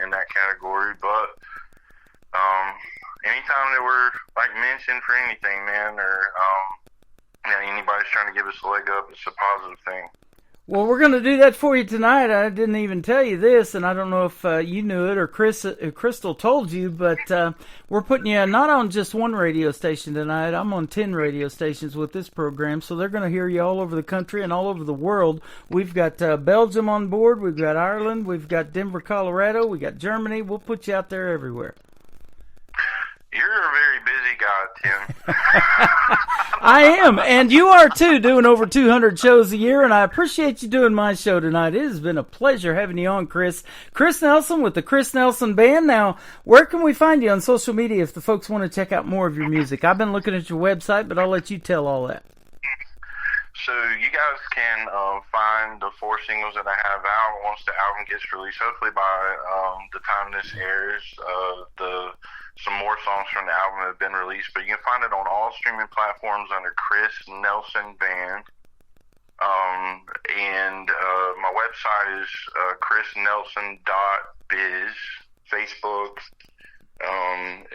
in that category, but anytime that we're like mentioned for anything, man, or anybody's trying to give us a leg up, it's a positive thing. Well, we're going to do that for you tonight. I didn't even tell you this, and I don't know if you knew it or Crystal told you, but we're putting you not on just one radio station tonight. I'm on 10 radio stations with this program, so they're going to hear you all over the country and all over the world. We've got Belgium on board. We've got Ireland. We've got Denver, Colorado. We got Germany. We'll put you out there everywhere. You're a very busy guy, Tim. I am, and you are too, doing over 200 shows a year, and I appreciate you doing my show tonight. It has been a pleasure having you on, Chris. Chris Nelson with the Chris Nelson Band. Now, where can we find you on social media if the folks want to check out more of your music? I've been looking at your website, but I'll let you tell all that. So you guys can find the 4 singles that I have out once the album gets released. Hopefully by the time this airs, some more songs from the album have been released. But you can find it on all streaming platforms under Chris Nelson Band. And my website is chrisnelson.biz. Facebook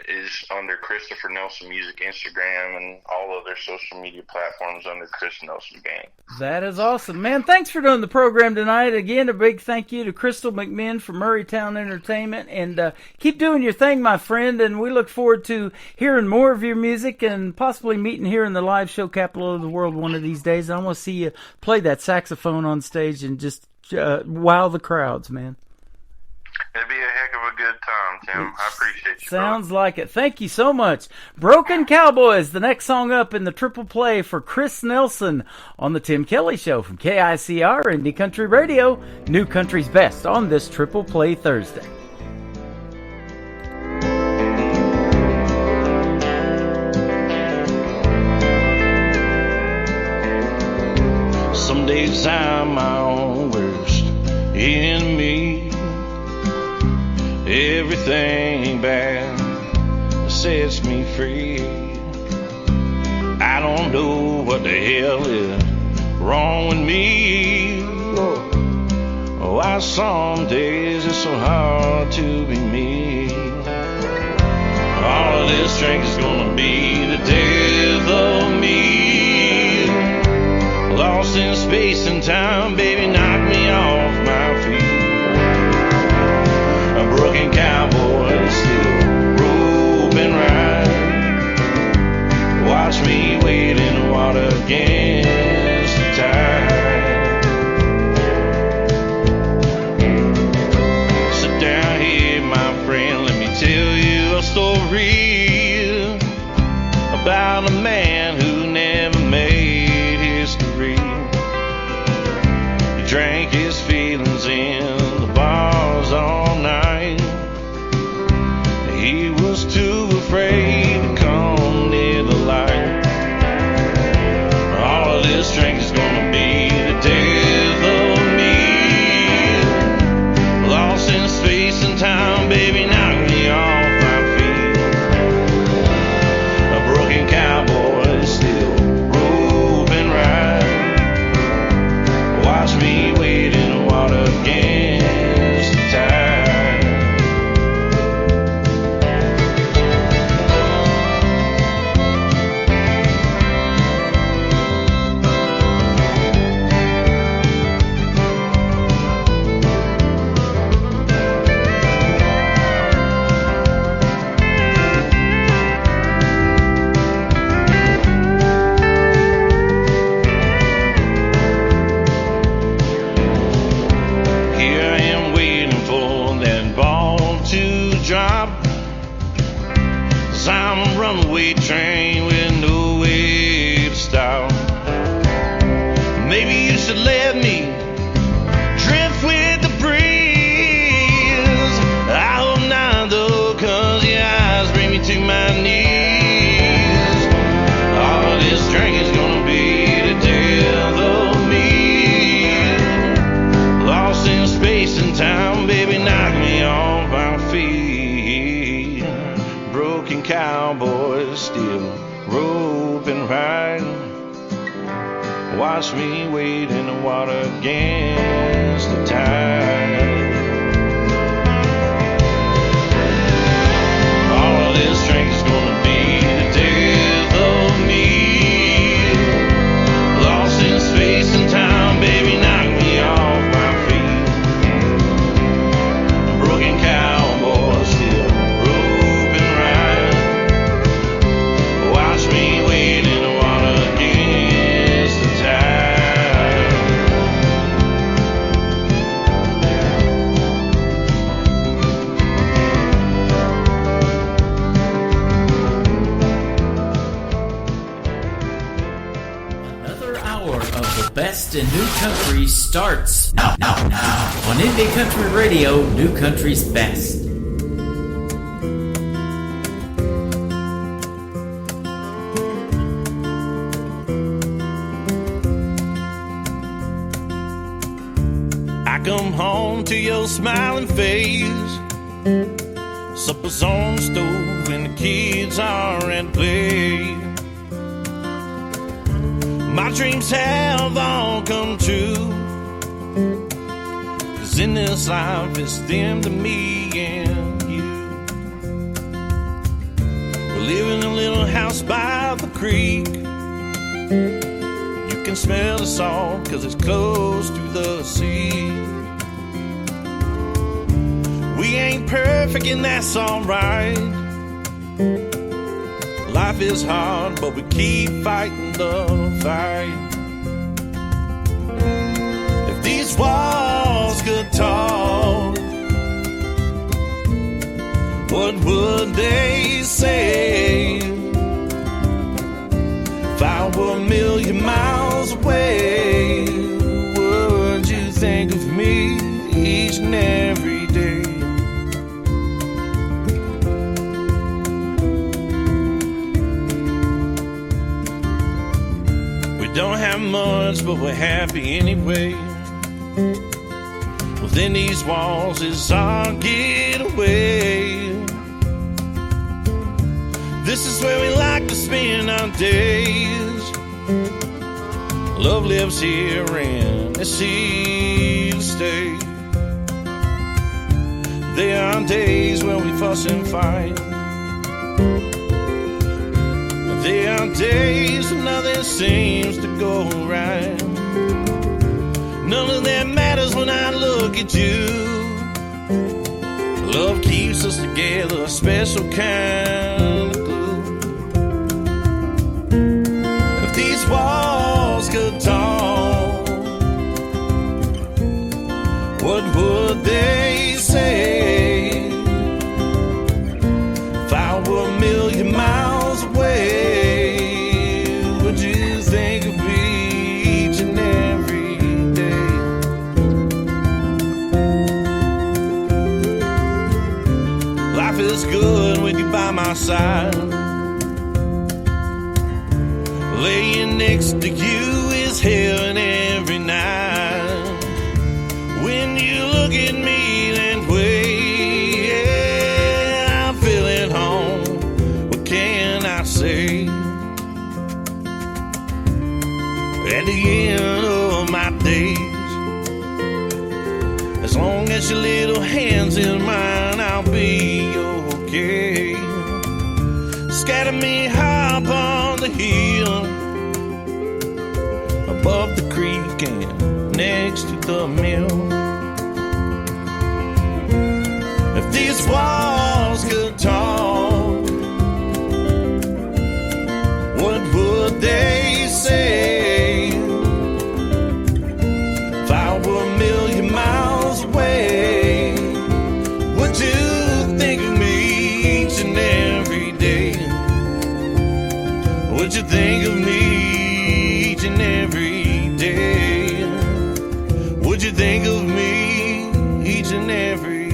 is under Christopher Nelson Music, Instagram, and all other social media platforms under Chris Nelson Band. That is awesome, man. Thanks for doing the program tonight. Again, a big thank you to Crystal McMinn from Murraytown Entertainment, and keep doing your thing, my friend, and we look forward to hearing more of your music and possibly meeting here in the live show capital of the world one of these days. I want to see you play that saxophone on stage and just wow the crowds, man. It'd be a heck of a good time, Tim. I appreciate you. Sounds like it. Thank you so much. Broken Cowboys, the next song up in the triple play for Chris Nelson on the Tim Kelly Show from KICR Indie Country Radio, New Country's Best on this triple play Thursday. Some days I'm my own worst enemy. Everything bad sets me free. I don't know what the hell is wrong with me. Oh, why some days it's so hard to be me. All of this drink is gonna be the death of me. Lost in space and time, baby, knock me off my feet. A broken cowboy still roping right. Watch me waiting story about a man who never made history. He drank his feelings in the bars all night. He was too afraid to come near the light. All of this drink is gonna be the death of me. Lost in space and time, baby, knock me off my feet. A broken cowboy still roving right. Watch me wade in the water against the tide. Here I am waiting for that ball to drop. 'Cause I'm a runaway train with no way to stop. Maybe you should let me drift with the breeze. I hope not though, 'cause your eyes bring me to my knees. All of this drink is gonna be the death of me. Lost in space and time, baby, knock me off my feet. Broken cowboys still roping right. Watch me wade in the water against the tide. All of this drink is gonna be the death of me. Lost in space and time, baby, knock me off my feet. Broken cowboy still roping right. Watch me wade in the water against the tide. Another hour of the best in new country starts now on Indie Country Radio, New Country's best. I come home to your smiling face. Supper's on the stove and the kids are at play. My dreams have all come true. 'Cause in this life it's them to me and you. We live in a little house by the creek. You can smell the salt 'cause it's close to the sea. We ain't perfect and that's alright. Life is hard, but we keep fighting the fight. If these walls could talk, what would they say? If I were a million miles away, would you think of me each and every day? Don't have much, but we're happy anyway. Within these walls is our getaway. This is where we like to spend our days. Love lives here and it's here to stay. There are days when we fuss and fight. There are days when nothing seems to go right. None of that matters when I look at you. Love keeps us together, a special kind of glue. If these walls could talk, what would they say? If I Life is good when you're by my side. Laying next to you is heaven every night. When you look at me that way, yeah, I'm feeling home. What can I say? At the end of my days, as long as your little hand's in mine, I'll be okay. Scatter me high upon the hill, above the creek and next to the mill. If these walls could talk, what would they say? If I were a million miles away, would you think of me each and every day? Would you think of me each and every day? Would you think of me each and every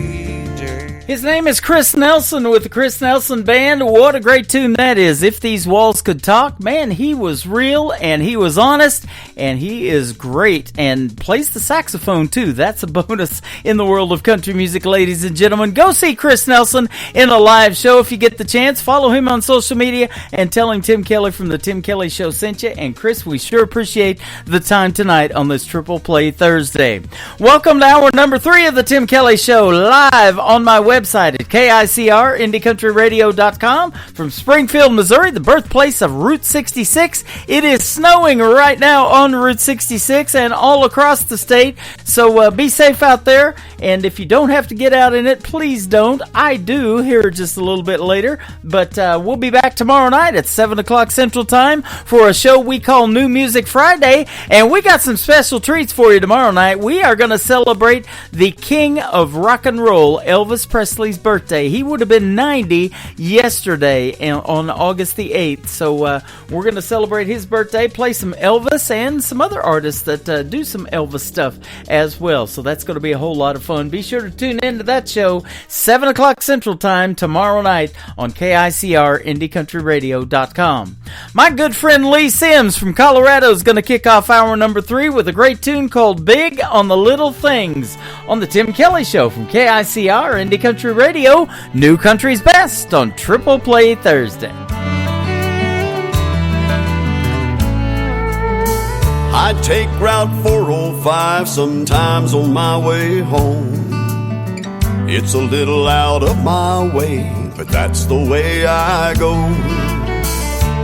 day? His name is Chris Nelson with the Chris Nelson Band. What a great tune that is. If These Walls Could Talk. Man, he was real and he was honest and he is great and plays the saxophone too. That's a bonus in the world of country music, ladies and gentlemen. Go see Chris Nelson in a live show if you get the chance. Follow him on social media and tell him Tim Kelly from the Tim Kelly Show sent you. And Chris, we sure appreciate the time tonight on this Triple Play Thursday. Welcome to hour number 3 of the Tim Kelly Show, live on my website at KICR, IndieCountryRadio.com. From Springfield, Missouri, the birthplace of Route 66. It is snowing right now on Route 66 and all across the state, so be safe out there. And if you don't have to get out in it, please don't. I do here just a little bit later, but we'll be back tomorrow night at 7 o'clock Central Time for a show we call New Music Friday, and we got some special treats for you tomorrow night. We are going to celebrate the king of rock and roll, Elvis Presley's birthday. He would have been 90 yesterday on August the 8th, so we're going to celebrate his birthday, play some Elvis and some other artists that do some Elvis stuff as well, so that's going to be a whole lot of fun. Be sure to tune in to that show, 7 o'clock Central Time tomorrow night on KICR, IndieCountryRadio.com. My good friend Lee Sims from Colorado is going to kick off hour number 3 with a great tune called Big on the Little Things on the Tim Kelly Show from KICR, Indie Country Radio, New Country's Best on Triple Play Thursday. I take Route 405 sometimes on my way home. It's a little out of my way, but that's the way I go.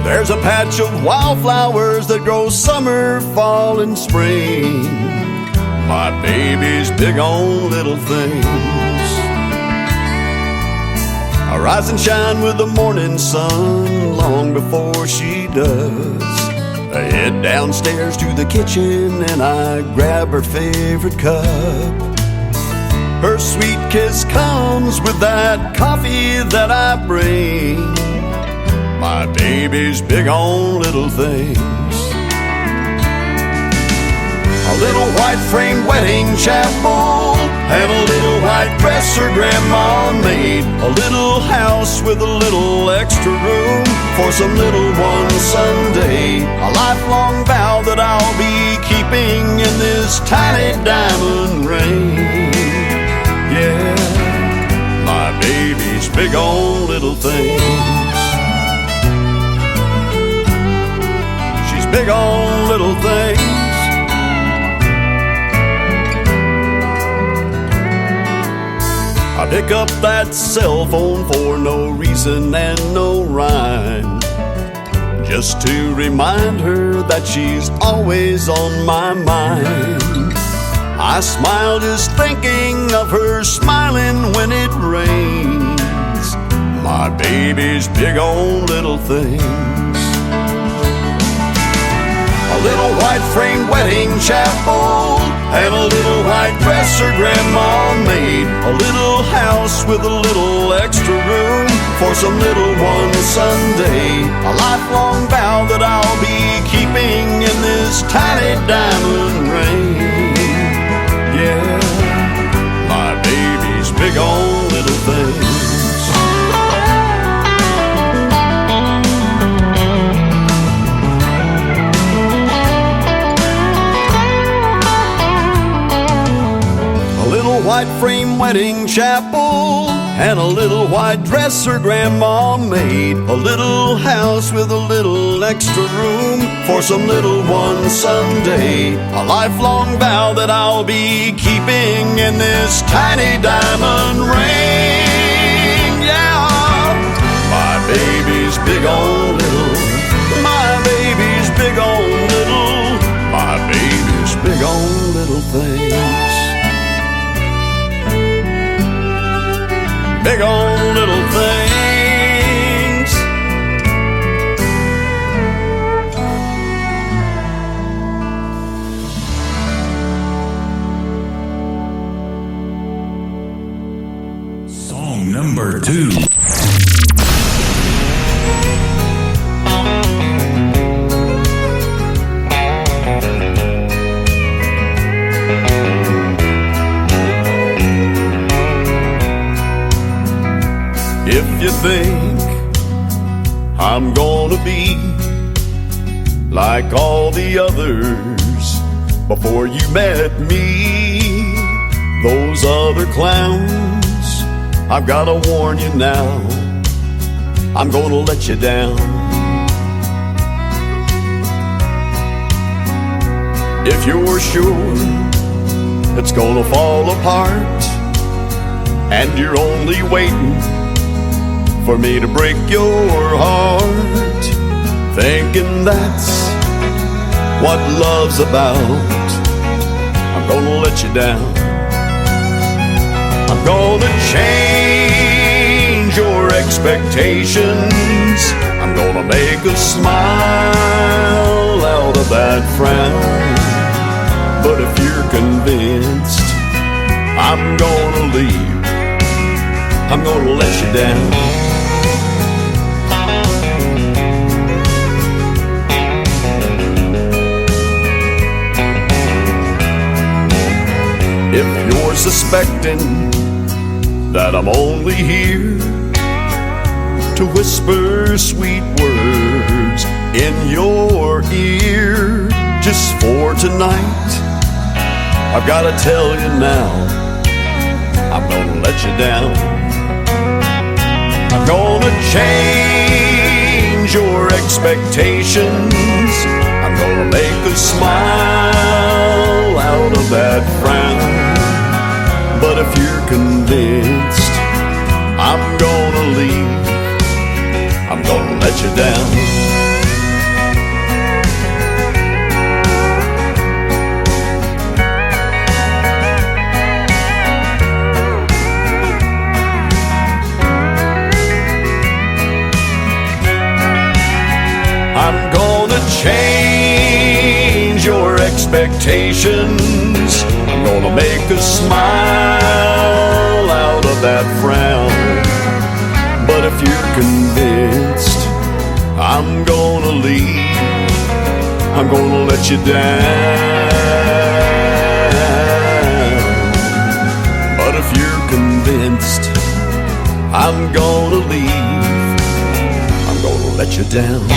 There's a patch of wildflowers that grow summer, fall, and spring. My baby's big on little things. I rise and shine with the morning sun long before she does. I head downstairs to the kitchen and I grab her favorite cup. Her sweet kiss comes with that coffee that I bring. My baby's big on little things. A little white frame wedding chapel and a little white dress her grandma made. A little house with a little extra room for some little ones someday. A lifelong vow that I'll be keeping in this tiny diamond ring. Yeah, my baby's big on little things. She's big on little things. I pick up that cell phone for no reason and no rhyme, just to remind her that she's always on my mind. I smile just thinking of her smiling when it rains. My baby's big on little things. A little white frame wedding chapel and a little white dress her grandma made. A little house with a little extra room for some little ones someday. A lifelong vow that I'll be keeping in this tiny diamond ring. Yeah, my baby's big on little things. white frame wedding chapel and a little white dress her grandma made. A little house with a little extra room for some little one someday. A lifelong vow that I'll be keeping in this tiny diamond ring. Yeah, my baby's big on little. My baby's big on little. My baby's big on little things. Big on little things. Song number 2. If you think I'm gonna be like all the others before you met me, those other clowns, I've gotta warn you now, I'm gonna let you down. If you're sure it's gonna fall apart and you're only waiting for me to break your heart, thinking that's what love's about, I'm gonna let you down. I'm gonna change your expectations. I'm gonna make a smile out of that frown. But if you're convinced I'm gonna leave, I'm gonna let you down. If you're suspecting that I'm only here to whisper sweet words in your ear just for tonight, I've gotta tell you now, I'm gonna let you down. I'm gonna change your expectations. I'm gonna make a smile out of that frown. But if you're convinced I'm gonna leave, I'm gonna let you down. I'm gonna change your expectations. I'm gonna make a smile out of that frown. But if you're convinced I'm gonna leave, I'm gonna let you down. But if you're convinced I'm gonna leave, I'm gonna let you down.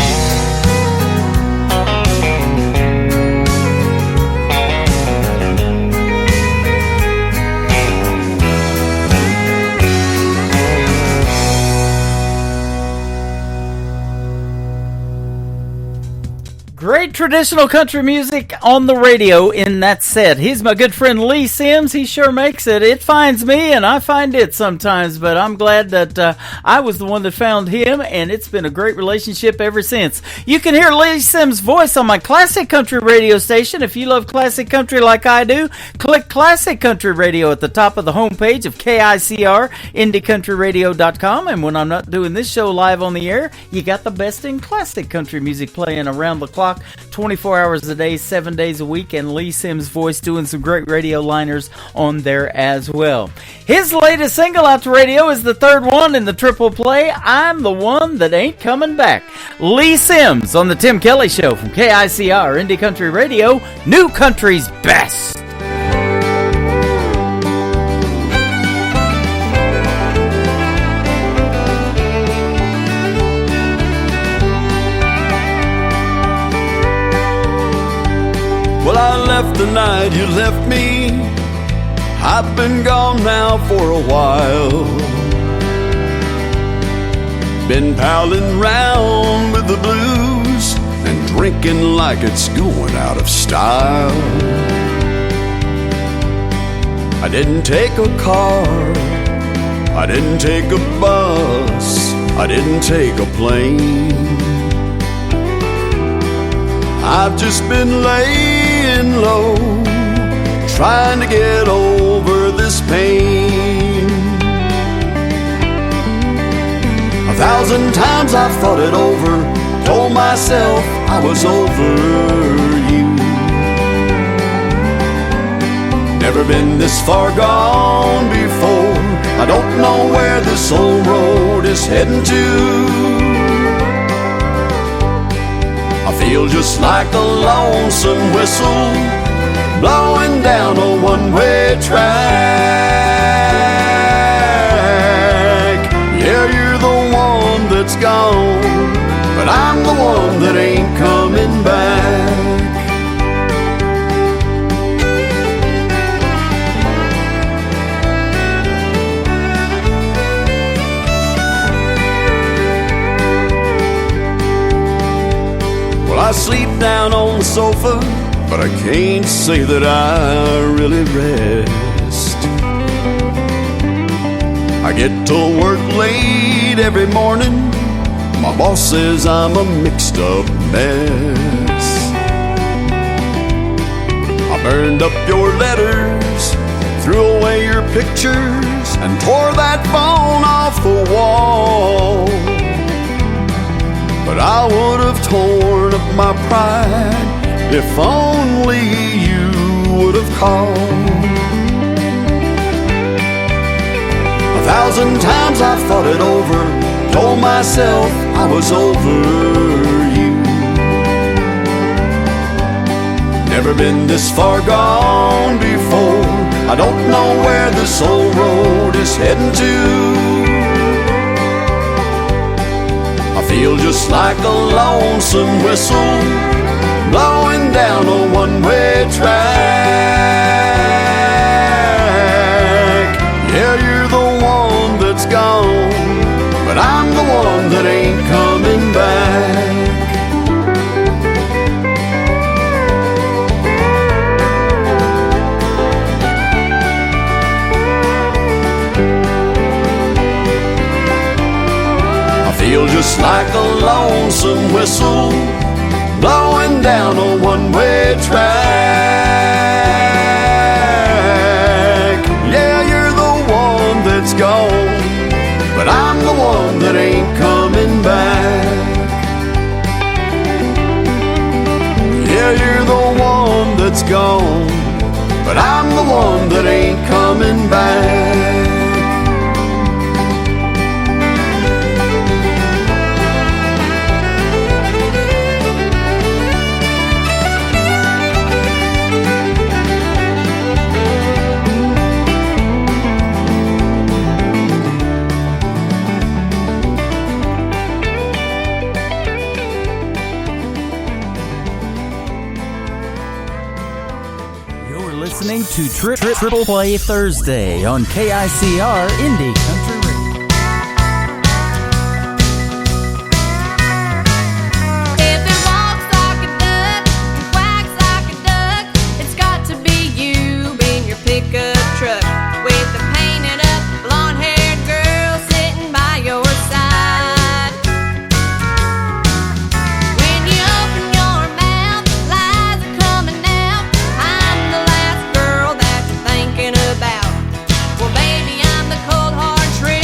Great traditional country music on the radio in that set. He's my good friend Lee Sims. He sure makes it. It finds me and I find it sometimes, but I'm glad that I was the one that found him, and it's been a great relationship ever since. You can hear Lee Sims' voice on my classic country radio station. If you love classic country like I do, click Classic Country Radio at the top of the homepage of KICR, IndieCountryRadio.com, and when I'm not doing this show live on the air, you got the best in classic country music playing around the clock, 24 hours a day, 7 days a week, and Lee Sims' voice doing some great radio liners on there as well. His latest single out to radio is the third one in the triple play, I'm the One That Ain't Coming Back. Lee Sims on the Tim Kelly Show from KICR, Indie Country Radio, New Country's Best. Well, I left the night you left me I've been gone now for a while. Been palling round with the blues and drinking like it's going out of style. I didn't take a car, I didn't take a bus, I didn't take a plane. I've just been laying low, trying to get over this pain. 1,000 times I've thought it over, told myself I was over you. Never been this far gone before, I don't know where this old road is heading to. I feel just like a lonesome whistle blowing down a one-way track. Yeah, you're the one that's gone, but I'm the one that ain't coming back. Well, I sleep down on the sofa, but I can't say that I really rest. I get to work late every morning. My boss says I'm a mixed up mess. I burned up your letters, threw away your pictures, and tore that phone off the wall. But I would have torn up my pride if only you would have called. 1,000 times I've thought it over, told myself I was over you. Never been this far gone before, I don't know where this old road is heading to. I feel just like a lonesome whistle blowing down a one-way track. Yeah, you're the one that's gone, but I'm the one that ain't coming back. I feel just like a lonesome whistle blowing down a one-way track. Yeah, you're the one that's gone, but I'm the one that ain't coming back. Yeah, you're the one that's gone, but I'm the one that ain't coming back. Listening to Triple Play Thursday on KICR Indie Country Radio. If it walks like a duck and quacks like a duck, it's got to be you in your pickup truck with a painted up blonde-haired girl sitting by your side. When you open your mouth, lies are coming out. I'm the last girl that you're thinking about. Well, baby, I'm the cold hard truth.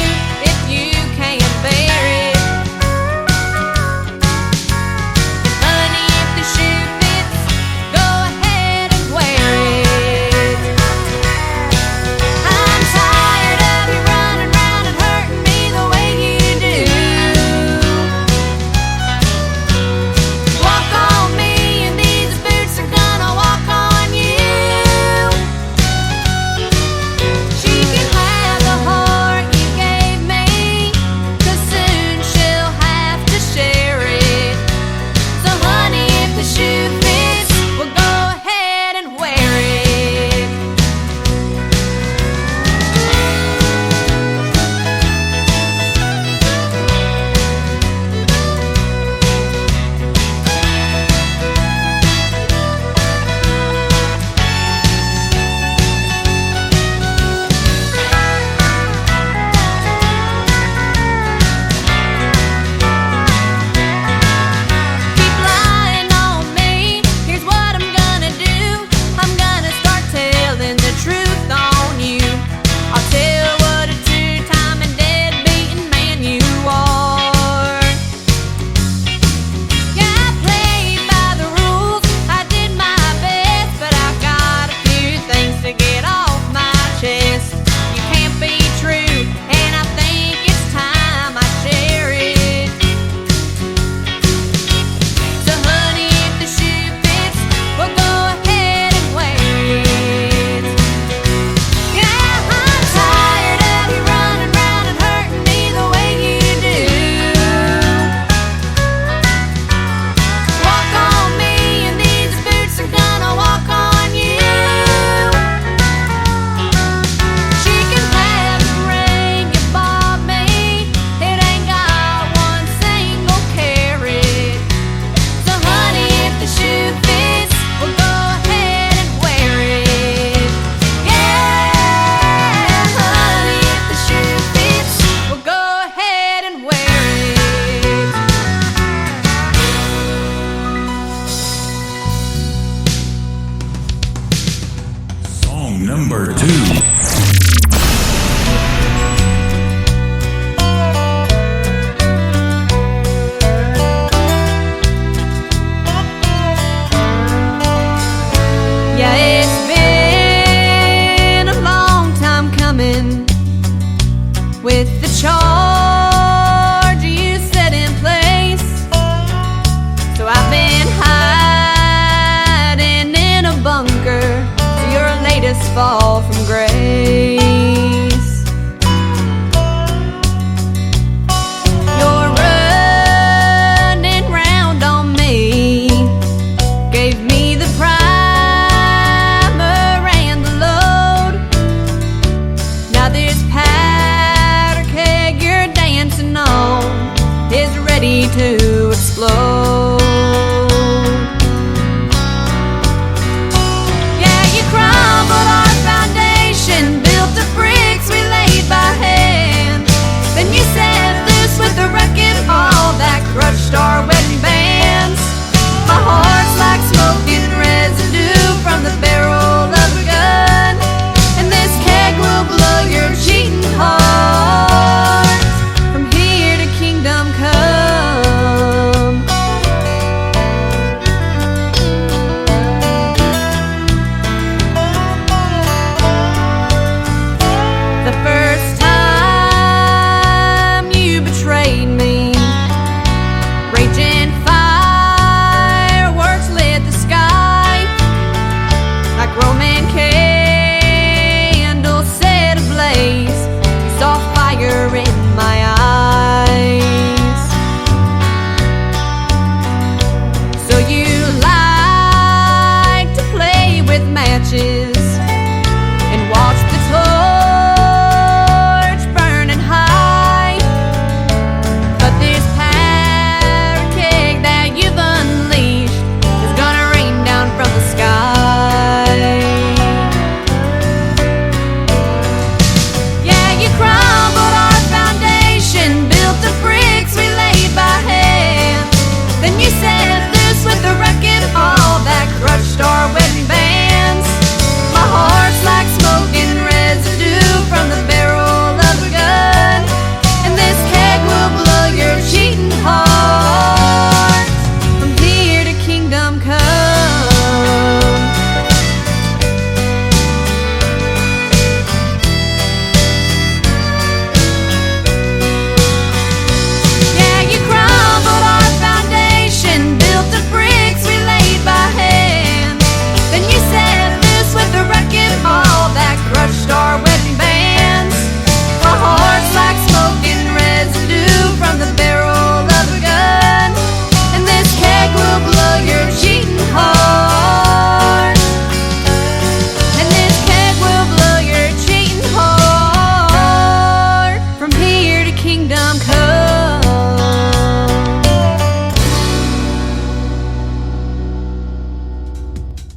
kingdom come.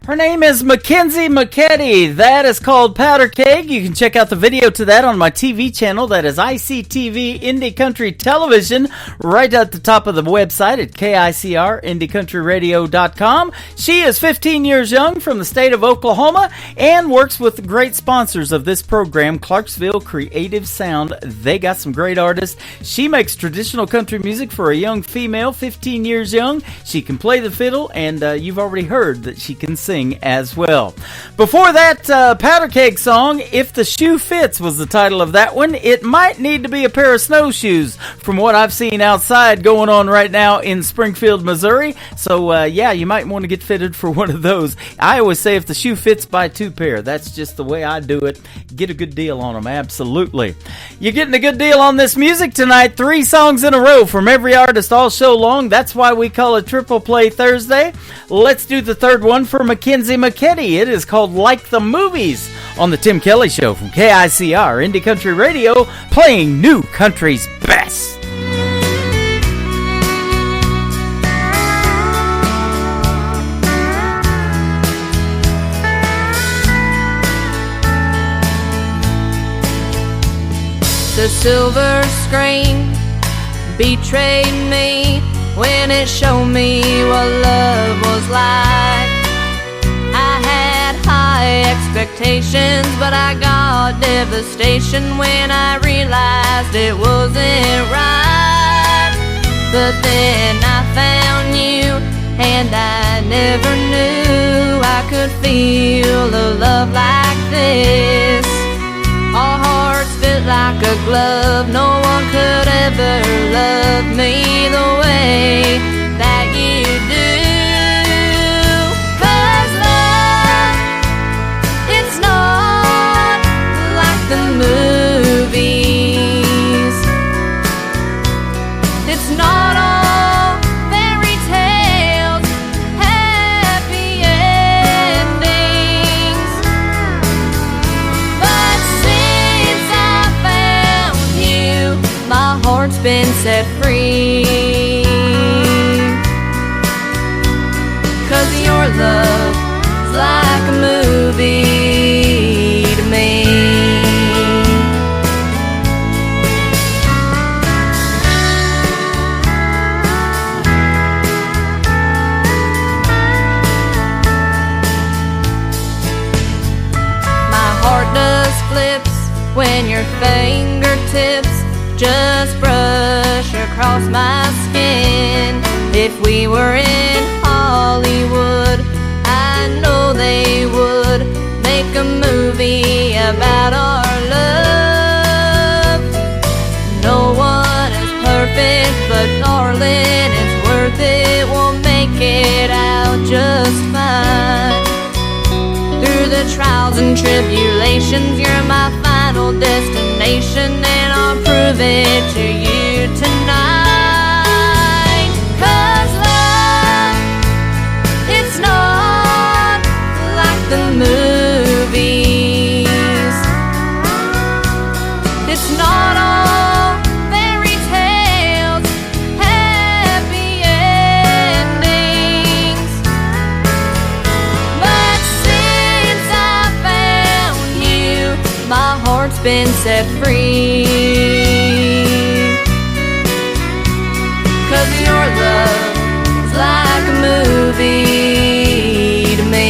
Her name is Mackenzie McKetty. That is called Powder Keg. You can check out the video to that on my TV channel. That is ICTV Indie Country Television, right at the top of the website at KICR-IndieCountryRadio.com. She is 15 years young, from the state of Oklahoma, and works with the great sponsors of this program, Clarksville Creative Sound. They got some great artists. She makes traditional country music for a young female, 15 years young. She can play the fiddle, and you've already heard that she can sing as well. Before that, Powder Keg song, If the Shoe Fits, was the title of that one. It might need to be a pair of snowshoes from what I've seen outside going on right now in Springfield, Missouri. So, yeah, you might want to get fitted for one of those. I always say if the shoe fits, buy two pair. That's just the way I do it. Get a good deal on them, absolutely. You're getting a good deal on this music tonight. 3 songs in a row from every artist all show long. That's why we call it Triple Play Thursday. Let's do the third one for Mackenzie McKetty. It is called Like the Movies on the Tim Kelly Show from KICR Indie Country Radio, playing new country's best. The silver screen betrayed me when it showed me what love was like. I had high expectations, but I got devastation when I realized it wasn't right. But then I found you, and I never knew I could feel a love like this. Our hearts fit like a glove. No one could ever love me the way that you do. 'Cause love, it's not like the movies. It's not all fairy tales, happy endings. But since I found you, my heart's been set free. 'Cause your love's like a movie to me. My heart does flips when your fingertips just brush across my skin. If we were in Hollywood, I know they would make a movie about our love. No one is perfect, but darling, it's worth it. We'll make it out just fine. Through the trials and tribulations, you're my final destination, and I'll prove it to you tonight. 'Cause love, it's not like the movies. It's not all fairy tales, happy endings. But since I found you, my heart's been set free. 'Cause your love's like a movie to me.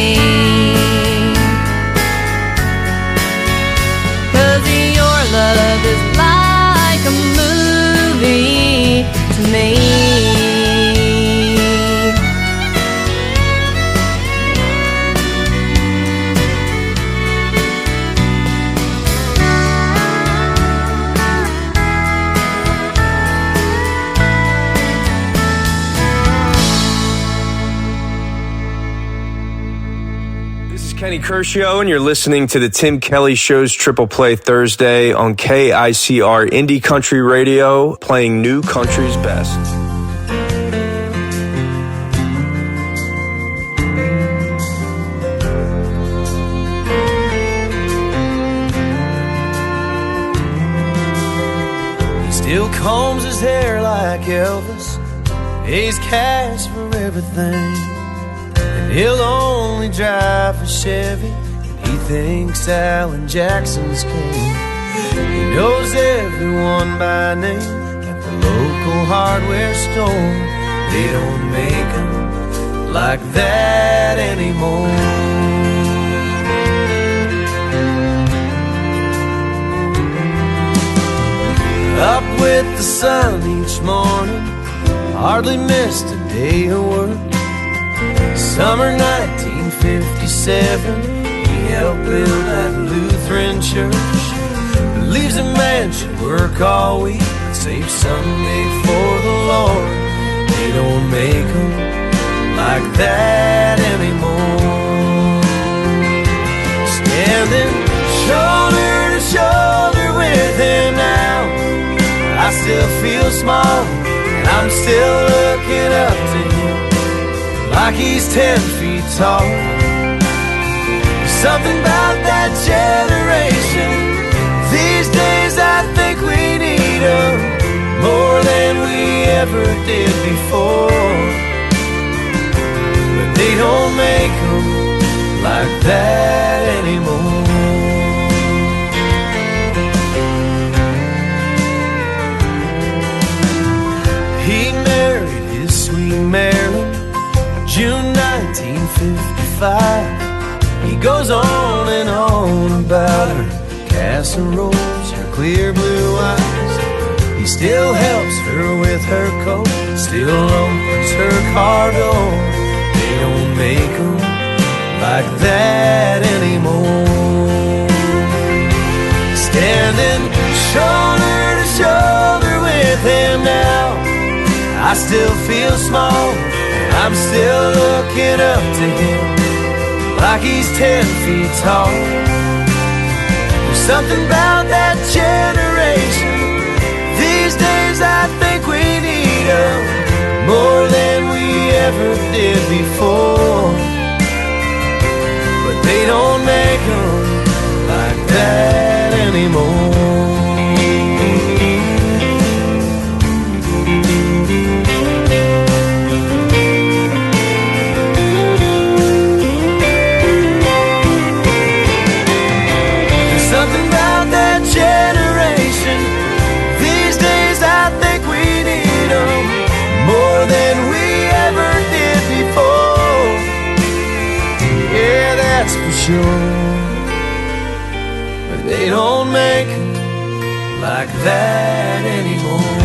'Cause your love is like a movie to me. Kenny Kershaw, and you're listening to the Tim Kelly Show's Triple Play Thursday on KICR Indie Country Radio, playing new country's best. Still combs his hair like Elvis, pays cash for everything, and he'll only drive a Chevy, and he thinks Alan Jackson's king. He knows everyone by name at the local hardware store. They don't make them like that anymore. Up with the sun each morning, hardly missed a day of work. Summer 1957, he helped build that Lutheran church. Believes a man should work all week and save Sunday for the Lord. They don't make them like that anymore. Standing shoulder to shoulder with him now, I still feel small, and I'm still looking up to him like he's 10 feet tall. There's something about that generation these days, I think we need them more than we ever did before. But they don't make them like that anymore. He married his sweet Marilyn, June 1955. He goes on and on about her casseroles, her clear blue eyes. He still helps her with her coat, still opens her car door. They don't make them like that anymore. Standing shoulder to shoulder with him now, I still feel small, I'm still looking up to him like he's 10 feet tall. There's something about that generation these days, I think we need them more than we ever did before. But they don't make them like that anymore. Generation these days, I think we need them more than we ever did before. Yeah, that's for sure. But they don't make them like that anymore.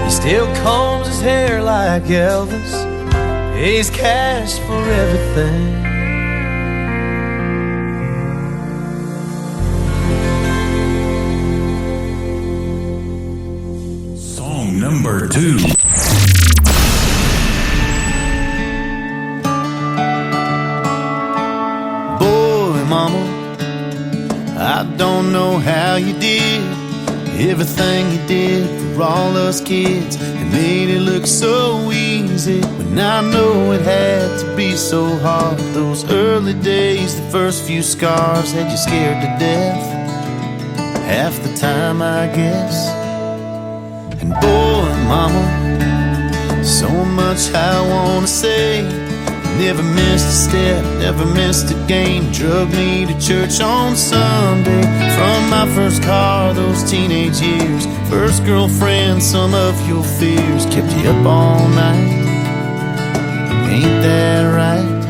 He still combs his hair like Elvis, pays cash for everything. Song number 2. Boy, mama, I don't know how you did everything you did for all us kids, and made it look so easy when I know it had to be so hard. Those early days, the first few scars had you scared to death half the time, I guess. And boy, mama, so much I wanna say. Never missed a step, never missed a game. Drug me to church on Sunday. From my first car, those teenage years. First girlfriend, some of your fears. Kept you up all night, ain't that right?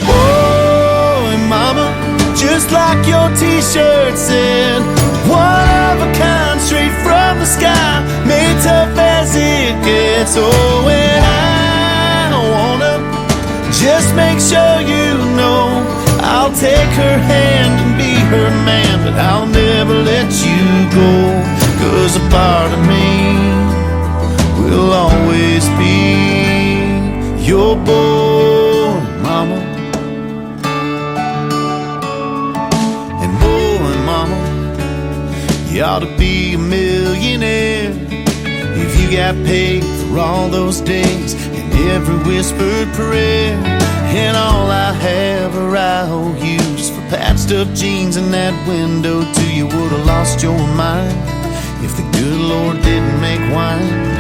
Boy, mama, just like your t-shirt said, one of a kind, straight from the sky, made tough as it gets. Oh, and I wanna just make sure you know I'll take her hand and be her man, but I'll never let you go, 'cause a part of me will always be your boy, mama. And boy, mama, you ought to be a millionaire if you got paid for all those days and every whispered prayer. And all I have are I owe you. Just for patched up jeans and that window too. You would have lost your mind if the good Lord didn't make wine.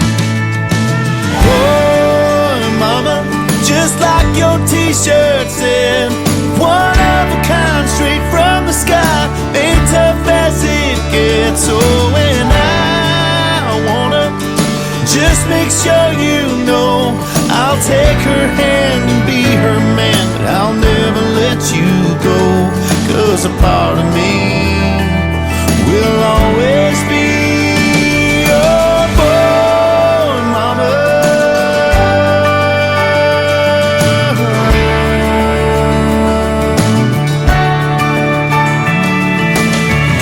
Oh, mama, just like your t-shirt said, one of a kind, straight from the sky, ain't tough as it gets. Oh, and I wanna just make sure you know I'll take her hand and be her man, but I'll never let you go, 'cause a part of me will always be your boy, mama.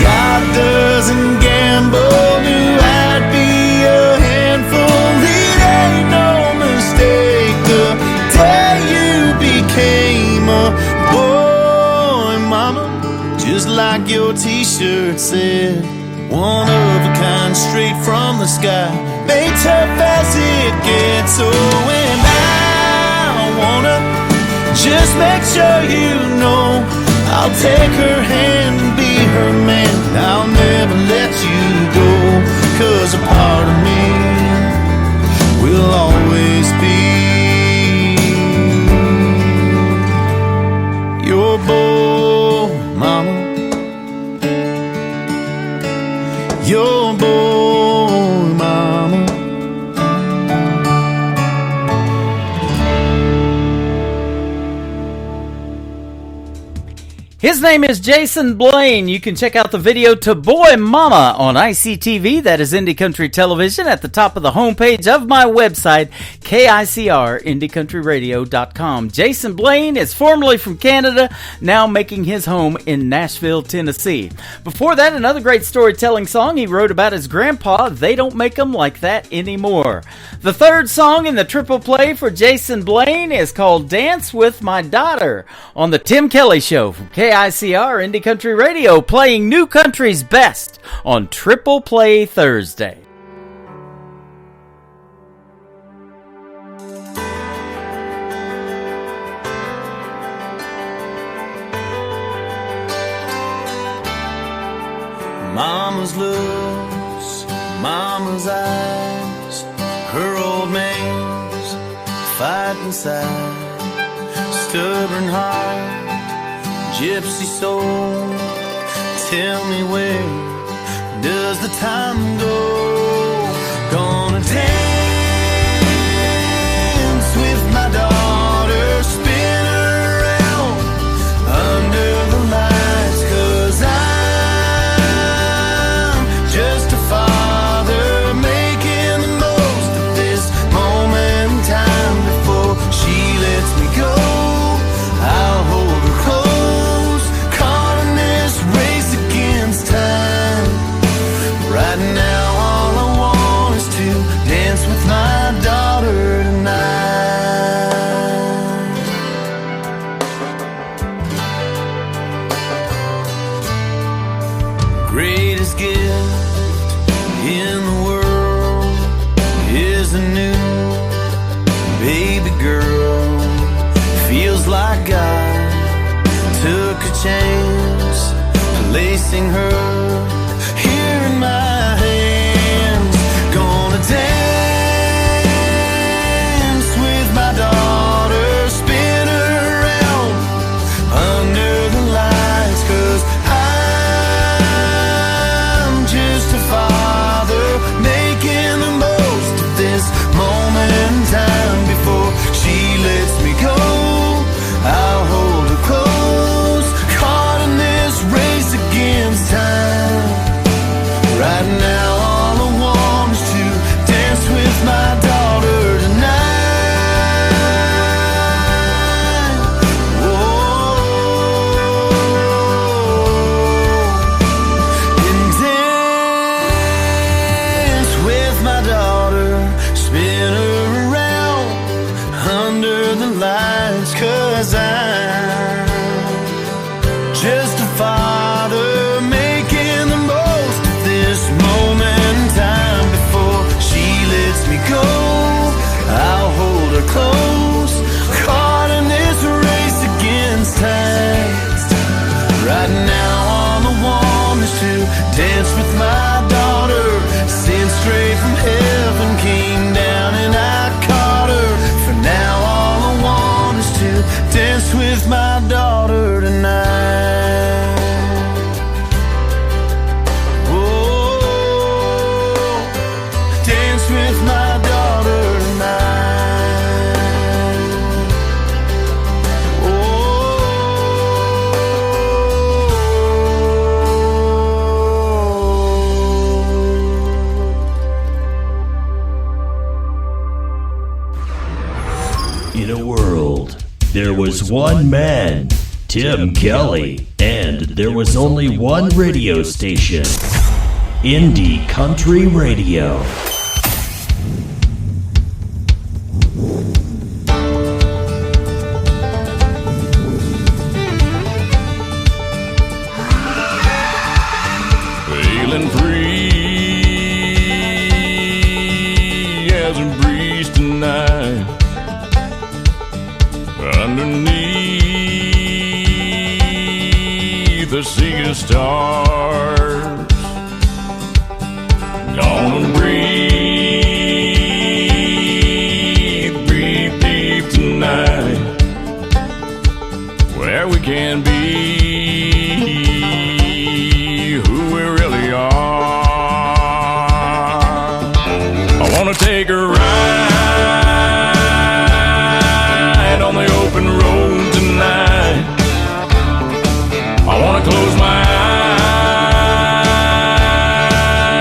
God doesn't gamble, knew I'd be a handful. It ain't no mistake the day you became a boy, mama. Just like your t-shirt said, one of a kind, straight from the sky, made tough as it gets. Oh, and I wanna just make sure you know I'll take her hand and be her man. I'll never let you go, 'cause a part of me will always be your boy, mama. Your boy, mama. His name is Jason Blaine. You can check out the video to Boy Mama on ICTV. That is Indie Country Television at the top of the homepage of my website, KICR-IndieCountryRadio.com. Jason Blaine is formerly from Canada, now making his home in Nashville, Tennessee. Before that, another great storytelling song he wrote about his grandpa, They Don't Make Them Like That Anymore. The third song in the triple play for Jason Blaine is called Dance With My Daughter on the Tim Kelly Show from KICR Indie Country Radio, playing New Country's best on Triple Play Thursday. Mama's looks, mama's eyes, her old man's fight inside, stubborn heart, gypsy soul. Tell me, where does the time go? Gonna dance with my daughter, spin her around under the lights, 'cause I'm just a father making the most of this moment in time. Before she lets me go, I'll hold her close, caught in this race against time. Right now all I want is to dance with my daughter tonight. Greatest gift in the world is a new baby girl. Feels like God took a chance, placing her here in my hands. Gonna dance with my daughter, spin her around under the lights, 'cause I'm just a father making the most of this moment in time. Before she lets me go, I'll hold her close, caught in this race against time. dance with my daughter, sent straight from heaven, came down and I caught her. For now all I want is to dance with my daughter tonight. Oh, dance with my daughter tonight. In a world, there was one man, Tim Kelly, and there was only one radio station, Indie Country Radio. Feeling free as a breeze tonight. Underneath the sea of stars, gonna breathe deep tonight, where we can be who we really are. I wanna take a ride on the open road tonight. I wanna close my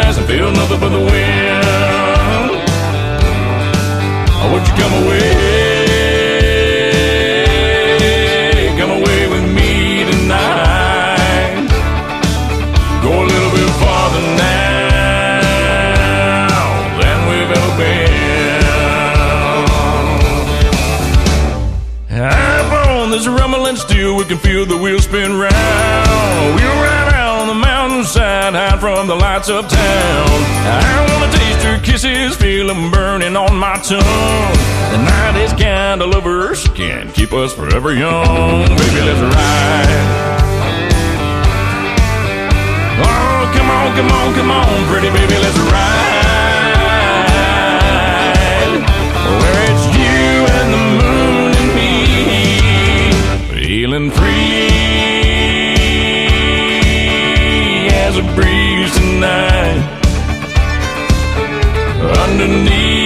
eyes and feel nothing but the wind. Would you come away with me tonight? Go a little bit farther now than we've ever been. Up on this rumbling steel, we can feel the wheels spin round. We'll ride out on the mountainside, hide from the lights uptown. I wanna taste your kisses, feel them burning on my tongue. The night is kinda lovers, can't keep us forever young. Baby, let's ride. Oh, come on, come on, come on, pretty baby, let's ride. Where it's you and the moon and me, feeling free as a breeze tonight. Underneath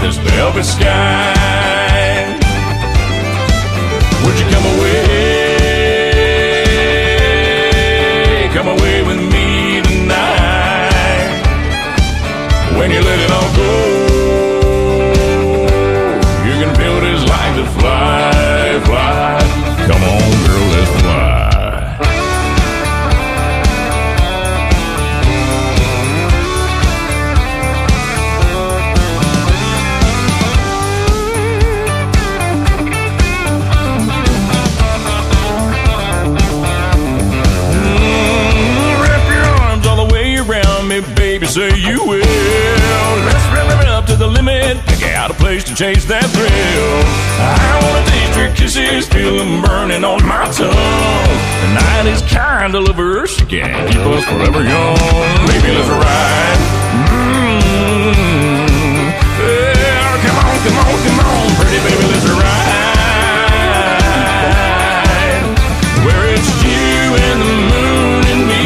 this velvet sky, would you come away with me tonight? When you let it all go, you can feel this life that fly, fly. Come on, girl, let's fly. Baby, say you will. Let's rev it up to the limit. Pick out a place to chase that thrill. I wanna taste your kisses, feel them burning on my tongue. The night is kinda lovers, can't keep us forever young. Baby, let's ride. Yeah, come on, come on, come on, pretty baby, let's ride. Where it's you and the moon and me,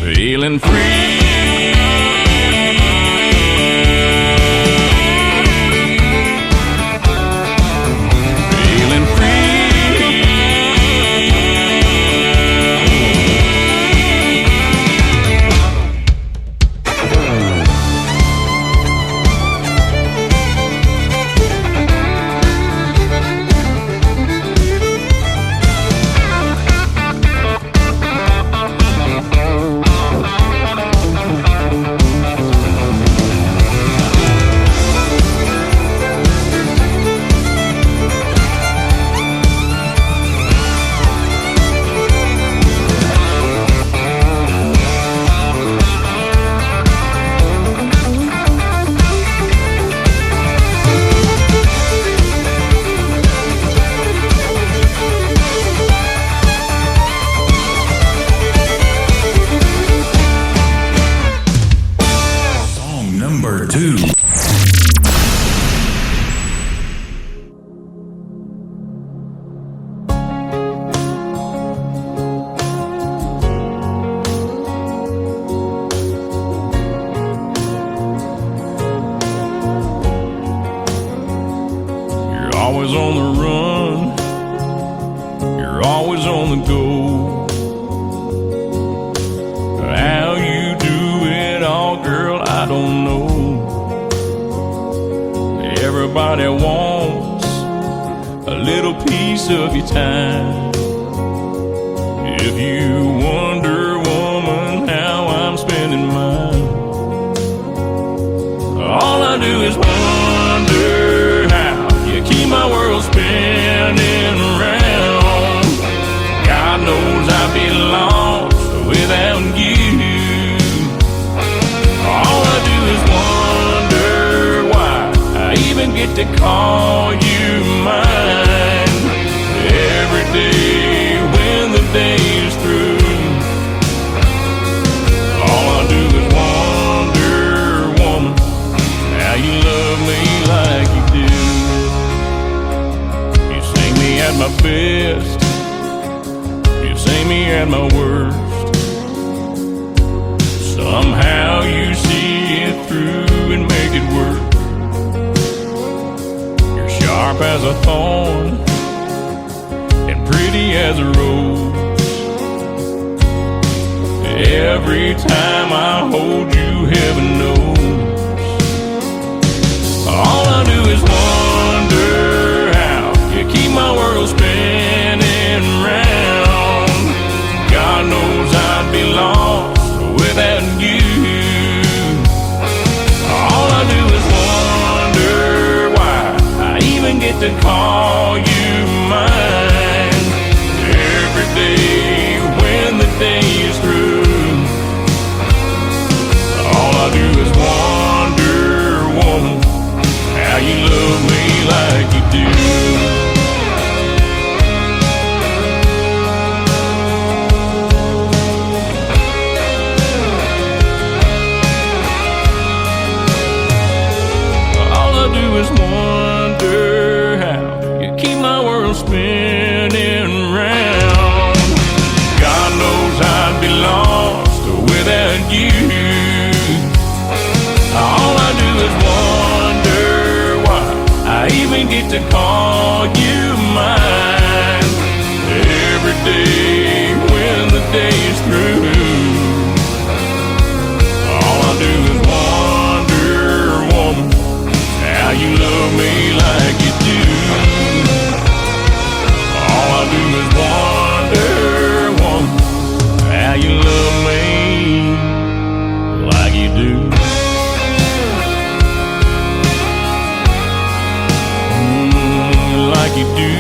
feeling free. Feeling free. always on the go. How you do it all, girl, I don't know. Everybody wants a little piece of your time. If you wonder, woman, how I'm spending mine, all I do is wonder how you keep my world spinning around. God knows I'd be lost without you. All I do is wonder why I even get to call you mine. Every day when the day is through, all I do is wonder, woman, how you love me like you do. You see me at my best, you see me at my worst. Somehow you see it through and make it work. You're sharp as a thorn and pretty as a rose. Every time I hold you, heaven knows. All I do is wonder how you keep my world spinning round. God knows I'd be lost without you. All I do is wonder why I even get to call you mine. Every day when the day is through, all I do is wonder, woman, how you love me like you do. Is wonder how you keep my world spinning round. God knows I'd be lost without you. All I do is wonder why I even get to call you mine. Every day when the day is through, all I do is wonder, woman, how you love me like you do. All I do is wonder, woman, how you love me like you do. Like you do.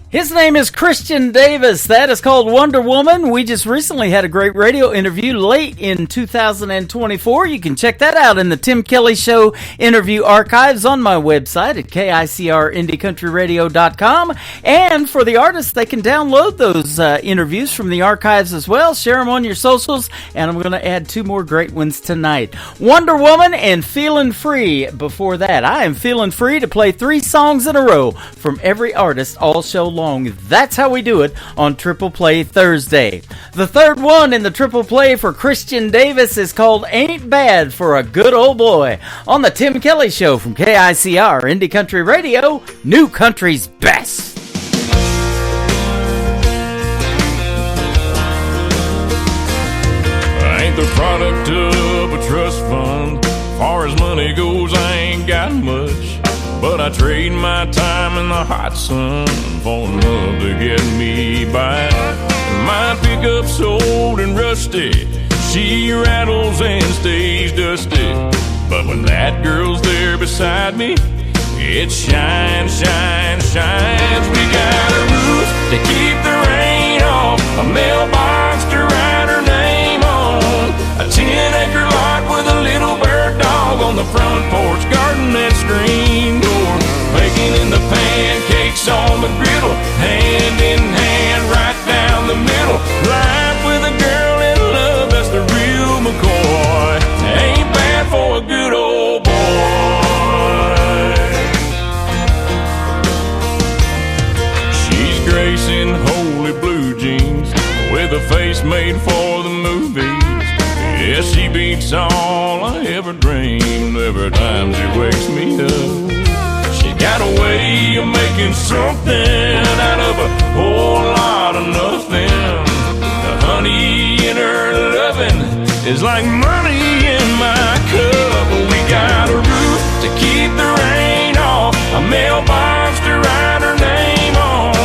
His name is Christian Davis. That is called Wonder Woman. We just recently had a great radio interview late in 2024. You can check that out in the Tim Kelly Show interview archives on my website at KICRIndieCountryRadio.com. And for the artists, they can download those interviews from the archives as well. Share them on your socials. And I'm going to add 2 more great ones tonight. Wonder Woman and Feeling Free. Before that, I am feeling free to play 3 songs in a row from every artist all show long. That's how we do it on Triple Play Thursday. The third one in the Triple Play for Christian Davis is called Ain't Bad for a Good Old Boy on the Tim Kelly Show from KICR Indie Country Radio, New Country's Best. I ain't the product of a trust fund. Far as money goes, I ain't got much. But I trade my time in the hot sun for love to get me by. My pickup's old and rusty, she rattles and stays dusty. But when that girl's there beside me, it shines, shines, shines. We got a roof to keep the rain off, a mailbox to write her name on, a 10-acre lot with a little bird dog on the front porch, garden and screen door, baking in the pancakes on the griddle, hand in hand right down the middle. Life with a girl in love, that's the real McCoy. Ain't bad for a good old boy. She's gracing holy blue jeans, face made for the movies. Yes, she beats all I ever dreamed every time she wakes me up. She got a way of making something out of a whole lot of nothing. The honey in her loving is like money in my cup. We got a roof to keep the rain off, a mailbox to write her name on,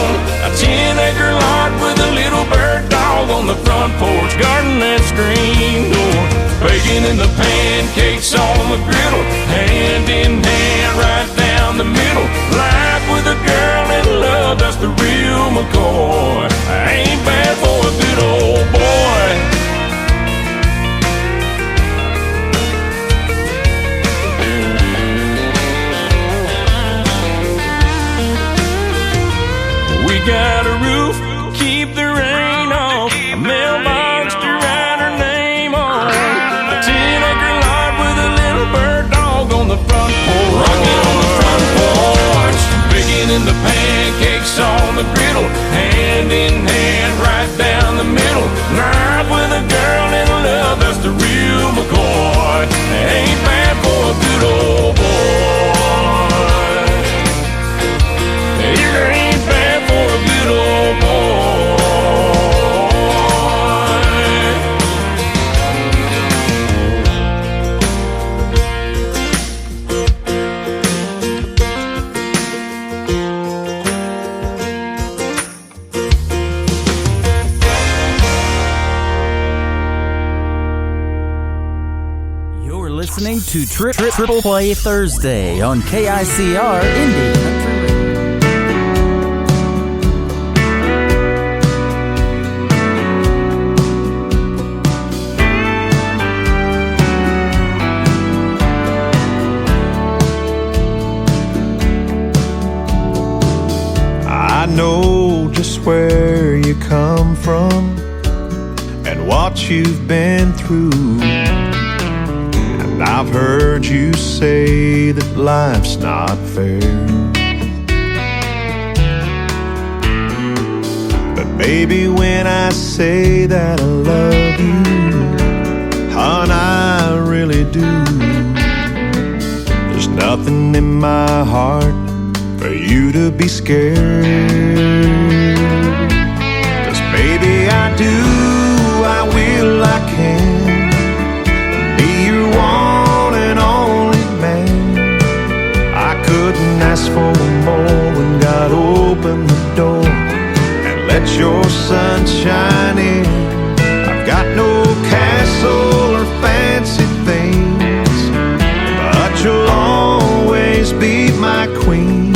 a 10-acre lot with a little bird dog on the front porch, garden and screen door, bacon in the pancakes on the griddle, hand in hand right down the middle. Life with a girl in love, that's the real McCoy. I ain't bad for a good old boy. We got a roof, keep the rain off, a mailbox to write her name on, a 10-acre lot with a little bird dog on the front porch, rocking on the front porch, bacon in the pancakes on the griddle, hand in hand right down the middle. Night with a girl in love, that's the real McCoy. Ain't bad for a good old boy. You ain't bad for a good old boy. You're listening to Triple Play Thursday on KICR Indie Country Radio. I know just where you come from and what you've been through. And I've heard you say that life's not fair. But baby, when I say that I love you, hon, I really do. There's nothing in my heart for you to be scared. 'Cause baby, I do, I will, I can be your one and only man. I couldn't ask for more when God opened the door and let your sun shine in. I've got no castle or fancy things, but you'll always be my queen.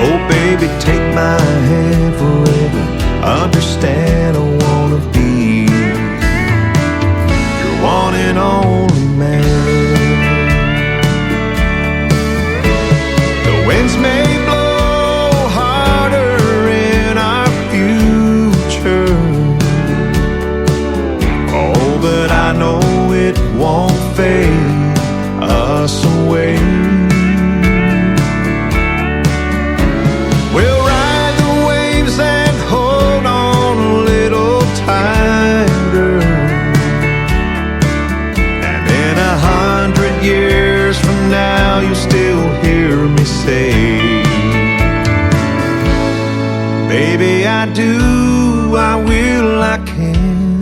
Oh baby, take my hand forever. Understand I wanna be your one and only man. The winds may blow harder in our future, oh, but I know it won't fade us away. We'll ride the waves and hold on a little tighter. And in 100 years from now, you'll still hear me say, baby, I do, I will, I can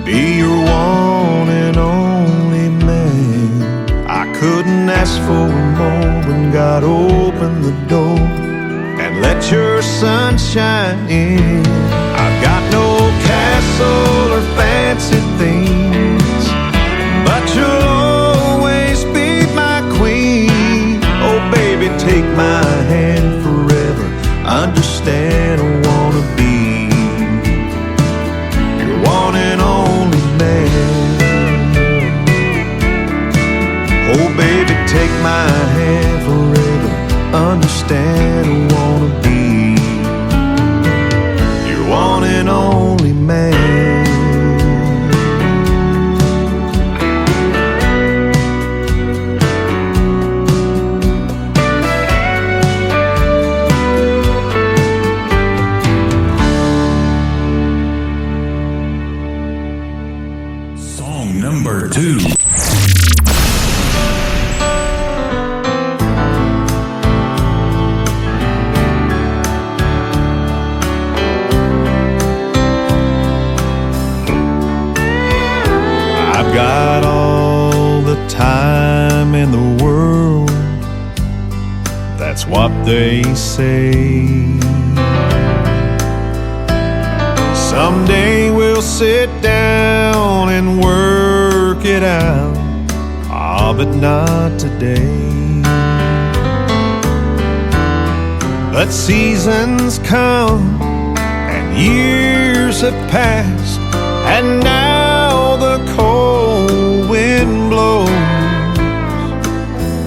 be your one and only man. I couldn't ask for more when God opened the door and let your sun shine in. I've got no castle or fancy things, but you'll always be my queen. Oh baby, take my hand forever. Understand I wanna be your one and only man. Oh baby, take my hand forever. Understand I wanna be your one and only man. number 2. I've got all the time in the world, that's what they say. Someday we'll sit down and work it out, but not today. But seasons come and years have passed, and now the cold wind blows.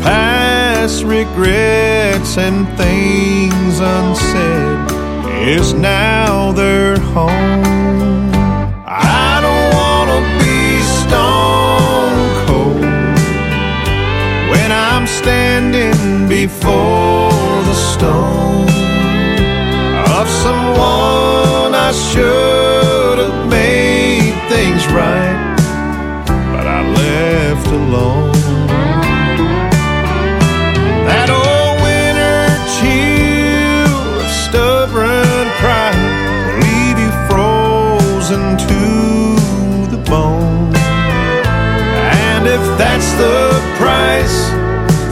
Past regrets and things unsaid is now their home. I don't wanna be stone cold when I'm standing before the stone of someone I should have made things right, but I left alone. That old winter chill of stubborn pride will leave you frozen to the bone. And if that's the price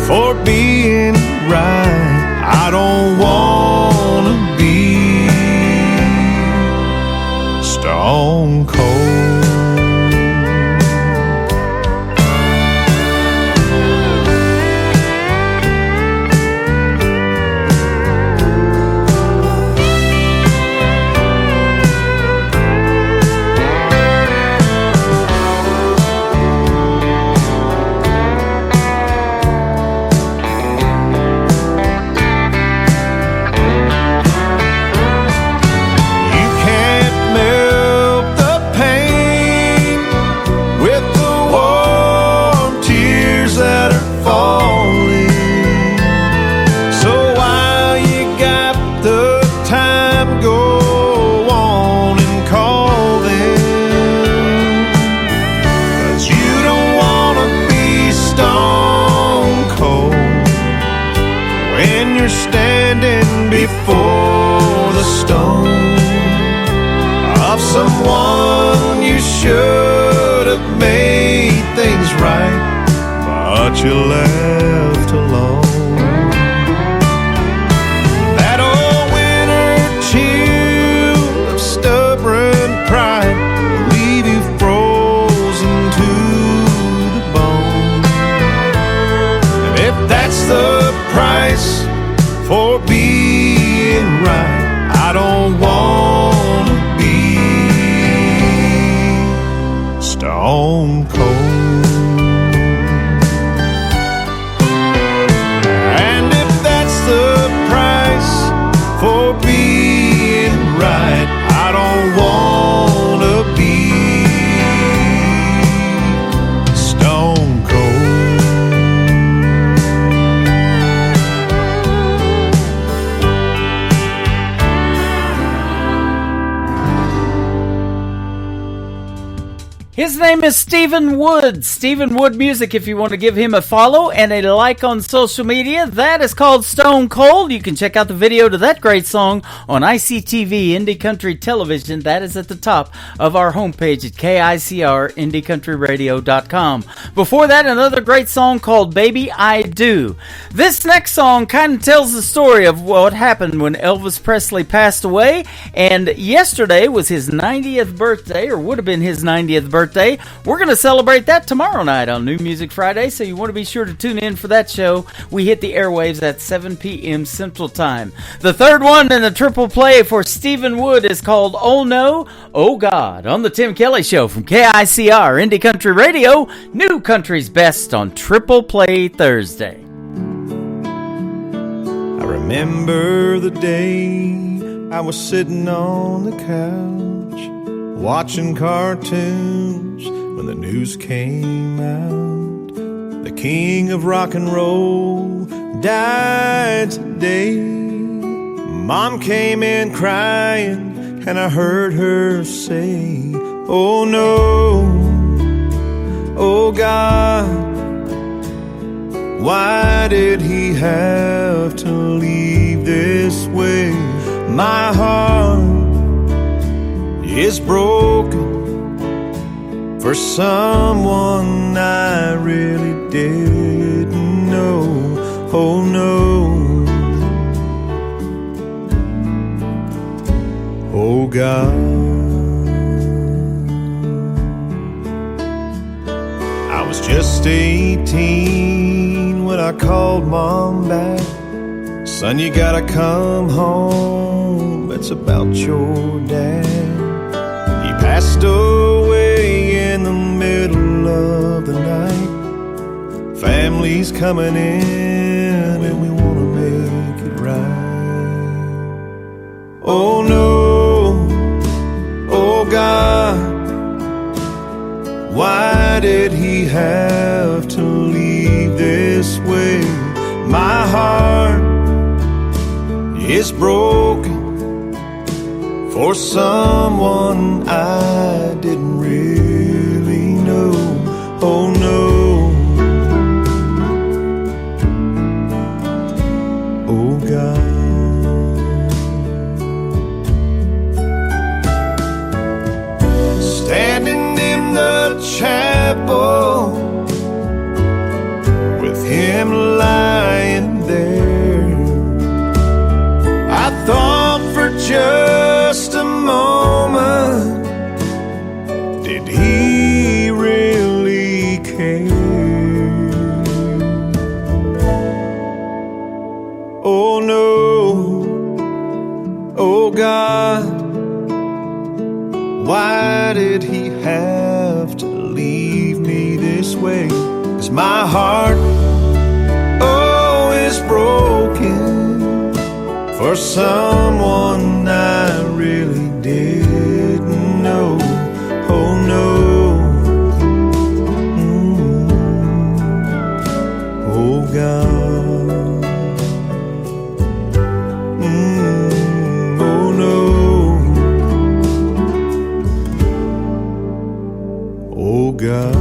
for being right, I don't wanna be stone cold. Before the stone of someone you should have made things right, but you left alone. That old winter chill of stubborn pride will leave you frozen to the bone. And if that's the price for being right, I don't wanna be stone cold. And if that's the price for being right, I don't wanna be stone cold. His name is Stephen Wood. Stephen Wood Music, if you want to give him a follow and a like on social media. That is called Stone Cold. You can check out the video to that great song on ICTV Indie Country Television. That is at the top of our homepage at KICRIndieCountryRadio.com. Before that, another great song called Baby I Do. This next song kind of tells the story of what happened when Elvis Presley passed away. And yesterday was his 90th birthday, or would have been his 90th birthday. We're going to celebrate that tomorrow night on New Music Friday, so you want to be sure to tune in for that show. We hit the airwaves at 7 p.m. Central Time. The third one in the triple play for Stephen Wood is called Oh No, Oh God, on the Tim Kelly Show from KICR Indie Country Radio, New Country's Best on Triple Play Thursday. I remember the day I was sitting on the couch watching cartoons when the news came out. The king of rock and roll died today. Mom came in crying and I heard her say, oh no, Oh God, why did he have to leave this way? My heart is broken for someone I really didn't know. Oh no. Oh God, I was just 18 when I called Mom back. Son, you gotta come home, it's about your dad. He passed away in the middle of the night. Family's coming in and we wanna make it right. Oh no. Oh God, why did he have to leave this way? My heart is broken for someone I didn't really know. Oh no. Oh God. Standing in the chapel with him lying there, I thought for just a moment, did he really care? Oh no, oh God, why did he have to leave me this way? 'Cause my heart, oh, is broken for someone I really didn't know. Oh no. Oh God. Oh no. Oh God.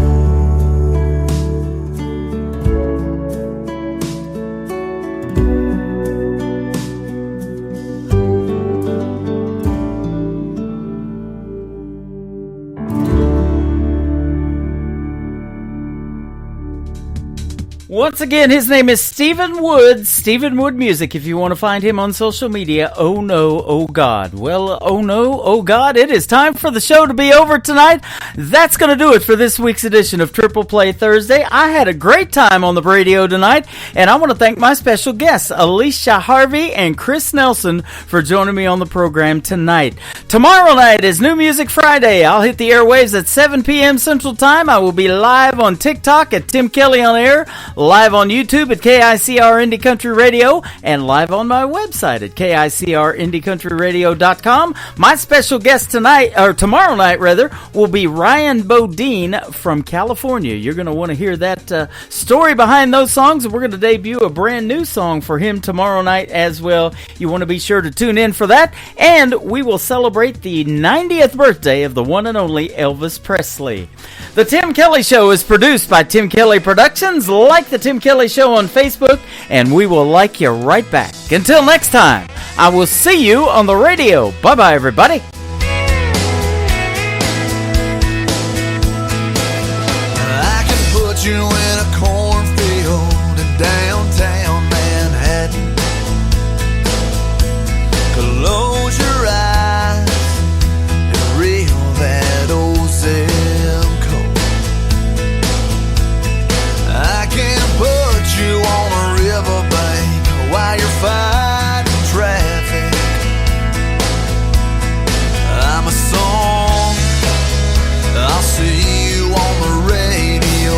Once again, his name is Stephen Wood, Stephen Wood Music, if you want to find him on social media. Oh no, oh God. Well, oh no, oh God, it is time for the show to be over tonight. That's going to do it for this week's edition of Triple Play Thursday. I had a great time on the radio tonight, and I want to thank my special guests, Alicia Harvey and Chris Nelson, for joining me on the program tonight. Tomorrow night is New Music Friday. I'll hit the airwaves at 7 p.m. Central Time. I will be live on TikTok at Tim Kelly on Air, live on YouTube at KICR Indie Country Radio, and live on my website at KICRIndieCountryRadio.com. My special guest tonight, or tomorrow night rather, will be Ryan Bodine from California. You're going to want to hear that story behind those songs, and we're going to debut a brand new song for him tomorrow night as well. You want to be sure to tune in for that, and we will celebrate the 90th birthday of the one and only Elvis Presley. The Tim Kelly Show is produced by Tim Kelly Productions. Like the Tim Kelly Show on Facebook, and we will like you right back. Until next time, I will see you on the radio. Bye-bye, everybody. I can put you in a cornfield in downtown Manhattan. Close your eyes and reel that old zip code. I can put you on a riverbank while you're fighting traffic. I'm a song, I'll see you on the radio.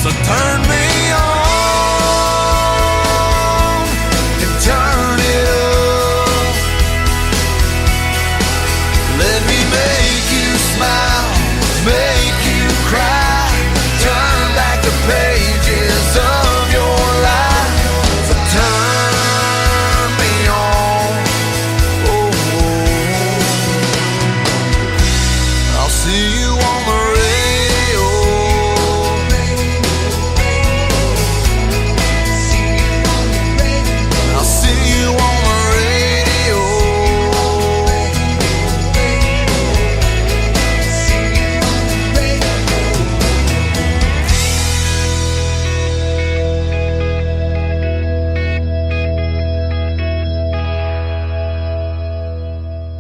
So turn me